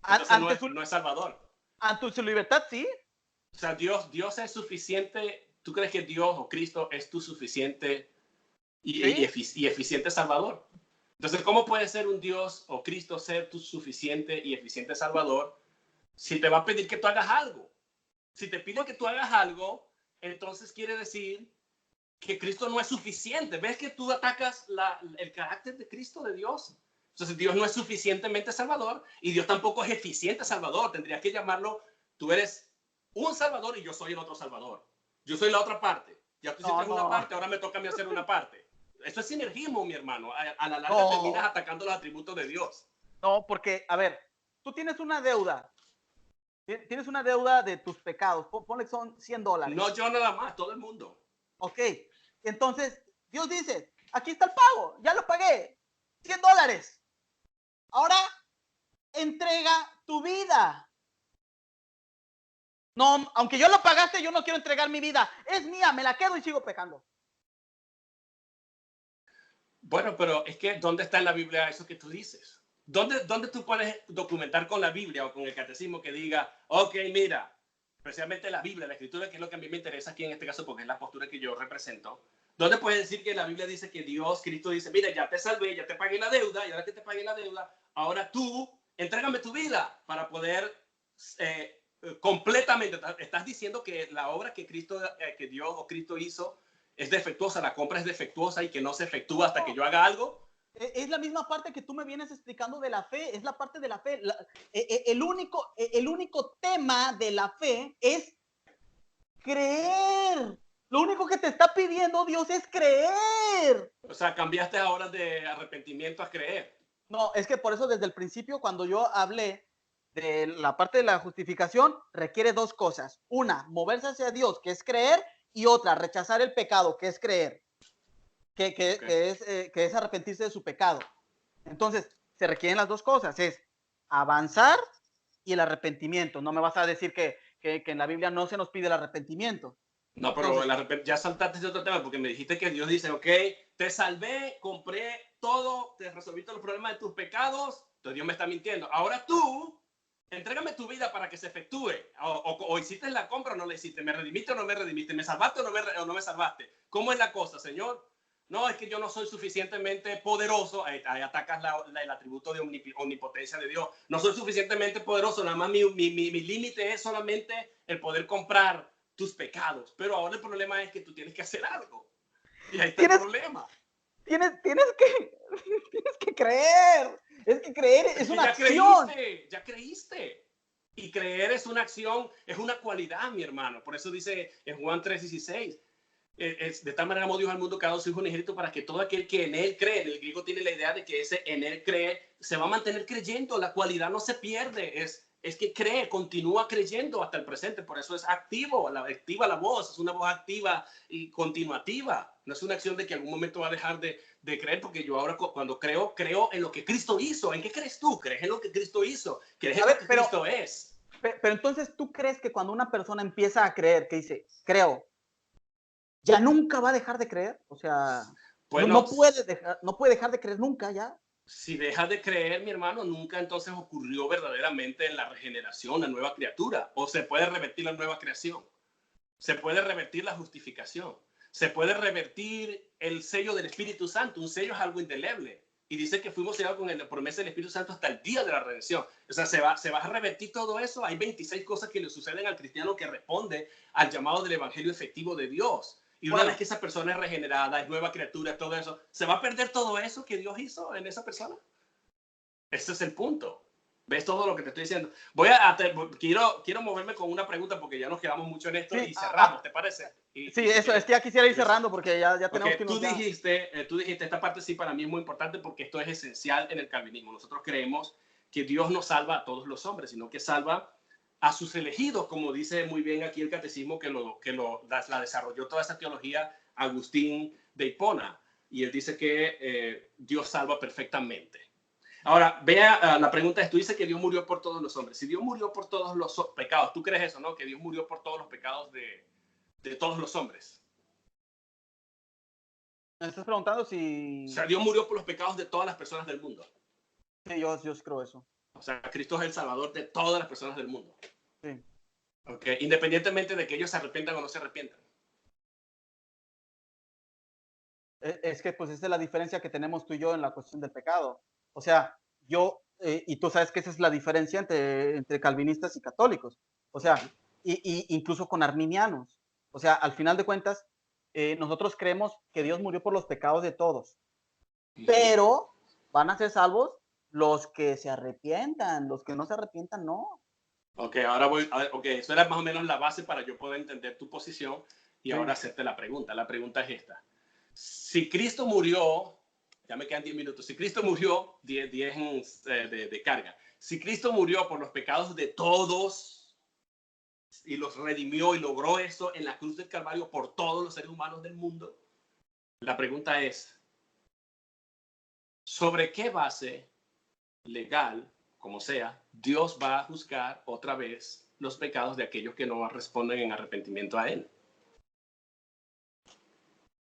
Entonces no es salvador. Ante su libertad, sí. O sea, Dios es suficiente. ¿Tú crees que Dios o Cristo es tu suficiente y eficiente salvador? Entonces, ¿cómo puede ser un Dios o Cristo ser tu suficiente y eficiente salvador si te va a pedir que tú hagas algo? Si te pide que tú hagas algo, entonces quiere decir que Cristo no es suficiente. ¿Ves que tú atacas el carácter de Cristo, de Dios? Entonces, Dios no es suficientemente salvador y Dios tampoco es eficiente salvador. Tendrías que llamarlo, tú eres un salvador y yo soy el otro salvador. Yo soy la otra parte. Ya tú hiciste una parte, ahora me toca a mí hacer una parte. Eso es sinergismo, mi hermano. A la larga terminas atacando los atributos de Dios. No, porque, a ver, tú tienes una deuda. Tienes una deuda de tus pecados. Ponle que son $100. No yo nada más, todo el mundo. Ok. Entonces, Dios dice, aquí está el pago. Ya lo pagué. $100. Ahora, entrega tu vida. No, aunque yo lo pagaste, yo no quiero entregar mi vida. Es mía, me la quedo y sigo pecando. Bueno, pero es que ¿dónde está en la Biblia eso que tú dices? ¿Dónde tú puedes documentar con la Biblia o con el catecismo que diga, ok, mira, especialmente la Biblia, la escritura, que es lo que a mí me interesa aquí en este caso porque es la postura que yo represento? ¿Dónde puedes decir que la Biblia dice que Dios, Cristo dice, mira, ya te salvé, ya te pagué la deuda, y ahora que te pagué la deuda, ahora tú entrégame tu vida para poder completamente, estás diciendo que la obra que que Dios o Cristo hizo es defectuosa, la compra es defectuosa y que no se efectúa hasta que yo haga algo? Es la misma parte que tú me vienes explicando de la fe, es la parte de la fe. El único tema de la fe es creer. Lo único que te está pidiendo Dios es creer. O sea, cambiaste ahora de arrepentimiento a creer. No, es que por eso desde el principio, cuando yo hablé de la parte de la justificación, requiere dos cosas. Una, moverse hacia Dios, que es creer, y otra, rechazar el pecado, que es creer, que es arrepentirse de su pecado. Entonces, se requieren las dos cosas, es avanzar y el arrepentimiento. No me vas a decir que en la Biblia no se nos pide el arrepentimiento. No, pero ya saltaste de otro tema porque me dijiste que Dios dice, ok, te salvé, compré todo, te resolví todos los problemas de tus pecados, entonces Dios me está mintiendo. Ahora tú, entrégame tu vida para que se efectúe. O hiciste la compra o no la hiciste, me redimiste o no me redimiste, me salvaste o no me salvaste. ¿Cómo es la cosa, Señor? No, es que yo no soy suficientemente poderoso. Ahí atacas el atributo de omnipotencia de Dios. No soy suficientemente poderoso, nada más mi límite es solamente el poder comprar tus pecados. Pero ahora el problema es que tú tienes que hacer algo. Y ahí está el problema. Tienes que creer. Es que creer es una acción. Ya creíste. Y creer es una acción, es una cualidad, mi hermano. Por eso dice en Juan 3:16, de tal manera amó Dios al mundo que ha dado su Hijo unigénito para que todo aquel que en él cree, en el griego tiene la idea de que ese en él cree, se va a mantener creyendo, la cualidad no se pierde, es que cree, continúa creyendo hasta el presente, por eso es activo, activa la voz, es una voz activa y continuativa, no es una acción de que en algún momento va a dejar de creer, porque yo ahora cuando creo en lo que Cristo hizo. ¿En qué crees tú? ¿Crees en lo que Cristo hizo? ¿Crees en lo que Cristo es? Pero entonces, ¿tú crees que cuando una persona empieza a creer, que dice, creo, ya nunca va a dejar de creer? O sea, bueno, no puede dejar de creer nunca ya. Si dejas de creer, mi hermano, nunca entonces ocurrió verdaderamente en la regeneración, la nueva criatura. O se puede revertir la nueva creación. Se puede revertir la justificación. Se puede revertir el sello del Espíritu Santo. Un sello es algo indeleble. Y dice que fuimos sellados con la promesa del Espíritu Santo hasta el día de la redención. O sea, se va a revertir todo eso. Hay 26 cosas que le suceden al cristiano que responde al llamado del evangelio efectivo de Dios. Y una vez que esa persona es regenerada, es nueva criatura, todo eso, ¿se va a perder todo eso que Dios hizo en esa persona? Ese es el punto. ¿Ves todo lo que te estoy diciendo? Quiero moverme con una pregunta porque ya nos quedamos mucho en esto y cerramos, ¿te parece? Sí, eso, es que ya quisiera ir cerrando porque ya tenemos que... Tú dijiste, esta parte sí para mí es muy importante porque esto es esencial en el calvinismo. Nosotros creemos que Dios no salva a todos los hombres, sino que salva a sus elegidos, como dice muy bien aquí el catecismo que la desarrolló toda esa teología Agustín de Hipona. Y él dice que Dios salva perfectamente. Ahora, vea, la pregunta es, tú dices que Dios murió por todos los hombres. Si Dios murió por todos los pecados, ¿tú crees eso, no? Que Dios murió por todos los pecados de todos los hombres. Me estás preguntando si... O sea, Dios murió por los pecados de todas las personas del mundo. Sí, yo creo eso. O sea, Cristo es el salvador de todas las personas del mundo. Sí. Okay. Independientemente de que ellos se arrepientan o no se arrepientan. Es que pues esa es la diferencia que tenemos tú y yo en la cuestión del pecado. O sea, yo, y tú sabes que esa es la diferencia entre calvinistas y católicos. O sea, incluso con arminianos. O sea, al final de cuentas, nosotros creemos que Dios murió por los pecados de todos. Pero van a ser salvos los que se arrepientan, los que no se arrepientan, no. Ok, ahora voy, ok, eso era más o menos la base para yo poder entender tu posición y sí. Ahora hacerte la pregunta. La pregunta es esta. Si Cristo murió, ya me quedan 10 minutos, si Cristo murió, 10 de carga, si Cristo murió por los pecados de todos y los redimió y logró eso en la cruz del Calvario por todos los seres humanos del mundo, la pregunta es, ¿sobre qué base legal, como sea, Dios va a juzgar otra vez los pecados de aquellos que no responden en arrepentimiento a Él?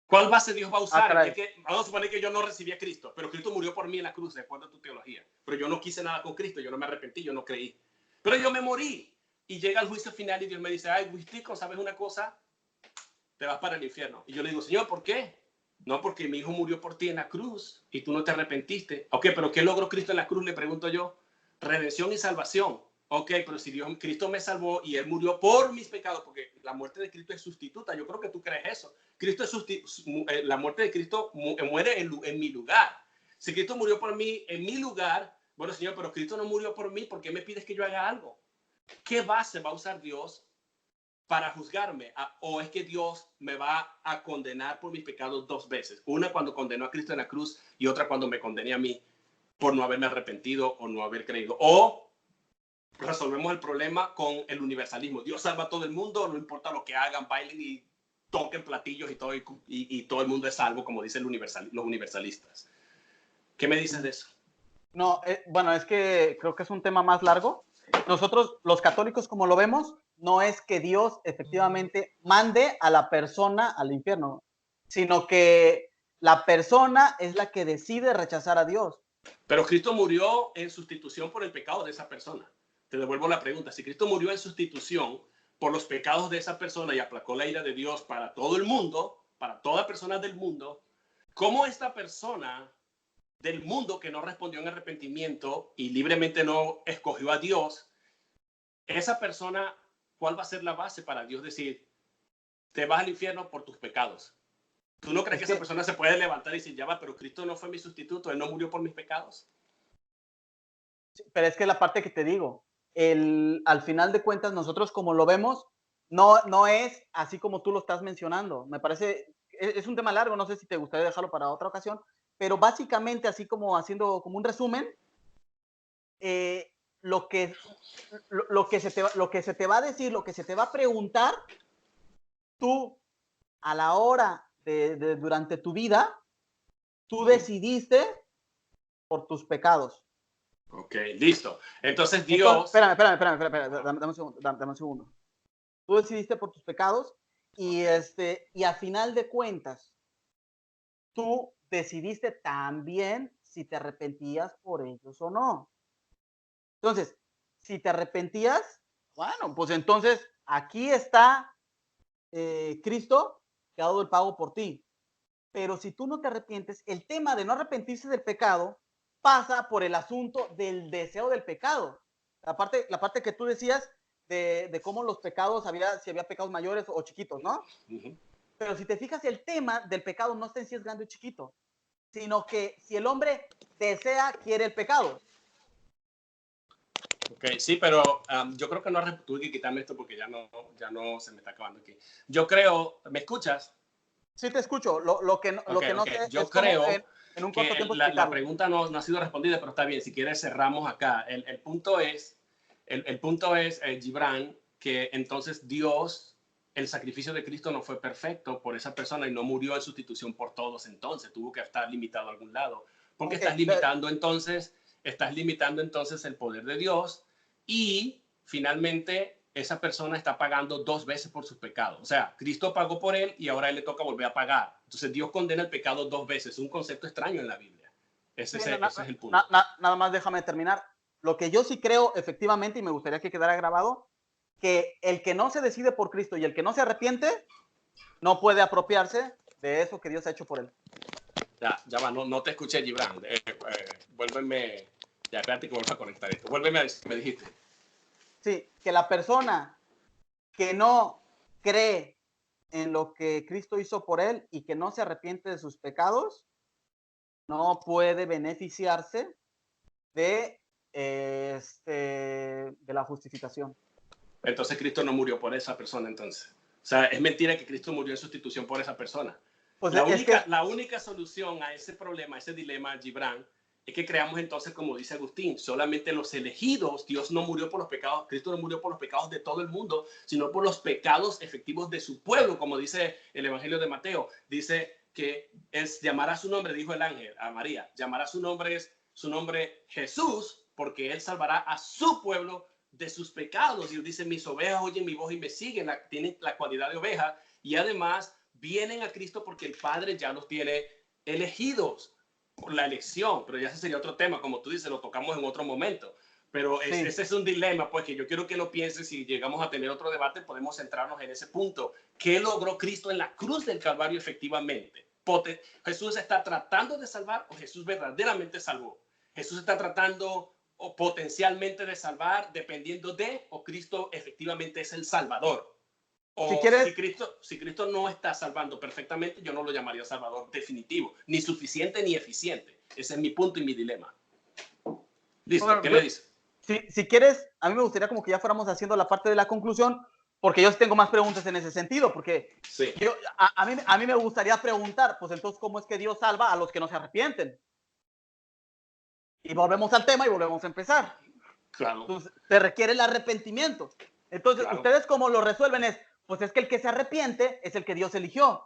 ¿Cuál base Dios va a usar? Vamos a suponer que yo no recibí a Cristo, pero Cristo murió por mí en la cruz, de acuerdo a tu teología. Pero yo no quise nada con Cristo, yo no me arrepentí, yo no creí. Pero yo me morí. Y llega el juicio final y Dios me dice, ay, Wistico, ¿sabes una cosa? Te vas para el infierno. Y yo le digo, Señor, ¿por qué? No, porque mi hijo murió por ti en la cruz y tú no te arrepentiste. Ok, pero ¿qué logró Cristo en la cruz? Le pregunto yo. Redención y salvación. Ok, pero si Cristo me salvó y Él murió por mis pecados, porque la muerte de Cristo es sustituta, yo creo que tú crees eso. Cristo es la muerte de Cristo muere en mi lugar. Si Cristo murió por mí en mi lugar, bueno, Señor, pero Cristo no murió por mí, ¿por qué me pides que yo haga algo? ¿Qué base va a usar Dios para juzgarme? ¿O es que Dios me va a condenar por mis pecados dos veces? Una cuando condenó a Cristo en la cruz y otra cuando me condené a mí por no haberme arrepentido o no haber creído. O resolvemos el problema con el universalismo. Dios salva a todo el mundo, no importa lo que hagan, bailen y toquen platillos y todo el mundo es salvo, como dicen los universalistas. ¿Qué me dices de eso? No, bueno, es que creo que es un tema más largo. Nosotros, los católicos, como lo vemos, no es que Dios efectivamente mande a la persona al infierno, sino que la persona es la que decide rechazar a Dios. Pero Cristo murió en sustitución por el pecado de esa persona. Te devuelvo la pregunta. Si Cristo murió en sustitución por los pecados de esa persona y aplacó la ira de Dios para todo el mundo, para toda persona del mundo, ¿cómo esta persona del mundo que no respondió en arrepentimiento y libremente no escogió a Dios, esa persona, cuál va a ser la base para Dios decir, te vas al infierno por tus pecados? ¿Tú no crees que esa persona se puede levantar y decir, ya va, pero Cristo no fue mi sustituto, Él no murió por mis pecados? Pero es que la parte que te digo, al final de cuentas, nosotros como lo vemos, no es así como tú lo estás mencionando. Me parece, es un tema largo, no sé si te gustaría dejarlo para otra ocasión, pero básicamente, así como haciendo como un resumen, eh, lo, que, lo que se te va a decir, lo que se te va a preguntar, tú a la hora durante tu vida, tú decidiste por tus pecados. Ok, listo. Entonces Entonces, Dios, dame un segundo, dame un segundo. Tú decidiste por tus pecados y, ok, y a final de cuentas, tú decidiste también si te arrepentías por ellos o no. Entonces, si te arrepentías, bueno, pues entonces aquí está Cristo que ha dado el pago por ti. Pero si tú no te arrepientes, el tema de no arrepentirse del pecado pasa por el asunto del deseo del pecado. La parte que tú decías de cómo los pecados, si había pecados mayores o chiquitos, ¿no? ujú. Pero si te fijas, el tema del pecado no está en si es grande o chiquito, sino que si el hombre desea, quiere el pecado. Ok, sí, pero yo creo que no tuve que quitarme esto porque ya no se me está acabando aquí. Yo creo, ¿me escuchas? Sí te escucho, Ok, lo que no ok. sé Yo es cómo creo en un corto que tiempo la explicarlo. pregunta no ha sido respondida, pero está bien. Si quieres, cerramos acá. El punto es, el punto es, Gibran, que entonces Dios, el sacrificio de Cristo no fue perfecto por esa persona y no murió en sustitución por todos. Entonces tuvo que estar limitado a algún lado. Porque Ok, estás limitando entonces el poder de Dios y finalmente esa persona está pagando dos veces por sus pecados. O sea, Cristo pagó por él y ahora a él le toca volver a pagar. Entonces Dios condena el pecado dos veces. Es un concepto extraño en la Biblia. sí, Ese es el punto. nada más déjame terminar. Lo que yo sí creo efectivamente, y me gustaría que quedara grabado, que el que no se decide por Cristo y el que no se arrepiente, no puede apropiarse de eso que Dios ha hecho por él. Ya va, no te escuché, Gibran. Vuélveme, ya espérate que vuelva a conectar esto. Vuélveme a decir, me dijiste. Sí, que la persona que no cree en lo que Cristo hizo por él y que no se arrepiente de sus pecados, no puede beneficiarse de, de la justificación. Entonces Cristo no murió por esa persona entonces. O sea, es mentira que Cristo murió en sustitución por esa persona. Pues es que, La única solución a ese problema, a ese dilema, Gibran, es que creamos entonces, como dice Agustín, solamente los elegidos. Dios no murió por los pecados, Cristo no murió por los pecados de todo el mundo, sino por los pecados efectivos de su pueblo, como dice el Evangelio de Mateo. Dice que es llamará su nombre, dijo el ángel a María, llamará su nombre Jesús, porque él salvará a su pueblo de sus pecados. Y dice, mis ovejas oyen mi voz y me siguen, tienen la cualidad de oveja, y además vienen a Cristo porque el Padre ya los tiene elegidos por la elección. Pero ya ese sería otro tema, como tú dices, lo tocamos en otro momento. Pero sí, ese es un dilema, pues, que yo quiero que lo pienses. Si llegamos a tener otro debate, podemos centrarnos en ese punto. ¿Qué logró Cristo en la cruz del Calvario efectivamente? ¿Jesús está tratando de salvar o Jesús verdaderamente salvó? Jesús está tratando o potencialmente de salvar dependiendo de, o Cristo efectivamente es el Salvador. si O quieres, si Cristo no está salvando perfectamente, yo no lo llamaría Salvador definitivo, ni suficiente ni eficiente. Ese es mi punto y mi dilema. Listo, bueno, ¿qué me dice? si quieres, a mí me gustaría como que ya fuéramos haciendo la parte de la conclusión, porque yo tengo más preguntas en ese sentido, porque Sí, a mí me gustaría preguntar, pues entonces, ¿cómo es que Dios salva a los que no se arrepienten? Y volvemos al tema y volvemos a empezar. claro, Entonces, se requiere el arrepentimiento. Entonces, claro. ¿ustedes cómo lo resuelven? Pues es que el que se arrepiente es el que Dios eligió.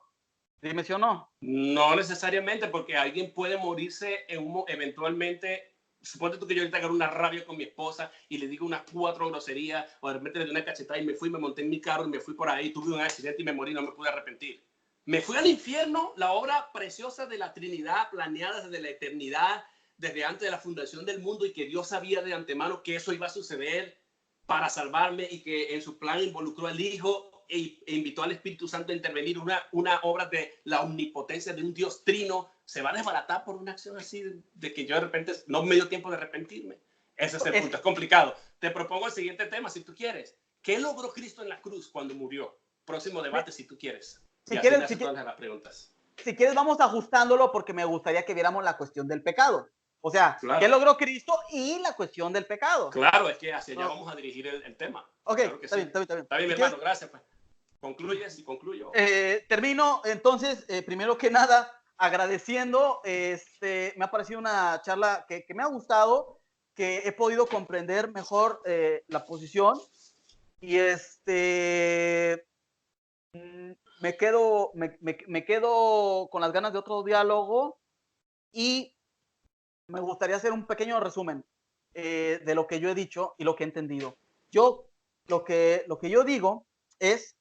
Dime si o no. No necesariamente, porque alguien puede morirse eventualmente. Suponte tú que yo ahorita agarro una rabia con mi esposa y le digo unas 4 groserías, o de repente le doy una cachetada y me fui, me monté en mi carro y me fui por ahí, tuve un accidente y me morí, no me pude arrepentir. Me fui al infierno, la obra preciosa de la Trinidad, planeada desde la eternidad, desde antes de la fundación del mundo, y que Dios sabía de antemano que eso iba a suceder para salvarme, y que en su plan involucró al Hijo e invitó al Espíritu Santo a intervenir. Una obra de la omnipotencia de un Dios trino se va a desbaratar por una acción así de que yo de repente no me dio tiempo de arrepentirme. Ese es el Es punto, que, es complicado. Te propongo el siguiente tema, si tú quieres. ¿Qué logró Cristo en la cruz cuando murió? Próximo debate, si tú quieres. Y si así me quieres, hace todas las preguntas. si quieres, vamos ajustándolo porque me gustaría que viéramos la cuestión del pecado. O sea, Claro. ¿qué logró Cristo? Y la cuestión del pecado. Claro, es que hacia allá No. vamos a dirigir el tema. Ok, Claro que está sí. bien, está bien, está bien. Está bien, Si mi quieres, hermano, gracias. Pues. ¿Concluyes y concluyo? termino entonces, primero que nada, agradeciendo, me ha parecido una charla que me ha gustado, que he podido comprender mejor la posición y me quedo con las ganas de otro diálogo y me gustaría hacer un pequeño resumen de lo que yo he dicho y lo que he entendido. Yo, lo que yo digo es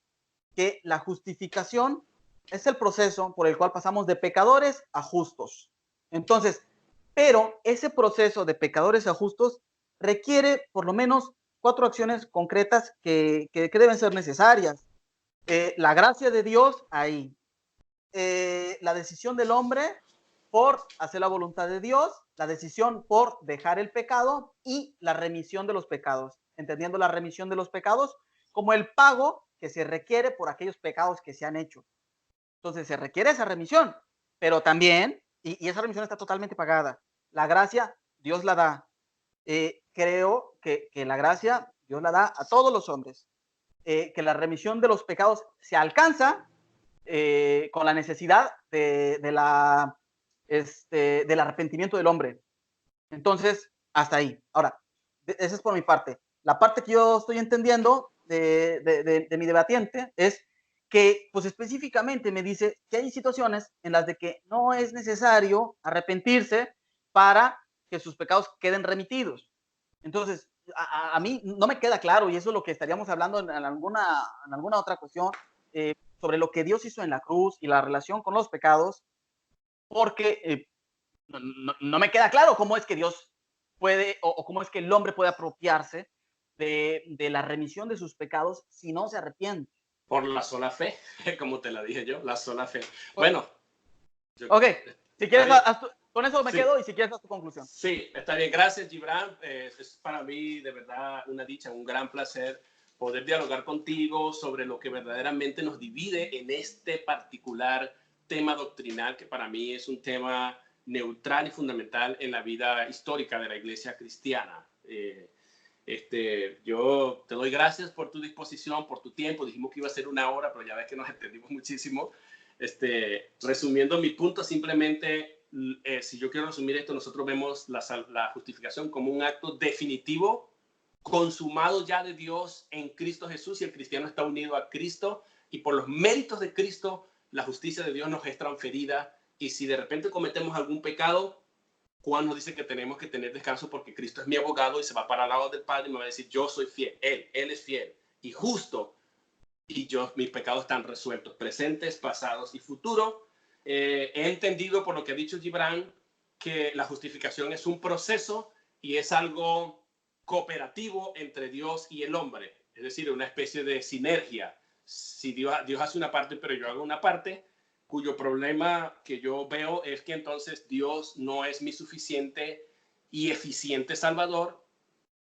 que la justificación es el proceso por el cual pasamos de pecadores a justos. Entonces, pero ese proceso de pecadores a justos requiere por lo menos 4 acciones concretas que deben ser necesarias. La gracia de Dios ahí, la decisión del hombre por hacer la voluntad de Dios, la decisión por dejar el pecado y la remisión de los pecados, entendiendo la remisión de los pecados como el pago que se requiere por aquellos pecados que se han hecho. Entonces se requiere esa remisión, pero también, y esa remisión está totalmente pagada, la gracia Dios la da. Creo que la gracia Dios la da a todos los hombres, que la remisión de los pecados se alcanza con la necesidad del arrepentimiento del hombre. Entonces, hasta ahí. Ahora, esa es por mi parte. La parte que yo estoy entendiendo de mi debatiente es que, pues específicamente me dice que hay situaciones en las de que no es necesario arrepentirse para que sus pecados queden remitidos. Entonces, a mí no me queda claro, y eso es lo que estaríamos hablando en alguna otra cuestión, sobre lo que Dios hizo en la cruz y la relación con los pecados, porque no me queda claro cómo es que Dios puede o cómo es que el hombre puede apropiarse de la remisión de sus pecados si no se arrepiente. Por la sola fe, como te la dije yo, la sola fe. Bueno, Ok, si quieres, bien. con eso me Sí. quedo y si quieres, haz tu conclusión. Sí, está bien. Gracias, Gibran. Es para mí de verdad una dicha, un gran placer poder dialogar contigo sobre lo que verdaderamente nos divide en este particular tema doctrinal, que para mí es un tema neutral y fundamental en la vida histórica de la Iglesia cristiana. Yo te doy gracias por tu disposición, por tu tiempo. Dijimos que iba a ser una hora, pero ya ves que nos entendimos muchísimo. Resumiendo mi punto, simplemente, si yo quiero resumir esto, nosotros vemos la justificación como un acto definitivo, consumado ya de Dios en Cristo Jesús, y el cristiano está unido a Cristo, y por los méritos de Cristo, la justicia de Dios nos es transferida, y si de repente cometemos algún pecado, Juan nos dice que tenemos que tener descanso porque Cristo es mi abogado y se va para el lado del Padre y me va a decir, yo soy fiel, Él es fiel y justo, y mis pecados están resueltos, presentes, pasados y futuros. He entendido por lo que ha dicho Gibran que la justificación es un proceso y es algo cooperativo entre Dios y el hombre, es decir, una especie de sinergia. Si Dios hace una parte, pero yo hago una parte, cuyo problema que yo veo es que entonces Dios no es mi suficiente y eficiente Salvador,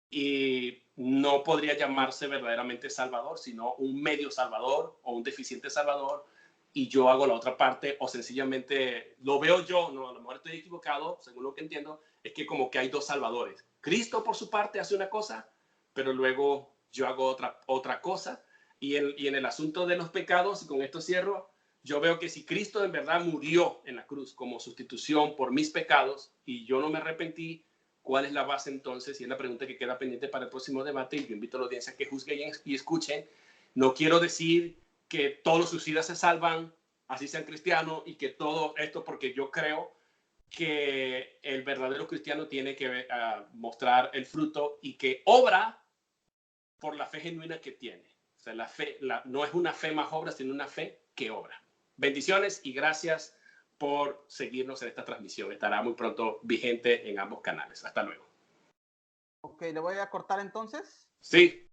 y no podría llamarse verdaderamente Salvador, sino un medio Salvador o un deficiente Salvador, y yo hago la otra parte, o sencillamente lo veo yo, no, a lo mejor estoy equivocado, según lo que entiendo, es que como que hay dos Salvadores. Cristo por su parte hace una cosa, pero luego yo hago otra cosa, y en el asunto de los pecados, y con esto cierro, yo veo que si Cristo en verdad murió en la cruz como sustitución por mis pecados, y yo no me arrepentí, ¿cuál es la base entonces? Y es la pregunta que queda pendiente para el próximo debate, y yo invito a la audiencia a que juzgue y escuchen. No quiero decir que todos los suicidas se salvan, así sean cristianos, y que todo esto, porque yo creo que el verdadero cristiano tiene que mostrar el fruto y que obra por la fe genuina que tiene. O sea, la fe no es una fe más obra, sino una fe que obra. Bendiciones y gracias por seguirnos en esta transmisión. Estará muy pronto vigente en ambos canales. Hasta luego. Ok, le voy a cortar entonces. Sí.